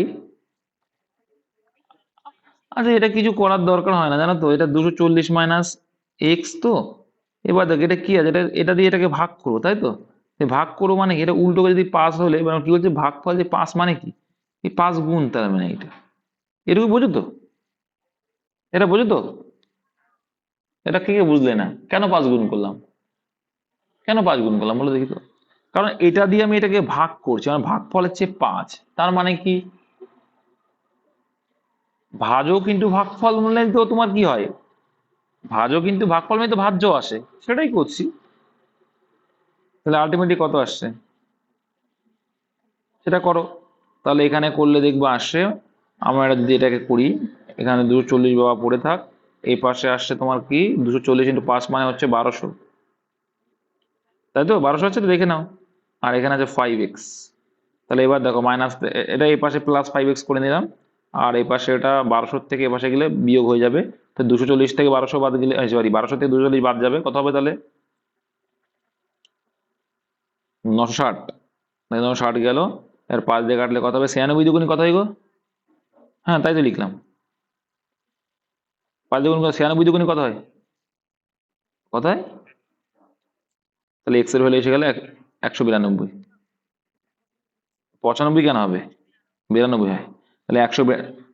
আচ্ছা এটা কিছু করার দরকার হয় না জানো তো, এটা 240 মাইনাস এক্স তো। এবার দেখ এটা কি আছে, এটা এটা দিয়ে এটাকে ভাগ করবো, তাই তো। এই ভাগ করবো মানে কি, এটা উল্টো করে যদি পাস হলে, মানে কি বলছে ভাগফল যে পাস মানে কি, এই 5 গুণ, তার মানে এটা, এটুকু বোঝো তো? এটা বোঝো তো? এটা কে কে বুঝলে না? কেন 5 গুণ করলাম? কেন 5 গুণ করলাম বলো দেখি তো? কারণ এটা দিয়ে আমি এটাকে ভাগ করছি, আমার ভাগফল হচ্ছে 5। তার মানে কি, ভাজও কিন্তু ভাগফল মূল্যে তো তোমার কি হয়, ভাজও কিন্তু ভাগফল মানে তো ভাজ্য আসে, সেটাই করছি। তাহলে আলটিমেটলি কত আসছে সেটা করো। তাহলে এখানে করলে দেখবো আসছে, আমরা যদি এটাকে করি, এখানে 240 বাবা পড়ে থাক, এই পাশে আসছে তোমার কি 240 ইন্টু 5 মানে হচ্ছে 1200, তাই তো? 1200 হচ্ছে তো, দেখে নাও। আর এখানে আছে 5x। তাহলে এবার দেখো মাইনাস, এটা এই পাশে প্লাস 5x করে নিলাম, আর এই পাশে এটা 1200 থেকে এ পাশে গেলে বিয়োগ হয়ে যাবে। তো 240 থেকে 1200 বাদ গেলে, সরি 1200 থেকে 240 বাদ যাবে, কত হবে তাহলে? 960। 960 গেল। এর 5 দিয়ে কাটলে কত হবে? 96 দুগুণে কত হয় গো? হ্যাঁ তাই তো লিখলাম। 5 দুগুণ 96 দুগুণে কত হয়? কত হয়? তাহলে এক্স এর ভ্যালু এসে গেল 192। 95 কেন হবে? 92 হয়। তাহলে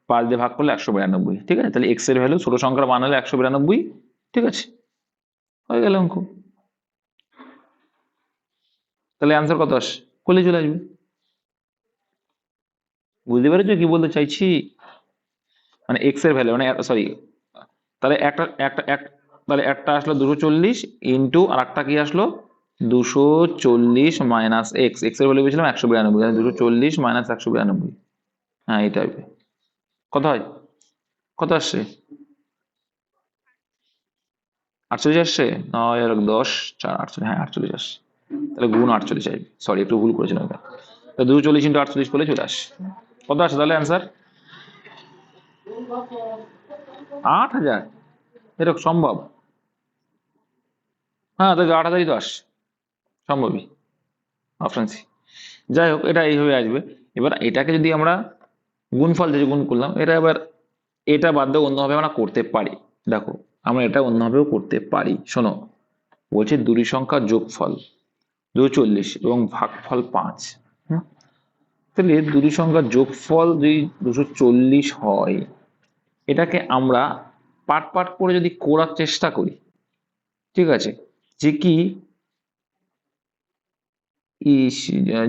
5 দিয়ে ভাগ করলে 192, ঠিক আছে। তাহলে এক্স এর ভ্যালু, ছোট সংখ্যার মান হলো 192, ঠিক আছে, হয়ে গেল অঙ্ক। তাহলে অ্যান্সার কত আসে করলে চলে আসবে। বুঝতে পেরেছো কি বলতে চাইছি? মানে এক্স এর ভ্যালু মানে, সরি, তাহলে তাহলে একটা আসলো 240 ইন্টু, আর একটা কি আসলো 240 মাইনাস এক্স, এক্স এর ভ্যালু পেয়েছিলাম 192, 240 মাইনাস 192। হ্যাঁ এটা হবে, কত হয়, কত আসছে? 48 আসছে। 9 আর 10, 4, 48, হ্যাঁ 48 আসছে। তাহলে গুণ 48 আসবে, সরি একটু ভুল করেছিলাম এটা। তো 240 ইন্টু 48 করলে চলে আসে। কত আসে তাহলে অ্যান্সার? 8000। এটা সম্ভব? হ্যাঁ তাহলে 8000ই তো আসে, সম্ভবই, অপশন সি। যাই হোক, এটা এইভাবে আসবে। এবার এটাকে যদি আমরা গুণফল যে গুণ করলাম, এটা এবার এটা বাদ দিয়ে অন্যভাবে আমরা করতে পারি। দেখো, আমরা এটা অন্যভাবেও করতে পারি, শোনো। বলছে দুটি সংখ্যার যোগফল 240 এবং ভাগফল 5। তাহলে দুটি সংখ্যার যোগফল যদি 240 হয়, এটাকে আমরা পার্ট পার্ট করে যদি করার চেষ্টা করি, ঠিক আছে, যে কি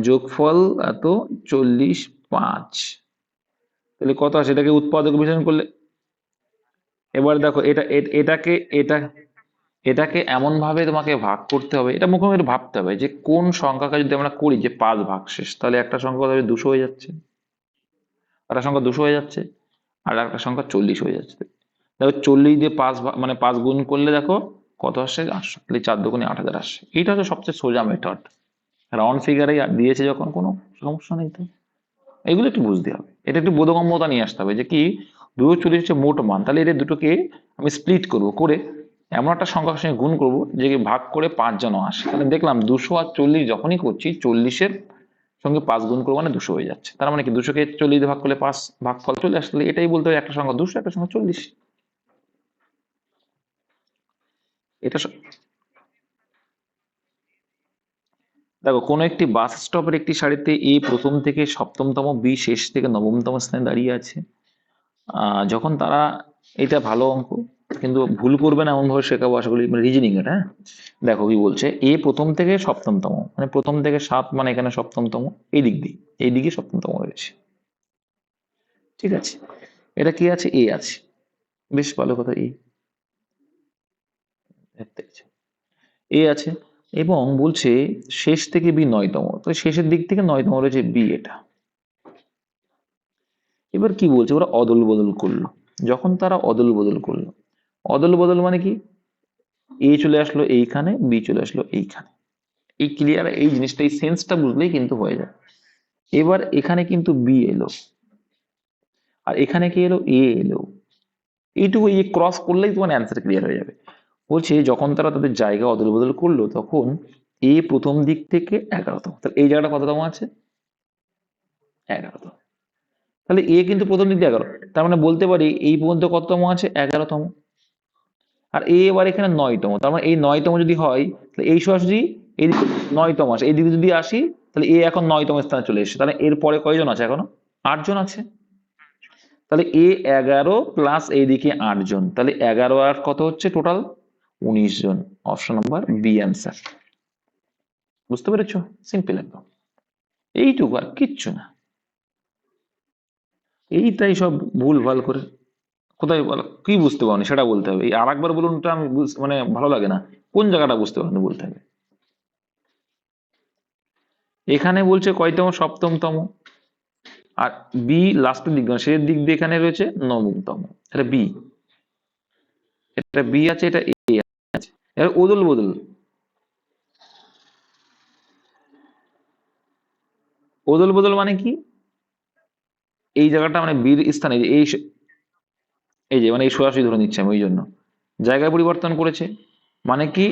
যোগফল এত 40 5, তাহলে কত আছে, এটাকে উৎপাদক বিশ্লেষণ করলে। এবার দেখো এটাকে এটাকে এমন ভাবে তোমাকে ভাগ করতে হবে, এটা মুখে একটু ভাবতে হবে যে কোন সংখ্যাকে যদি আমরা করি যে 5 ভাগশেষ, তাহলে একটা সংখ্যা হবে 200 হয়ে যাচ্ছে, একটা সংখ্যা 200 হয়ে যাচ্ছে, আর একটা সংখ্যা 40 হয়ে যাচ্ছে। দেখো 40 দিয়ে 5 মানে 5 গুণ করলে দেখো কত আসছে, 800। তাহলে 4 দুগুণে 8000 আসছে। এইটা হচ্ছে সবচেয়ে সোজা মেথড, রাউন্ড ফিগারে দিয়েছে যখন, কোনো সমস্যা নেই তো। এগুলো একটু বুঝতে হবে, এটা একটু বোধগম্যতা নিয়ে আসতে হবে যে কি 240 হচ্ছে মোট মান, তাহলে এদের দুটোকে আমি স্প্লিট করব, করে এমন একটা সংখ্যার সঙ্গে গুণ করব যে ভাগ করে 5 যেন আসে। তাহলে দেখলাম 200 আর 40 যখনই করছি, 40-এর সঙ্গে 5 গুণ করবো মানে 200 হয়ে যাচ্ছে। তার মানে কি 200-কে 40 দিয়ে ভাগ করলে 5 ভাগফল চলে আসলে, এটাই বলতে হবে একটা সংখ্যা 200, একটা সংখ্যা 40। এটা দেখো কোনো একটি বাস স্টপের একটি সারিতে এ প্রথম থেকে সপ্তমতম, বি শেষ থেকে নবমতম স্থানে দাঁড়িয়ে আছে। যখন তারা, এটা ভালো অঙ্ক, কিন্তু ভুল করবে না এমন ভাবে শেখাবো আশা করি, মানে রিজনিং এটা, হ্যাঁ। দেখো কি বলছে, এ প্রথম থেকে সপ্তমতম, মানে প্রথম থেকে 7 মানে এখানে সপ্তমতম, এই দিক দিয়ে এইদিকে সপ্তমতম রয়েছে, ঠিক আছে। এটা কি আছে, এ আছে, বেশ ভালো কথা, এ আছে। এবং বলছে শেষ থেকে বি 9তম, তো শেষের দিক থেকে 9তম রয়েছে বি, এটা। এবার কি বলছে, ওরা অদল বদল করলো। যখন তারা অদল বদল করলো, অদল বদল মানে কি, এ চলে আসলো এইখানে, বি চলে আসলো এইখানে, এই ক্লিয়ার, এই জিনিসটা, এই সেন্সটা বুঝলেই কিন্তু হয়ে যায়। এবার এখানে কিন্তু বি এলো, আর এখানে কি এলো, এ এলো, এইটুকু এই ক্রস করলেই তোমার অ্যান্সার ক্লিয়ার হয়ে যাবে। বলছে যখন তারা তাদের জায়গা অদল বদল করলো, তখন এ প্রথম দিক থেকে 11তম, তাহলে এই জায়গাটা কততম আছে, 11তম। তাহলে এ কিন্তু প্রথম দিক দিয়ে 11, তার মানে বলতে পারি এই পর্যন্ত কততম আছে, 11তম। আর এ এবার এখানে 9তম, তার মানে এই 9তম যদি হয়, তাহলে এই সরাসরি এই 9তম আসে, এই দিকে যদি আসি, তাহলে এ এখন 9তম স্থানে চলে এসেছে। তাহলে এরপরে কয়জন আছে এখনো, 8জন আছে। তাহলে এ 11 প্লাস এইদিকে 8জন, তাহলে 11 আর কত হচ্ছে টোটাল, 19জন। Option number B answer. বুঝতে পেরেছো, সিম্পল একদম, এইটুকু আর কিচ্ছু না। এইটাই সব ভুল ভাল করে, কোথায় বলো কি বুঝতে পারোনি সেটা বলতে হবে, এই আরেকবার বলুন, ওটা আমি মানে ভালো লাগে না, কোন জায়গাটা বুঝতে পারোনি বলতে হবে। এখানে বলছে কয়তম, সপ্তমতম, আর বি লাস্টের দিক, শেষের দিক দিয়ে এখানে রয়েছে নবমতম, এটা বি, এটা বি আছে, এটা এ আছে। এর ওদল বদল, ওদল বদল মানে কি, এই জায়গাটা মানে বীর স্থানে, এই যে মানে এই সরাসরি ধরে নিচ্ছে আমি, ওই জন্য জায়গায় পরিবর্তন করেছে, মানে কি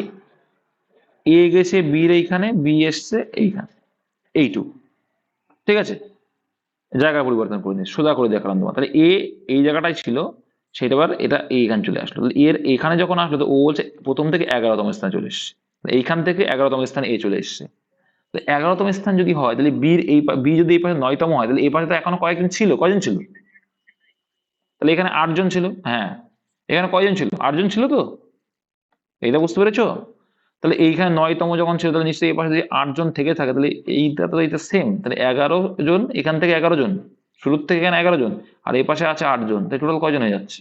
এ গেছে বির এইখানে, বি এসছে এইখানে, এইটুকু, ঠিক আছে। জায়গা পরিবর্তন করে দিন, সোজা করে দেখালাম তোমার, তাহলে এ এই জায়গাটাই ছিল, সেটা এবার এটা এইখানে চলে আসলো, এর এখানে যখন আসলো, তো ও বলছে প্রথম থেকে 11তম স্থানে চলে এসছে, এইখান থেকে 11তম স্থানে এ চলে এসছে। 11তম স্থান যদি হয়, তাহলে বীর এই বি যদি এই পাশে 9তম হয়, তাহলে এই পাশে তো এখনো কয়েকজন ছিল, কয়জন ছিল, তাহলে এখানে 8জন ছিল, হ্যাঁ। এখানে কয়জন ছিল, 8জন ছিল তো, এইটা বুঝতে পেরেছো। তাহলে এইখানে 9তম যখন ছিল, তাহলে নিশ্চয়ই এই পাশে যদি 8জন থেকে থাকে, তাহলে এইটা তো এইটা সেম, তাহলে 11জন, এখান থেকে 11জন, শুরুর থেকে এখানে 11জন, আর এই পাশে আছে 8জন, তাই টোটাল কয়জন হয়ে যাচ্ছে।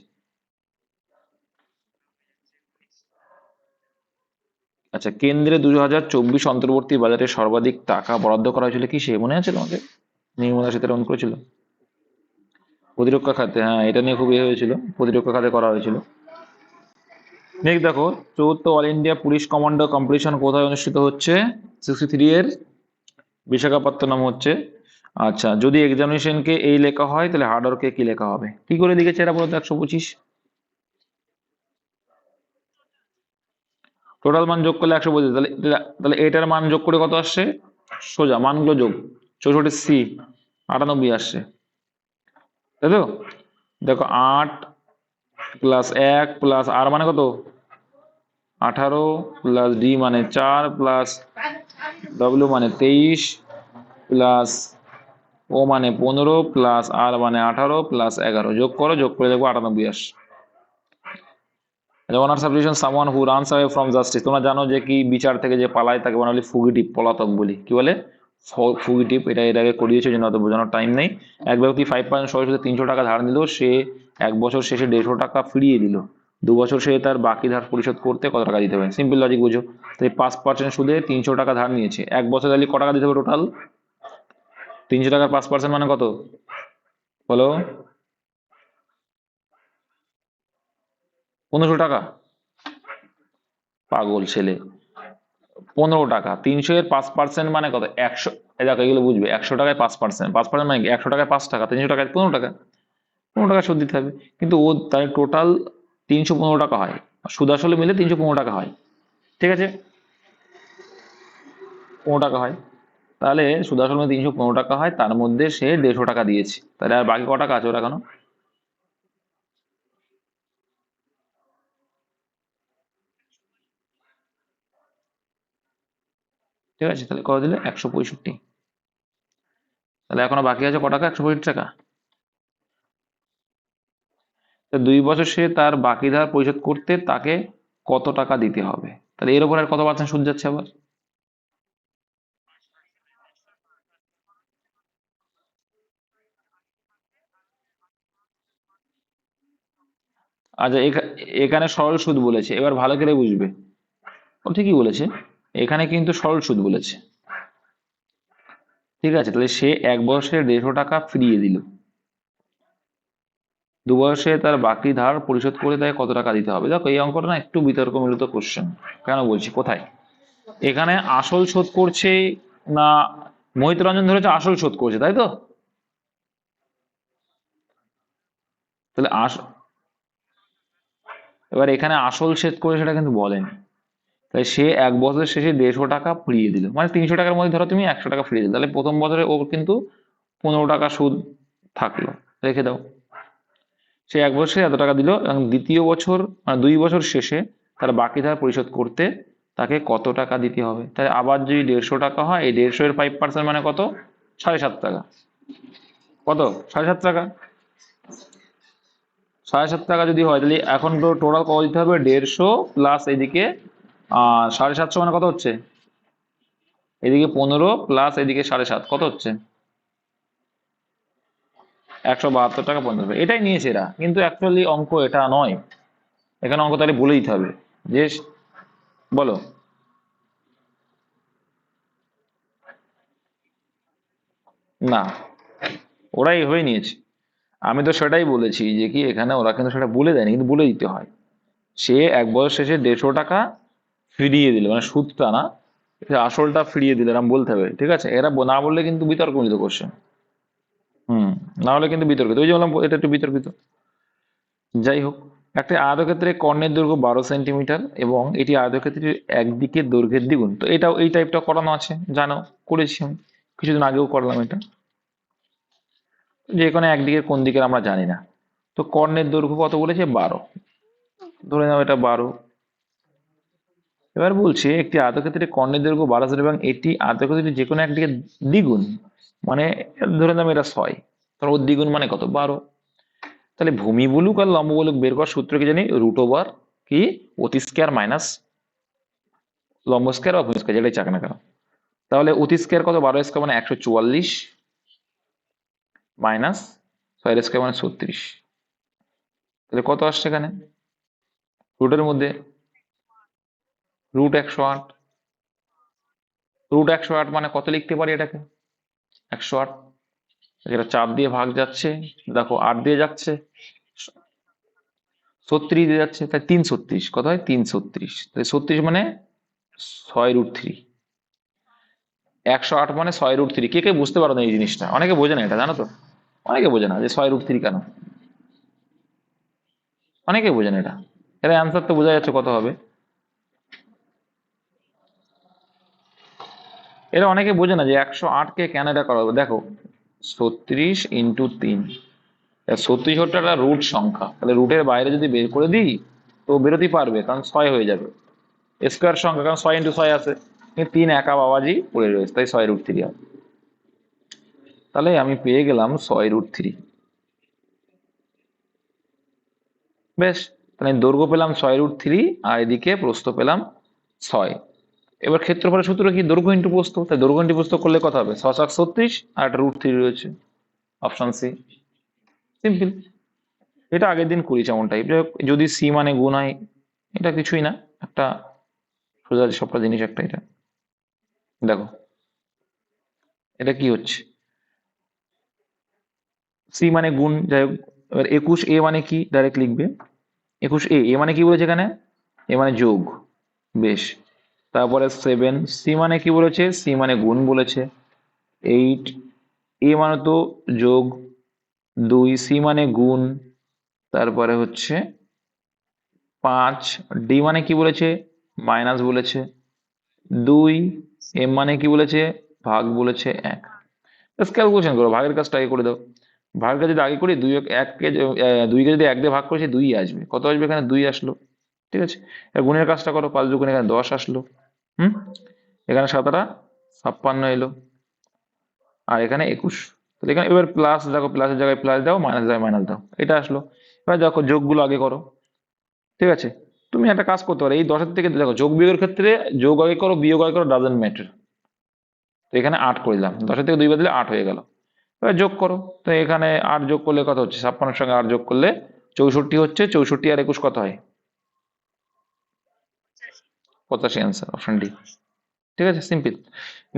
আচ্ছা, কেন্দ্রে 2024 অন্তর্বর্তী বাজেটে সর্বাধিক টাকা বরাদ্দ করা হয়েছিল কি, সে মনে আছে তোমাদের, নির্মলা সীতারামন করেছিল, প্রতিরক্ষা খাতে, হ্যাঁ এটা নিয়ে খুব ইয়ে হয়েছিল, প্রতিরক্ষা খাতে করা হয়েছিল। নেক্সট দেখো, চতুর্থ all India police commando competition কোথায় অনুষ্ঠিত হচ্ছে, 63 এর বিশাখাপত্তনম হচ্ছে। আচ্ছা, যদি এক্সামিনেশনকে এই লেখা হয়, তাহলে হার্ডওয়ার্কে কি লেখা হবে, কি করে লিখেছে এরা বলতো, 125, টোটাল মান যোগ করলে 125, তাহলে তাহলে এটার মান যোগ করে কত আসছে, সোজা মানগুলো যোগ, 64 সি 98 আসছে, তাই তো। দেখো 8 প্লাস 1 প্লাস আর মানে কত, 18 প্লাস ডি মানে 4 প্লাস ডব্লিউ মানে 23 প্লাস ও মানে 15 প্লাস আর মানে 18 প্লাস 11, যোগ করো, যোগ করে দেখবো 98 আসছে। Honour subdivision someone who runs away from justice, তোমরা জানো যে কি বিচার থেকে যে পালায় তাকে বলা বলি ফুগিটিভ, পলাতক বলি, কি বলে ফুগিটিভ, এটা এর আগে করিয়েছে, জন্য অত বোঝানোর টাইম নেই। এক ব্যক্তি 5% সুদে 300 টাকা ধার নিল, সে 1 বছর শেষে 150 টাকা ফিরিয়ে দিল, 2 বছর সে তার বাকি ধার পরিশোধ করতে কত টাকা দিতে হবে, সিম্পল লজিক বুঝো। তাই 5% সুদে 300 টাকা ধার নিয়েছে, 1 বছর তাহলে ক টাকা দিতে হবে টোটাল, 300 টাকার 5% মানে কত, বলো, 1500 টাকা, পাগল ছেলে, 15 টাকা, 300 এর 5% মানে কত, 100, এই দেখো এগুলো বুঝবে, 100 টাকায় 5%, 5% মানে কি, 100 টাকায় 5 টাকা, 300 টাকায় 15 টাকা, 15 টাকা সুদ দিতে হবে। কিন্তু ও তাই টোটাল 315 টাকা হয়, সুদ আসলে মিলে 315 টাকা হয়, ঠিক আছে, 15 টাকা হয়, তাহলে সুদ আসলে মিলে 315 টাকা হয়, তার মধ্যে সে 150 টাকা দিয়েছে, তাহলে আর বাকি ক টাকা আছে ওর এখনো, ঠিক আছে, তাহলে কত দিলে 165। তাহলে এখনো বাকি আছে ক টাকা? 165 টাকা। তো 2 বছর সে তার বাকি ধার পরিশোধ করতে তাকে কত টাকা দিতে হবে? তাহলে এর উপর আর কত পার্সেন্ট সুদ যাচ্ছে আবার? আচ্ছা, এখানে সরল সুদ বলেছে, এবার ভালো করে বুঝবে। ও ঠিকই বলেছে, এখানে কিন্তু সরল সুদ বলেছে। ঠিক আছে, তাহলে সে 1 বছরে 150 টাকা ফিরিয়ে দিল, 2 বছরে তার বাকি ধার পরিশোধ করে তাকে কত টাকা দিতে হবে? দেখো এই অঙ্কটা না একটু বিতর্ক মিলিত কোশ্চেন। কেন বলছি, কোথায় এখানে আসল শোধ করছে না? মোহিত রঞ্জন ধরেছে আসল শোধ করছে, তাই তো? তাহলে এবার এখানে আসল শোধ করে সেটা কিন্তু বলেনি। তাই সে 1 বছরের শেষে 150 টাকা ফিরিয়ে দিল, মানে 300 টাকার মধ্যে ধরো তুমি 100 টাকা ফিরিয়ে দিল, তাহলে প্রথম বছরে ওর কিন্তু 15 টাকা সুদ থাকলো, রেখে দাও। সে 1 বছরে এত টাকা দিল, এবং দ্বিতীয় বছর মানে 2 বছর শেষে তার বাকি ধার পরিশোধ করতে তাকে কত টাকা দিতে হবে? তাই আবার যদি 150 টাকা হয়, এই 150 এর 5% মানে কত? 7.5 টাকা। কত? 7.5 টাকা। 7.5 টাকা যদি হয়, তাহলে এখন তো টোটাল কত দিতে হবে? 150 প্লাস এদিকে 750 মানে কত হচ্ছে? এদিকে 15 প্লাস এদিকে 7.5 কত হচ্ছে? 172 টাকা 50 পয়সা। এটাই নিয়েছে এরা, কিন্তু অ্যাকচুয়ালি অঙ্ক এটা নয়। এখানে অঙ্ক তাহলে বলে দিতে হবে যে, বলো। না, ওরা এইভাবেই নিয়েছে। আমি তো সেটাই বলেছি যে কি, এখানে ওরা কিন্তু সেটা বলে দেয়নি, কিন্তু বলে দিতে হয়। সে 1 বছর শেষে 150 টাকা ফিরিয়ে দিল, মানে সুদটা না, সে আসলটা ফিরিয়ে দিল, এরকম বলতে হবে। ঠিক আছে, এরা না বললে কিন্তু বিতর্কিত কোশ্চেন। হুম, না হলে কিন্তু বিতর্কিত, ওই যে বললাম এটা একটু বিতর্কিত। যাই হোক, একটা আয়তক্ষেত্রে কর্ণের দৈর্ঘ্য 12 সেন্টিমিটার এবং এটি আয়তক্ষেত্রের একদিকে দৈর্ঘ্যের দ্বিগুণ। তো এটাও এই টাইপটা করানো আছে, জানো, করেছি আমি কিছুদিন আগেও করলাম এটা। যে কোনো একদিকে কোন দিকের আমরা জানি না। তো কর্ণের দৈর্ঘ্য কত বলেছে? 12, ধরে নাও এটা 12। এবার বলছে একটি আয়তক্ষেত্রে কর্ণের দৈর্ঘ্য 12 এবং এটি আয়তক্ষেত্রের যে কোনো একদিকে দ্বিগুণ, মানে ধরে নাও এটা 6, তাহলে ওর দ্বিগুণ মানে কত? 12। তাহলে ভূমি বলুক আর লম্ব বলুক, বের করার সূত্র কি জানি? রুট ওভার কি, অতি স্কয়ার মাইনাস লম্ব স্কয়ার বা ভূমি স্কয়ার, যেটাই চাক না কেন। তাহলে অতি স্কয়ার কত? 12 স্কয়ার মানে 144 মাইনাস 6 স্কয়ার মানে 36। তাহলে কত আসছে এখানে রুটের মধ্যে? রুট 108। রুট 108 মানে কত লিখতে পারি এটাকে? 108। যেটা 4 দিয়ে ভাগ যাচ্ছে, দেখো 8 দিয়ে যাচ্ছে, 36 দিয়ে যাচ্ছে, তাই 336। কত হয়? 336। তাই 36 মানে 6√3। 108 মানে 6√3। কে কে বুঝতে পারো না এই জিনিসটা? অনেকে বোঝে না এটা, জানো তো? অনেকে বোঝে না যে 6√3 কেন, অনেকে বোঝে না এটা। এর অ্যান্সার তো বোঝা যাচ্ছে কত হবে। এরা অনেকে বোঝে না যে 108 কে কেন এটা করা হবে। দেখো 36 × 3, 36 হচ্ছে একটা রুট সংখ্যা, তাহলে রুটের বাইরে যদি বের করে দিই তো বেরোতেই পারবে, কারণ 6 হয়ে যাবে। স্কোয়ার সংখ্যা, কারণ 6 × 6 আছে, কিন্তু 3 একা বাবাজি পড়ে রয়েছে, তাই 6√3 হবে। তাহলে আমি পেয়ে গেলাম 6√3। বেশ, তাহলে দৈর্ঘ্য পেলাম 6√3, আর এদিকে প্রস্থ পেলাম 6। এবার ক্ষেত্রফলের সূত্র কি? দৈর্ঘ্য ইন্টু প্রস্থ। তাই দৈর্ঘ্য ইন্টু প্রস্থ করলে কত হবে? 6×36 আর একটা √3 রয়েছে, অপশন সি। সিম্পল। এটা আগের দিন করেছি এমন টাইপ। যদি সি মানে গুণ হয়, এটা কিছুই না, একটা সোজা সবটা জিনিস একটা। এটা দেখো, এটা কি হচ্ছে? সি মানে গুণ, যাই হোক। এবার 21A মানে কি ডাইরেক্ট লিখবে? 21A মানে কি বলেছে এখানে? এ মানে যোগ। বেশ, তারপরে 7, সি মানে কি বলেছে? সি মানে গুণ বলেছে। 8, এ মানে তো যোগ। 2, সি মানে গুণ। তারপরে হচ্ছে 5, ডি মানে কি বলেছে? মাইনাস বলেছে। 2, এম মানে কি বলেছে? ভাগ বলেছে। 1। ক্যালকুলেশন করো, ভাগের কাজটা আগে করে দাও। ভাগের কাজ যদি আগে করি, 2কে যদি 1 দিয়ে ভাগ করেছি 2 আসবে। কত আসবে এখানে? 2 আসলো। ঠিক আছে, এবার গুণের কাজটা করো, 5×2 এখানে 10 আসলো। হুম, এখানে 7 × 56 এলো, আর এখানে 21। তাহলে এখানে এবার প্লাস দেখো, প্লাসের জায়গায় প্লাস দাও, মাইনাস জায়গায় মাইনাস দাও, এটা আসলো। এবার দেখো যোগগুলো আগে করো, ঠিক আছে। তুমি একটা কাজ করতে পারো, এই 10-এর থেকে দেখো যোগ বিয়োগের ক্ষেত্রে যোগ আগে করো বিয়োগ আগে করো, ডাজেন্ট ম্যাটার। তো এখানে 8 করে দিলাম, 10-এর থেকে 2 বাদ দিলে 8 হয়ে গেল। এবার যোগ করো, তো এখানে 8 যোগ করলে কত হচ্ছে, 56-এর সঙ্গে 8 যোগ করলে 64 হচ্ছে, 64 আর 21 কত হয়, 85 অ্যান্সার, অপশন ডি। ঠিক আছে, সিম্পল।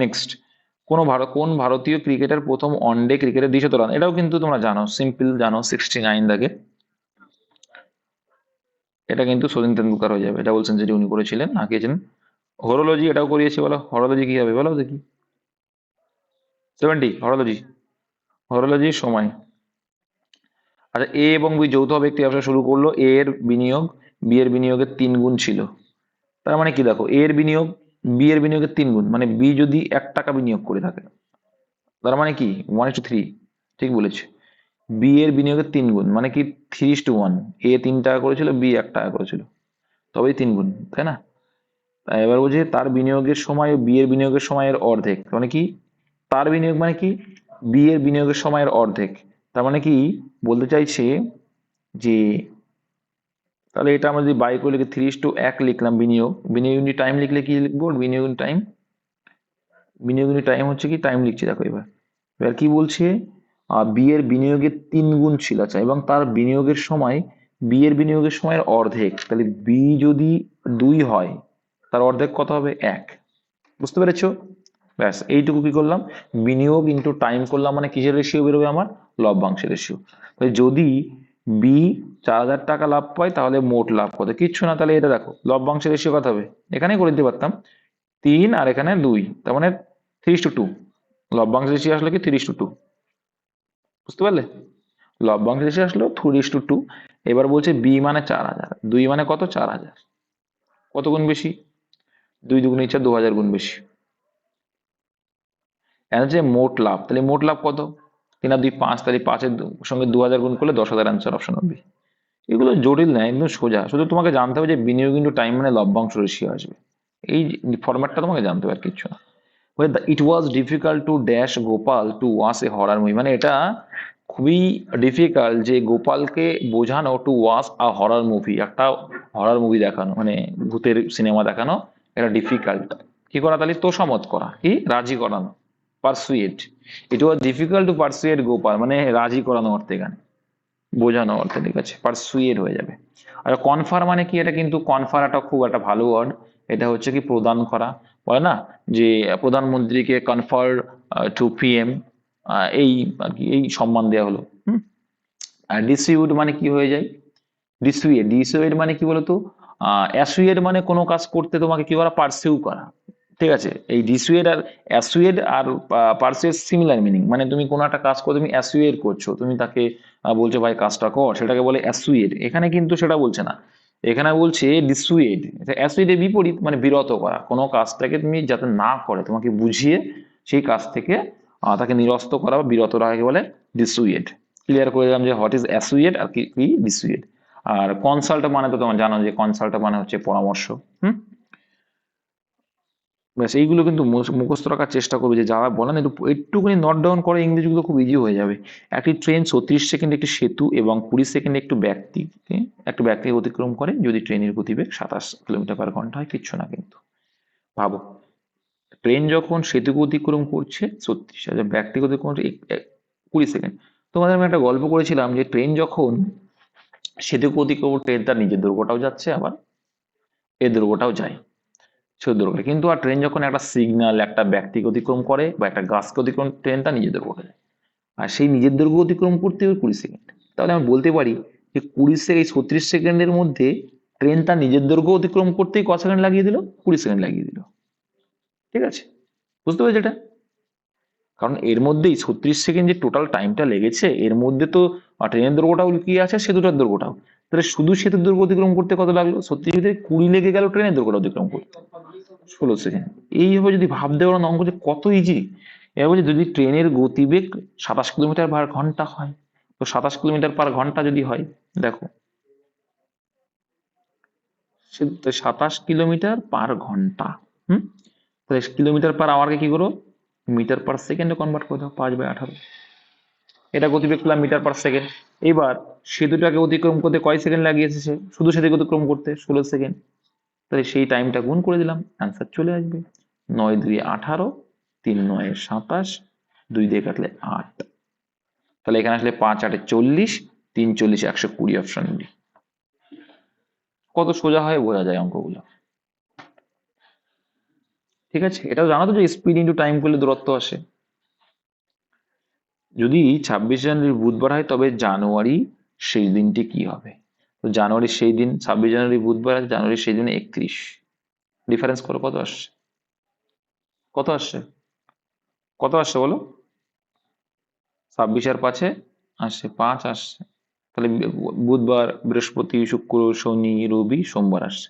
নেক্সট, কোন ভারতীয় ক্রিকেটার প্রথম ওয়ানডে ক্রিকেটে 200 রান, এটাও কিন্তু তোমরা জানো, সিম্পল জানো, 69 দাগে। এটা কিন্তু সচিন তেন্ডুলকার হয়ে যাবে, ডাবল সেঞ্চুরি উনি করেছিলেন, আঁকিয়েছেন। হরোলজি এটাও করিয়েছে, বলো হরোলজি কি হবে, বলো দেখি। 70 হরোলজি, হরোলজির সময়। আচ্ছা, এ এবং বি যৌথভাবে একটি ব্যবসা শুরু করলো, এ এর বিনিয়োগ বি এর বিনিয়োগের 3 গুণ ছিল। তার মানে কি, দেখো এ এর বিনিয়োগ বি এর বিনিয়োগের 3 গুণ, মানে বি যদি 1 টাকা বিনিয়োগ করে থাকে, তার মানে কি 1:3, ঠিক বলেছে। বি এর বিনিয়োগের 3 গুণ মানে কি 3:1, এ 3 টাকা করেছিল, বি 1 টাকা করেছিল, তবেই 3 গুণ, তাই না। তাই এবার বলছে তার বিনিয়োগের সময় ও বি এর বিনিয়োগের সময়ের অর্ধেক, মানে কি তার বিনিয়োগ মানে কি বি এর বিনিয়োগের সময়ের অর্ধেক। তার মানে কি বলতে চাইছে যে, তাহলে এটা আমরা যদি বাই করে লিখে 3:1 লিখলাম, বিনিয়োগ ইউনিট টাইম লিখলে কি লিখবো, বিনিয়োগ ইউনিট টাইম হচ্ছে কি, টাইম লিখছি দেখো। এবার এবার কি বলছে, বি এর বিনিয়োগের 3 গুণ ছিল, আচ্ছা, এবং তার বিনিয়োগের সময় বি এর বিনিয়োগের সময়ের অর্ধেক, তাহলে বি যদি 2 হয়, তার অর্ধেক কত হবে, 1। বুঝতে পেরেছো? ব্যাস, এইটুকু কি করলাম, বিনিয়োগ ইন্টু টাইম করলাম, মানে কিসের রেশিও বেরোবে আমার, লভ্যাংশের রেশিও। তাহলে যদি বি 4,000 টাকা লাভ পায়, তাহলে মোট লাভ কত, কিচ্ছু না, তাহলে এটা দেখো লভ্যাংশের রেশিও কত হবে, এখানেই করে দিতে পারতাম, 3 আর এখানে 2, তার মানে 3:2। লভ্যাংশ রেশিও আসলে কি 3:2, বুঝতে পারলে, লভ্যাংশ রেশিও আসলো 3:2। এবার বলছে বি মানে 4,000, 2 মানে কত, 4,000, কত গুণ বেশি, 2 দুগুণ ইচ্ছা 2,000 গুণ বেশি। যে মোট লাভ, তাহলে মোট লাভ কত, 3 আর 2 5, তাহলে 5-এর সঙ্গে 2,000 গুণ করলে 10,000 অ্যান্সার, অপশন হবে। এগুলো জটিল না, একদম সোজা, শুধু তোমাকে জানতে হবে যে বিনিয়োগ ইন্টু টাইম মানে লভ্যাংশ রেশিও আসবে, এই ফরম্যাটটা তোমাকে জানতে হবে, আর কিছু না। It was difficult to dash Gopal to watch a horror movie, মানে এটা খুবই ডিফিকাল্ট যে গোপালকে বোঝানো to watch a horror movie, একটা হরার মুভি দেখানো, মানে ভূতের সিনেমা দেখানো, এটা ডিফিকাল্ট। কি করা, তাহলে তোষামত করা, কি রাজি করানো, pursuit. It was difficult two pursuit Gopal, মানে রাজি করানো অর্থে, এখানে বোঝানো অর্থে, ঠিক আছে, পারসুয়েট হয়ে যাবে। আর কনফার মানে কি, এটা কিন্তু কনফার একটা খুব একটা ভালো ওয়ার্ড, এটা হচ্ছে কি প্রদান করা, বলে না যে প্রধানমন্ত্রীকে কনফার টু পিএম, এই আর কি, এই সম্মান দেওয়া হলো। আর ডিসিউড মানে কি হয়ে যায়, ডিসুয়েড মানে কি বলতো, অ্যাসুয়েড মানে কোনো কাজ করতে তোমাকে কি করা, পারসিউ করা, ঠিক আছে। এই ডিসুয়েড আর অ্যাসুয়েড আর পারসুয়েড সিমিলার মিনিং, মানে তুমি কোনো একটা কাজ করে তুমি অ্যাসুয়েড করছো, তুমি তাকে বলছো ভাই কাজটা কর, সেটাকে বলে অ্যাসুয়েড। এখানে কিন্তু সেটা বলছে না, এখানে বলছে ডিসুয়েড। অ্যাসুয়েডের বিপরীত, মানে বিরত করা, কোনো কাজটাকে তুমি যাতে না করে তোমাকে বুঝিয়ে সেই কাজ থেকে তাকে নিরস্ত করা বা বিরত রাখাকে বলে ডিসুয়েড। ক্লিয়ার করে দিলাম যে হোয়াট ইজ অ্যাসুয়েড আর কি ডিসুয়েড। আর কনসাল্ট মানে তো তোমার জানো যে কনসাল্ট মানে হচ্ছে পরামর্শ। হুম, ব্যাস, এইগুলো কিন্তু মুখস্থ রাখার চেষ্টা করবে, যে যারা বলেন একটুখানি নোট ডাউন করে, ইংরেজিগুলো খুব ইজি হয়ে যাবে। একটি ট্রেন 36 সেকেন্ডে একটি সেতু এবং 20 সেকেন্ডে একটু ব্যক্তিকে অতিক্রম করে, যদি ট্রেনের গতিবেগ 27 কিলোমিটার পার ঘন্টা হয়, কিচ্ছু না কিন্তু। ভাবো, ট্রেন যখন সেতুকে অতিক্রম করছে 36, হাজার ব্যক্তিকে অতিক্রম করছে 20 সেকেন্ড। তোমাদের আমি একটা গল্প করেছিলাম যে ট্রেন যখন সেতুকে অতিক্রম, ট্রেন তার নিজের দুর্গটাও যাচ্ছে, আবার এর দুর্গটাও যায়, দুর্ঘটনা। কিন্তু আর ট্রেন যখন একটা সিগন্যাল, একটা ব্যক্তিকে অতিক্রম করে বা একটা গাছকে অতিক্রম, ট্রেনটা নিজের দৈর্ঘ্য যায়, আর সেই নিজের দৈর্ঘ্য অতিক্রম করতে হবে 20 সেকেন্ড। তাহলে আমি বলতে পারি যে 36 সেকেন্ডের মধ্যে ট্রেন তার নিজের দৈর্ঘ্য অতিক্রম করতেই ক সেকেন্ড লাগিয়ে দিল, 20 সেকেন্ড লাগিয়ে দিল। ঠিক আছে, বুঝতে পেরেছি এটা? কারণ এর মধ্যেই 36 সেকেন্ড যে টোটাল টাইমটা লেগেছে, এর মধ্যে তো ট্রেনের দৈর্ঘ্যটাও কি আছে, সেতুটার দৈর্ঘ্যটাও। তাহলে শুধু সেতুর দৈর্ঘ্য অতিক্রম করতে কত লাগলো, 36 ভিতরে 20 লেগে গেল ট্রেনের দৈর্ঘ্যটা অতিক্রম করতে, 16 সেকেন্ড। এইভাবে যদি ভাবতে পারো না, অঙ্ক যে কত ইজি। এবার বলছি যদি ট্রেনের গতিবেগ 27 কিলোমিটার পার ঘন্টা হয়, তো 27 কিলোমিটার পার ঘন্টা যদি হয়, দেখো 27 কিলোমিটার পার ঘন্টা, হুম, তাহলে কিলোমিটার পার আওয়ারকে কি করো, মিটার পার সেকেন্ডে কনভার্ট করে দাও, 5/18। এটা গতিবেগ পেলাম মিটার পার সেকেন্ড। এবার সেতুটাকে অতিক্রম করতে কয় সেকেন্ড লাগিয়েছে সে, শুধু সেতুকে অতিক্রম করতে 16 সেকেন্ড। তাহলে সেই টাইমটা গুণ করে দিলাম, অ্যান্সার চলে আসবে। 9×2 = 18, 3×9 = 27, 2 দিয়ে কাটলে 8। তাহলে এখানে আসলে 5×8 = 40, 3×40 = 120, অপশন বি। কত সোজা হয় বোঝা যায় অঙ্কগুলো। ঠিক আছে, এটাও জানো তো যে স্পিড ইন্টু টাইম করলে দূরত্ব আসে। যদি 26 জানুয়ারি বুধবার হয় তবে জানুয়ারি সেই দিনটি কি হবে? তো জানুয়ারির সেই দিন 26 জানুয়ারি বুধবার আছে, জানুয়ারির সেই দিন 31। ডিফারেন্স করো, কত আসছে? কত আসছে? কত আসছে বলো? 26 আর 5-এ আসছে 5 আসছে। তাহলে বুধবার, বৃহস্পতি, শুক্র, শনি, রবি, সোমবার আসছে।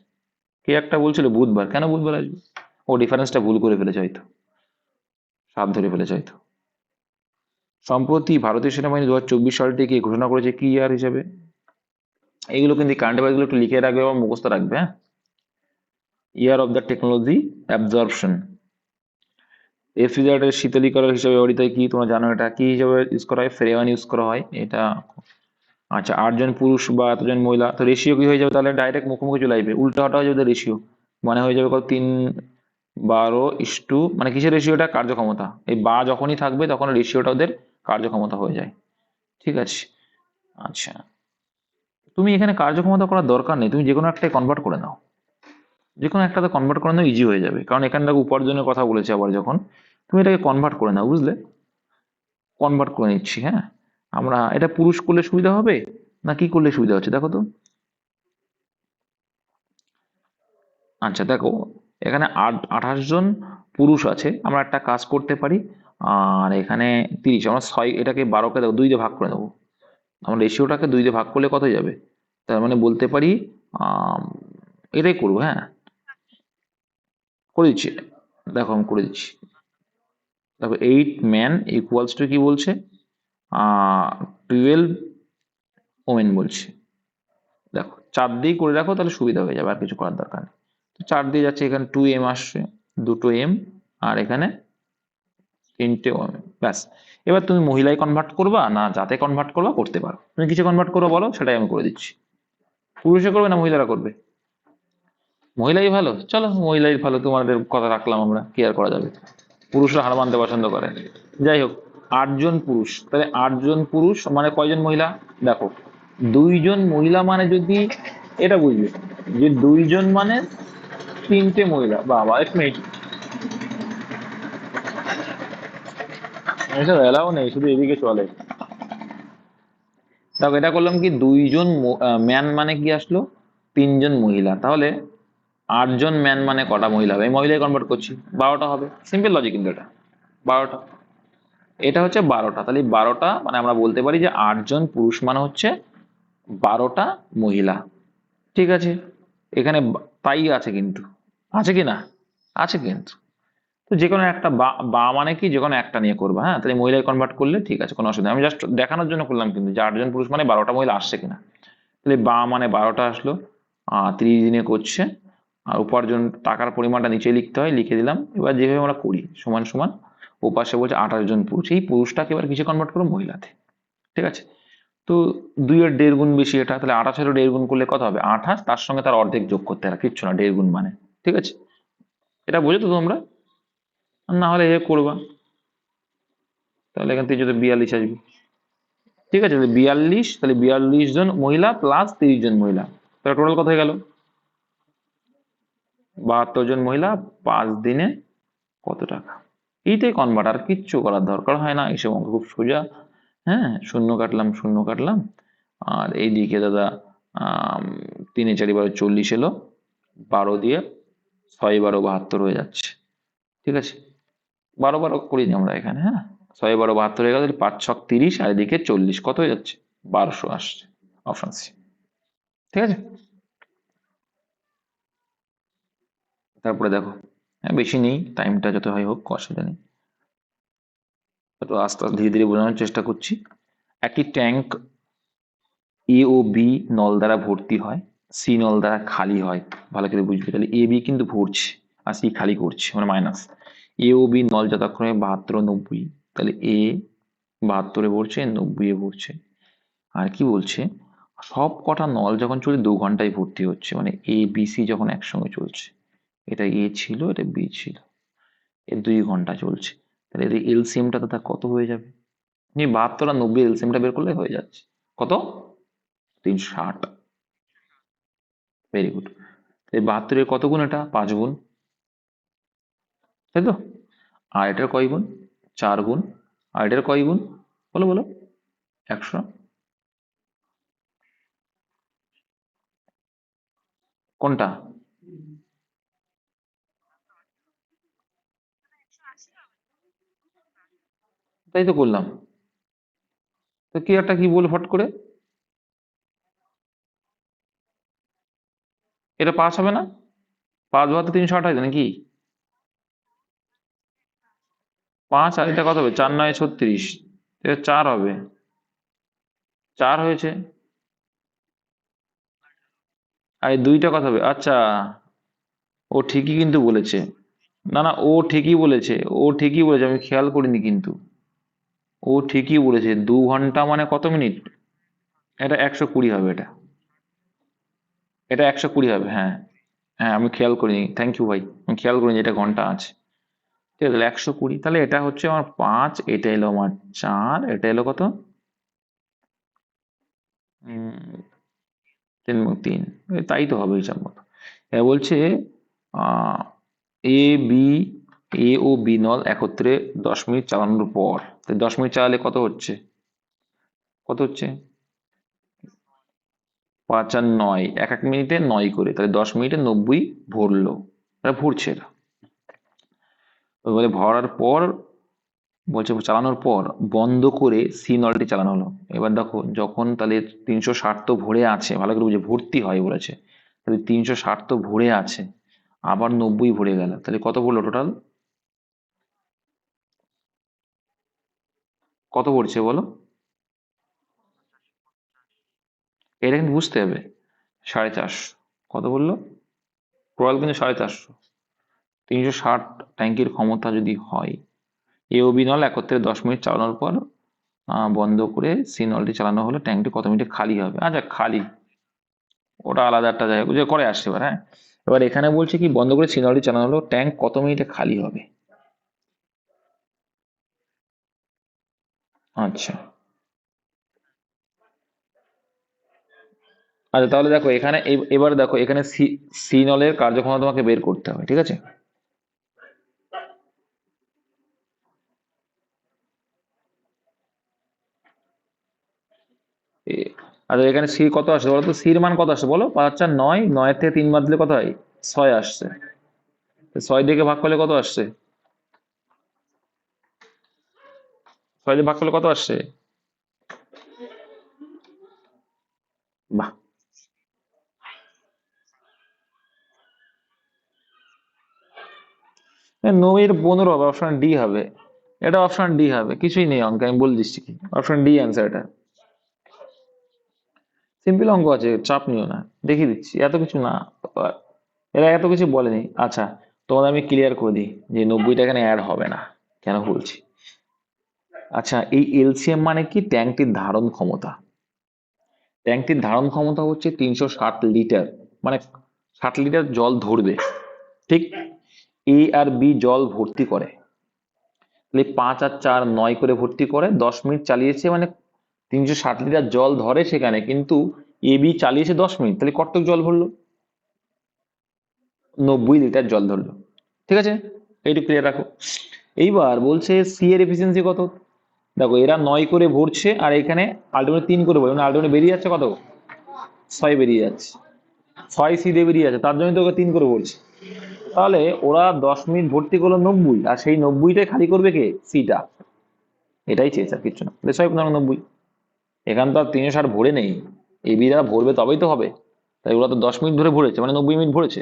কে একটা বলছিল বুধবার, কেন বুধবার আসবে? ও ডিফারেন্সটা ভুল করে ফেলেছে হয়তো, সাত ধরে ফেলেছে হয়তো। সম্প্রতি ভারতীয় সেনাবাহিনী 2024 সালটিকে ঘোষণা করেছে কি ইয়ার হিসেবে? এইগুলো কিন্তু কারেন্ট অ্যাফেয়ার্সগুলো একটু লিখে রাখবে বা মুখস্থ রাখবে, হ্যাঁ। Year of the technology absorption. Refrigerator শীতলীকরণ হিসেবে ব্যবহৃত হয় কি, তোমরা জানো এটা কি হিসেবে ইউজ করা হয়? ফ্রেওয়ান ইউজ করা হয় এটা। আচ্ছা, 8 জন পুরুষ বা এতজন মহিলা, তো রেশিও কি হয়ে যাবে তাহলে? ডাইরেক্ট মুখোমুখি চলে আসবে, উল্টো হাটা হয়ে যাবে রেশিও। মানে হয়ে যাবে কত? 3:12 মানে কিসের রেশিওটা? কার্যক্ষমতা। এই বা যখনই থাকবে তখন রেশিওটা ওদের কার্যক্ষমতা হয়ে যায়। ঠিক আছে। আচ্ছা, তুমি এখানে কার্যক্ষমতা করার দরকার নেই, তুমি যে কোনো একটাই কনভার্ট করে নাও, যে কোনো একটাতে কনভার্ট করে নাও, ইজি হয়ে যাবে। কারণ এখানে দেখো উপার্জনের কথা বলেছে আবার, যখন তুমি এটাকে কনভার্ট করে নাও, বুঝলে? কনভার্ট করে নিচ্ছি, হ্যাঁ। আমরা এটা পুরুষ করলে সুবিধা হবে না কি করলে সুবিধা হচ্ছে দেখো তো। আচ্ছা দেখো, এখানে 28 জন পুরুষ আছে, আমরা একটা কাজ করতে পারি। আর এখানে 30, আমরা 6, এটাকে 12কে দেখো 2 দিয়ে ভাগ করে নেবো। আমরা রেশিওটাকে 2 দিয়ে ভাগ করলে কত হয়ে যাবে? তার মানে বলতে পারি আম, এটাই করবো, হ্যাঁ। করে দিচ্ছি, দেখো আমি করে দিচ্ছি। দেখো 8 men = কি বলছে? 12 women বলছে। দেখো 4 দিয়ে করে রাখো, তাহলে সুবিধা হয়ে যাবে, আর কিছু করার দরকার নেই। তো 4 দিয়ে যাচ্ছে, এখানে 2m আসছে, 2 m, আর এখানে 3 ব্যাস। এবার তুমি মহিলায় কনভার্ট করবা না জাতে কনভার্ট করবা, করতে পারো। তুমি কিছু কনভার্ট করো বলো, সেটাই আমি করে দিচ্ছি। পুরুষে করবে না মহিলারা করবে? মহিলাই ভালো, চলো মহিলাই ভালো, তোমাদের কথা রাখলাম আমরা, কি আর করা যাবে। পুরুষরা হার মানতে পছন্দ করে। যাই হোক, 8 জন পুরুষ, তাহলে 8 জন পুরুষ মানে কয়জন মহিলা? দেখো 2 জন মহিলা মানে যদি, এটা বুঝবে যে 2 জন মানে 3টে মহিলা। বাবা, এক মিনিট, এসব এলাও নেই, শুধু এদিকে চলে। দেখো এটা করলাম কি, 2 জন ম্যান মানে কি আসলো? 3 জন মহিলা। তাহলে 8 জন ম্যান মানে কটা মহিলা হবে? এই মহিলায় কনভার্ট করছি, 12টা হবে। সিম্পল লজিক কিন্তু এটা, 12টা। এটা হচ্ছে 12টা, তাহলে 12টা মানে আমরা বলতে পারি যে 8 জন পুরুষ মানে হচ্ছে 12টা মহিলা। ঠিক আছে, এখানে তাই আছে কিন্তু, আছে কি না? আছে কিন্তু। তো যে কোনো একটা বা, বা মানে কি, যে কোনো একটা নিয়ে করবা, হ্যাঁ। তাহলে মহিলায় কনভার্ট করলে ঠিক আছে, কোনো অসুবিধা নেই। আমি জাস্ট দেখানোর জন্য করলাম কিন্তু, যে 8 জন পুরুষ মানে 12টা মহিলা আসছে কিনা। তাহলে বা মানে 12টা আসলো, 30 দিনে করছে। আর উপার্জন টাকার পরিমাণটা নিচে লিখতে হয়, লিখে দিলাম। এবার যেভাবে আমরা করি সমান সমান, ও পাশে বলছে 28 জন পুরুষ, এই পুরুষটাকে এবার কিসে কনভার্ট করবো? মহিলাতে। ঠিক আছে, তো 2-এর 1.5 গুণ বেশি এটা, তাহলে 28-এর 1.5 গুণ করলে কত হবে? 28, তার সঙ্গে তার অর্ধেক যোগ করতে হবে, কিচ্ছু না, 1.5 গুণ মানে। ঠিক আছে, এটা বুঝো তো তোমরা? না হলে এ করবা, তাহলে এখান থেকে যদি 42 আসবে। ঠিক আছে, তাহলে 42, তাহলে 42 জন মহিলা প্লাস 30 জন মহিলা, তাহলে টোটাল কত হয়ে গেল? 72 জন মহিলা, 5 দিনে কত টাকা? এইটাই কনভার্ট, আর কিচ্ছু করার দরকার হয় না, এসব অঙ্ক খুব সোজা। হ্যাঁ, শূন্য কাটলাম, শূন্য কাটলাম। আর এইদিকে দাদা 3-4 = 40 এলো, 12 দিয়ে 6-12 = 72 হয়ে যাচ্ছে। ঠিক আছে, 12 করিনি আমরা এখানে, হ্যাঁ। 6-12 = 72 হয়ে গেল, 5-6 = 30, আর এদিকে 40, কত হয়ে যাচ্ছে? 1200 আসছে, অপশন সি। ঠিক আছে, তারপরে দেখো, হ্যাঁ বেশি নেই, টাইমটা যত হয় হোক, অসুবিধা নেই। একটু আস্তে আস্তে ধীরে ধীরে বোঝানোর চেষ্টা করছি। একটি ট্যাঙ্ক এ ও বি নল দ্বারা ভর্তি হয়, সি নল দ্বারা খালি হয়। ভালো করে বুঝবে, তাহলে এ বি কিন্তু ভরছে, আর সি খালি করছে মানে মাইনাস। এ ও বি নল যথাক্রমে 72 ও 90, তাহলে এ 72-এ ভরছে, 90-এ ভরছে। আর কি বলছে, সব কটা নল যখন চলছে 2 ঘন্টায় ভর্তি হচ্ছে, মানে এ বি সি যখন একসঙ্গে চলছে, এটা এ ছিল এটা বি ছিল, এর 2 ঘন্টা চলছে, তাহলে এদের এলসিএমটা তো তার কত হয়ে যাবে, 72 আর 90 এলসিএমটা বের করলে হয়ে যাচ্ছে কত, 360। Very good. এই 72-এর কত গুণ, এটা 5 গুণ, তাই তো। আর এটার কয় গুণ, 4 গুণ। আর এটার কয় গুণ, বলো বলো, 100। কোনটা, তাই তো করলাম। তো কি একটা কি বল ফট করে, এটা 5 হবে না, 5 ভাগ 360 হয় নাকি, 5 আর এটা কত হবে, 4 9 36, এটা 4 হবে, 4 হয়েছে। আর এই দুইটা কত হবে, আচ্ছা, ও ঠিকই কিন্তু বলেছে, না না ও ঠিকই বলেছে, ও ঠিকই বলেছে, আমি খেয়াল করিনি কিন্তু, ও ঠিকই বলেছে 2 ঘন্টা মানে কত মিনিট, এটা 120 হবে, এটা এটা 120 হবে, হ্যাঁ। হ্যাঁ আমি খেয়াল করিনি, থ্যাংক ইউ ভাই, আমি খেয়াল করিনি যে এটা ঘন্টা আছে। ঠিক আছে, তাহলে 120, তাহলে এটা হচ্ছে আমার 5, এটা এলো আমার 4, এটা এলো কত, 3 তাই তো হবে হিসাব মতো। এবার বলছে আহ A B, A O B নল একত্রে 10 মিনিট চালানোর পর, 10 মিনিট চালালে কত হচ্ছে, কত হচ্ছে, 5 আর 9, এক এক মিনিটে 9 করে, তাহলে 10 মিনিটে 90 ভরলো, এটা ভরছে এটা। এবারে ভরার পর বলছে চালানোর পর বন্ধ করে সি নলটি চালানো হলো। এবার দেখো যখন তাহলে 360 তো ভরে আছে, ভালো করে বুঝে ভর্তি হয় বলেছে, তাহলে 360 তো ভরে আছে, আবার 90 ভরে গেল, তাহলে কত পড়লো টোটাল, কত পড়ছে বলো, এটা কিন্তু বুঝতে হবে। 450, কত বললো, টোটাল কিন্তু 450, 360 ট্যাঙ্কির ক্ষমতা যদি হয়, এ ও বি নল একত্রে 10 মিনিট চালানোর পর বন্ধ করে সি নলটি চালানো হলো, ট্যাঙ্কটি কত মিনিটে খালি হবে, আচ্ছা খালি ওটা আলাদা একটা জায়গা যে করে আসছে এবার, হ্যাঁ। এবার এখানে বলছে কি বন্ধ করে সি নলটি চালানো হলো, ট্যাঙ্ক কত মিনিটে খালি হবে, আচ্ছা। আচ্ছা তাহলে দেখো এখানে এবার দেখো এখানে সি, সি নলের কার্যক্ষমতা তোমাকে বের করতে হবে, ঠিক আছে। আচ্ছা এখানে সি কত আসছে বলো তো, সির মান কত আসছে বলো, 5 4 9, 9 থেকে 3 বাদ দিলে কত হয়, 6 আসছে, 6 দিকে ভাগ করলে কত আসছে, 6 দিয়ে ভাগ করলে কত আসছে, বাহ, নয়ের 15 হবে, অপশন ডি হবে, এটা অপশন ডি হবে, কিছুই নেই অঙ্কে, আমি বলে দিচ্ছি কি, অপশন ডি অ্যান্সার এটা, সিম্পল অঙ্ক আছে, চাপ নিও না, দেখিয়ে দিচ্ছি, এত কিছু না, এরা এত কিছু বলেনি। আচ্ছা তোমাদের আমি ক্লিয়ার করে দিই যে 90টা এখানে অ্যাড হবে না, কেন বলছি, আচ্ছা এই এলসিএম মানে কি, ট্যাঙ্কটির ধারণ ক্ষমতা, ট্যাঙ্কটির ধারণ ক্ষমতা হচ্ছে 360 লিটার, মানে 60 লিটার জল ধরবে, ঠিক। এ আর বি জল ভর্তি করে, তাহলে 5 আর 4 9 করে ভর্তি করে, 10 মিনিট চালিয়েছে, মানে 360 লিটার জল ধরে সেখানে, কিন্তু এ বি চালিয়েছে 10 মিনিট, তাহলে কতটুকু জল ভরলো, 90 লিটার জল ধরলো, ঠিক আছে, এইটুকু ক্লিয়ার রাখো। এইবার বলছে সি এর এফিসিয়েন্সি কত, দেখো এরা 9 করে ভরছে, আর এখানে আলটিমেট 3 করে ভরছে, মানে আলটিমেট বেরিয়ে যাচ্ছে কত, 6 বেরিয়ে যাচ্ছে, 6 সি দিয়ে বেরিয়ে যাচ্ছে, তার জন্য তো ওকে 3 করে ভরছে, তাহলে ওরা 10 মিনিট ভর্তি করলো 90, আর সেই 90টাই খালি করবে কে, সিটা, এটাই চেয়েছে আর কিছু না, 6 90, এখান তো আর 360 ভরে নেই, এবি যারা ভরবে তবেই তো হবে, তাই ওরা তো 10 মিনিট ধরে ভরেছে, মানে 90 মিনিট ভরেছে,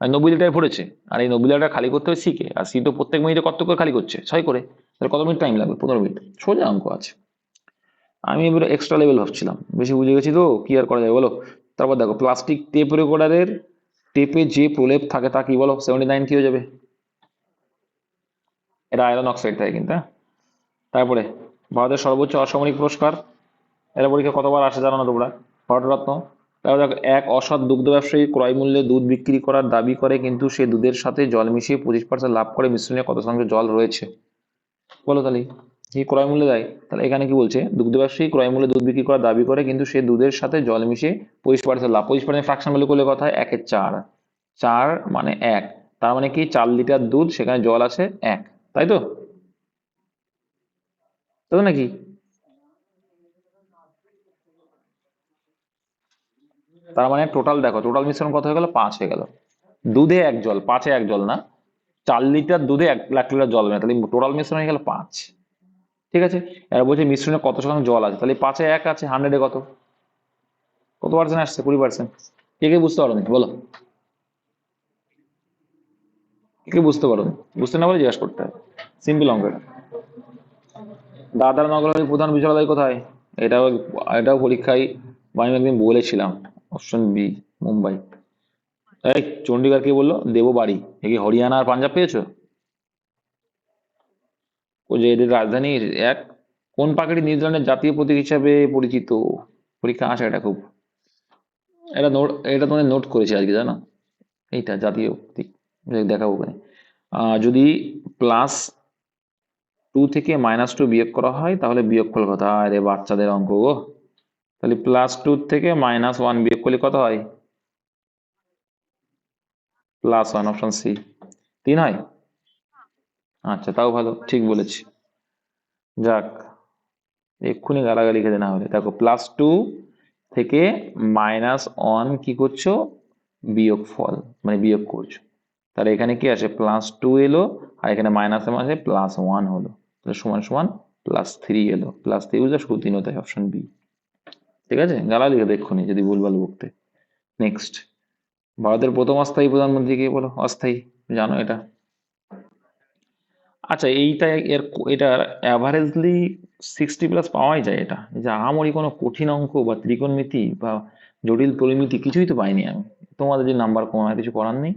আর 90 লিটার ভরেছে, আর এই 90 লিটার খালি করতে হবে সিকে, আর সি তো প্রত্যেক মিনিটে কত করে খালি করছে, 6 করে, তাহলে কত মিনিট টাইম লাগবে, 15 মিনিট, সোজা অঙ্ক আছে। আমি এবার এক্সট্রা লেভেল ভাবছিলাম, বেশি বুঝে গেছি তো কি আর করা যায় বলো। তারপর দেখো প্লাস্টিক টেপ রেকর্ডারের টেপে যে প্রলেপ থাকে তা কি বলো? 79 কি হয়ে যাবে? এটা আয়রন অক্সাইড থাকে কিন্তু, হ্যাঁ। তারপরে ভারতের সর্বোচ্চ অসামরিক পুরস্কার, এটা পরীক্ষা কতবার আসে জানো না তোমরা? ভারতরত্ন। তারপর দেখো, এক অসৎ দুগ্ধ ব্যবসায়ী ক্রয় মূল্যে দুধ বিক্রি করার দাবি করে কিন্তু সে দুধের সাথে জল মিশিয়ে 25% লাভ করে, মিশ্রণে কত শতাংশ জল রয়েছে? বলো তাহলে। কি ক্রয় মূল্যে দেয়, তাহলে এখানে কি বলছে? দুগ্ধ ব্যবসায়ী ক্রয় মূল্যে দুধ বিক্রি করার দাবি করে কিন্তু সে দুধের সাথে জল মিশিয়ে 25% লাভ। 25% ফ্রাকশন ভ্যালু করলে কথা হয় 1/4। 4 মানে 1, তার মানে কি 4 লিটার দুধ, সেখানে জল আছে 1, তাই তো? তাই তো নাকি? তার মানে টোটাল দেখো, টোটাল মিশ্রণ কত হয়ে গেল? 5 হয়ে গেল। দুধে 1 জল, 5-এ 1 জল না, 4 লিটার দুধে 1 লিটার জল না, তাহলে টোটাল মিশ্রণ হয়ে গেল 5। ঠিক আছে, এবার বলছে মিশ্রণে কত শতাংশ জল আছে, তাহলে 5-এ 1 আছে, 100-এ কত? কত পার্সেন্ট আসছে? 20%। কে কে বুঝতে পারো বলো? কে কে বুঝতে পারো? বুঝতে না পারলে জিজ্ঞাসা করতে হবে, সিম্পল অঙ্ক এটা। দাদার নগরের প্রধান বিশ্ববিদ্যালয় কোথায়? এটাও এটাও পরীক্ষায় আমি একদিন বলেছিলাম, অপশন বি, মুম্বাই। এই চন্ডীগড় কে বললো? দেববাড়ি। এ কি হরিয়ানা আর পাঞ্জাব পেয়েছো? ও যে এদের রাজধানী এক। কোন পাখিটি নিউজিল্যান্ডের জাতীয় প্রতীক হিসাবে পরিচিত? পরীক্ষা আসে এটা খুব। এটা নোট, এটা তোমাদের নোট করেছি আজকে জানো, এইটা জাতীয় প্রতীক, দেখাবো ওখানে। যদি +2 থেকে -2 বিয়োগ করা হয় তাহলে বিয়োগফল কত? আরে বাচ্চাদের অঙ্ক গো। তাহলে +2 থেকে -1 বিয়োগ করলে কত হয়? +1, অপশন সি, 3 হয়। আচ্ছা, তাও ভালো, ঠিক বলেছি। যাক, এক্ষুনি গালাগালি খেতে না হলে। দেখো, +2 থেকে -1 কি করছো? বিয়োগফল, মানে বিয়োগ করছো। তাহলে এখানে কি আছে? +2 এলো, আর এখানে মাইনাসের মাঝে +1 হলো, তাহলে সমান সমান +3 এলো। +3 বুঝলে শুধু 3 হতে হয়, অপশন বি। ঠিক আছে, গালাগালি খেতে এক্ষুনি যদি ভুলভাল বকতে। নেক্সট, ভারতের প্রথম অস্থায়ী প্রধানমন্ত্রী কে বলো? অস্থায়ী, জানো এটা? আচ্ছা, এইটা এটার অ্যাভারেজলি 60+ পাওয়াই যায়। এটা যে আহামরি কোনো কঠিন অঙ্ক বা ত্রিকোণমিতি বা জটিল পরিমিতি কিছুই তো পাইনি আমি। তোমাদের যে নাম্বার কম, আর কিছু করার নেই।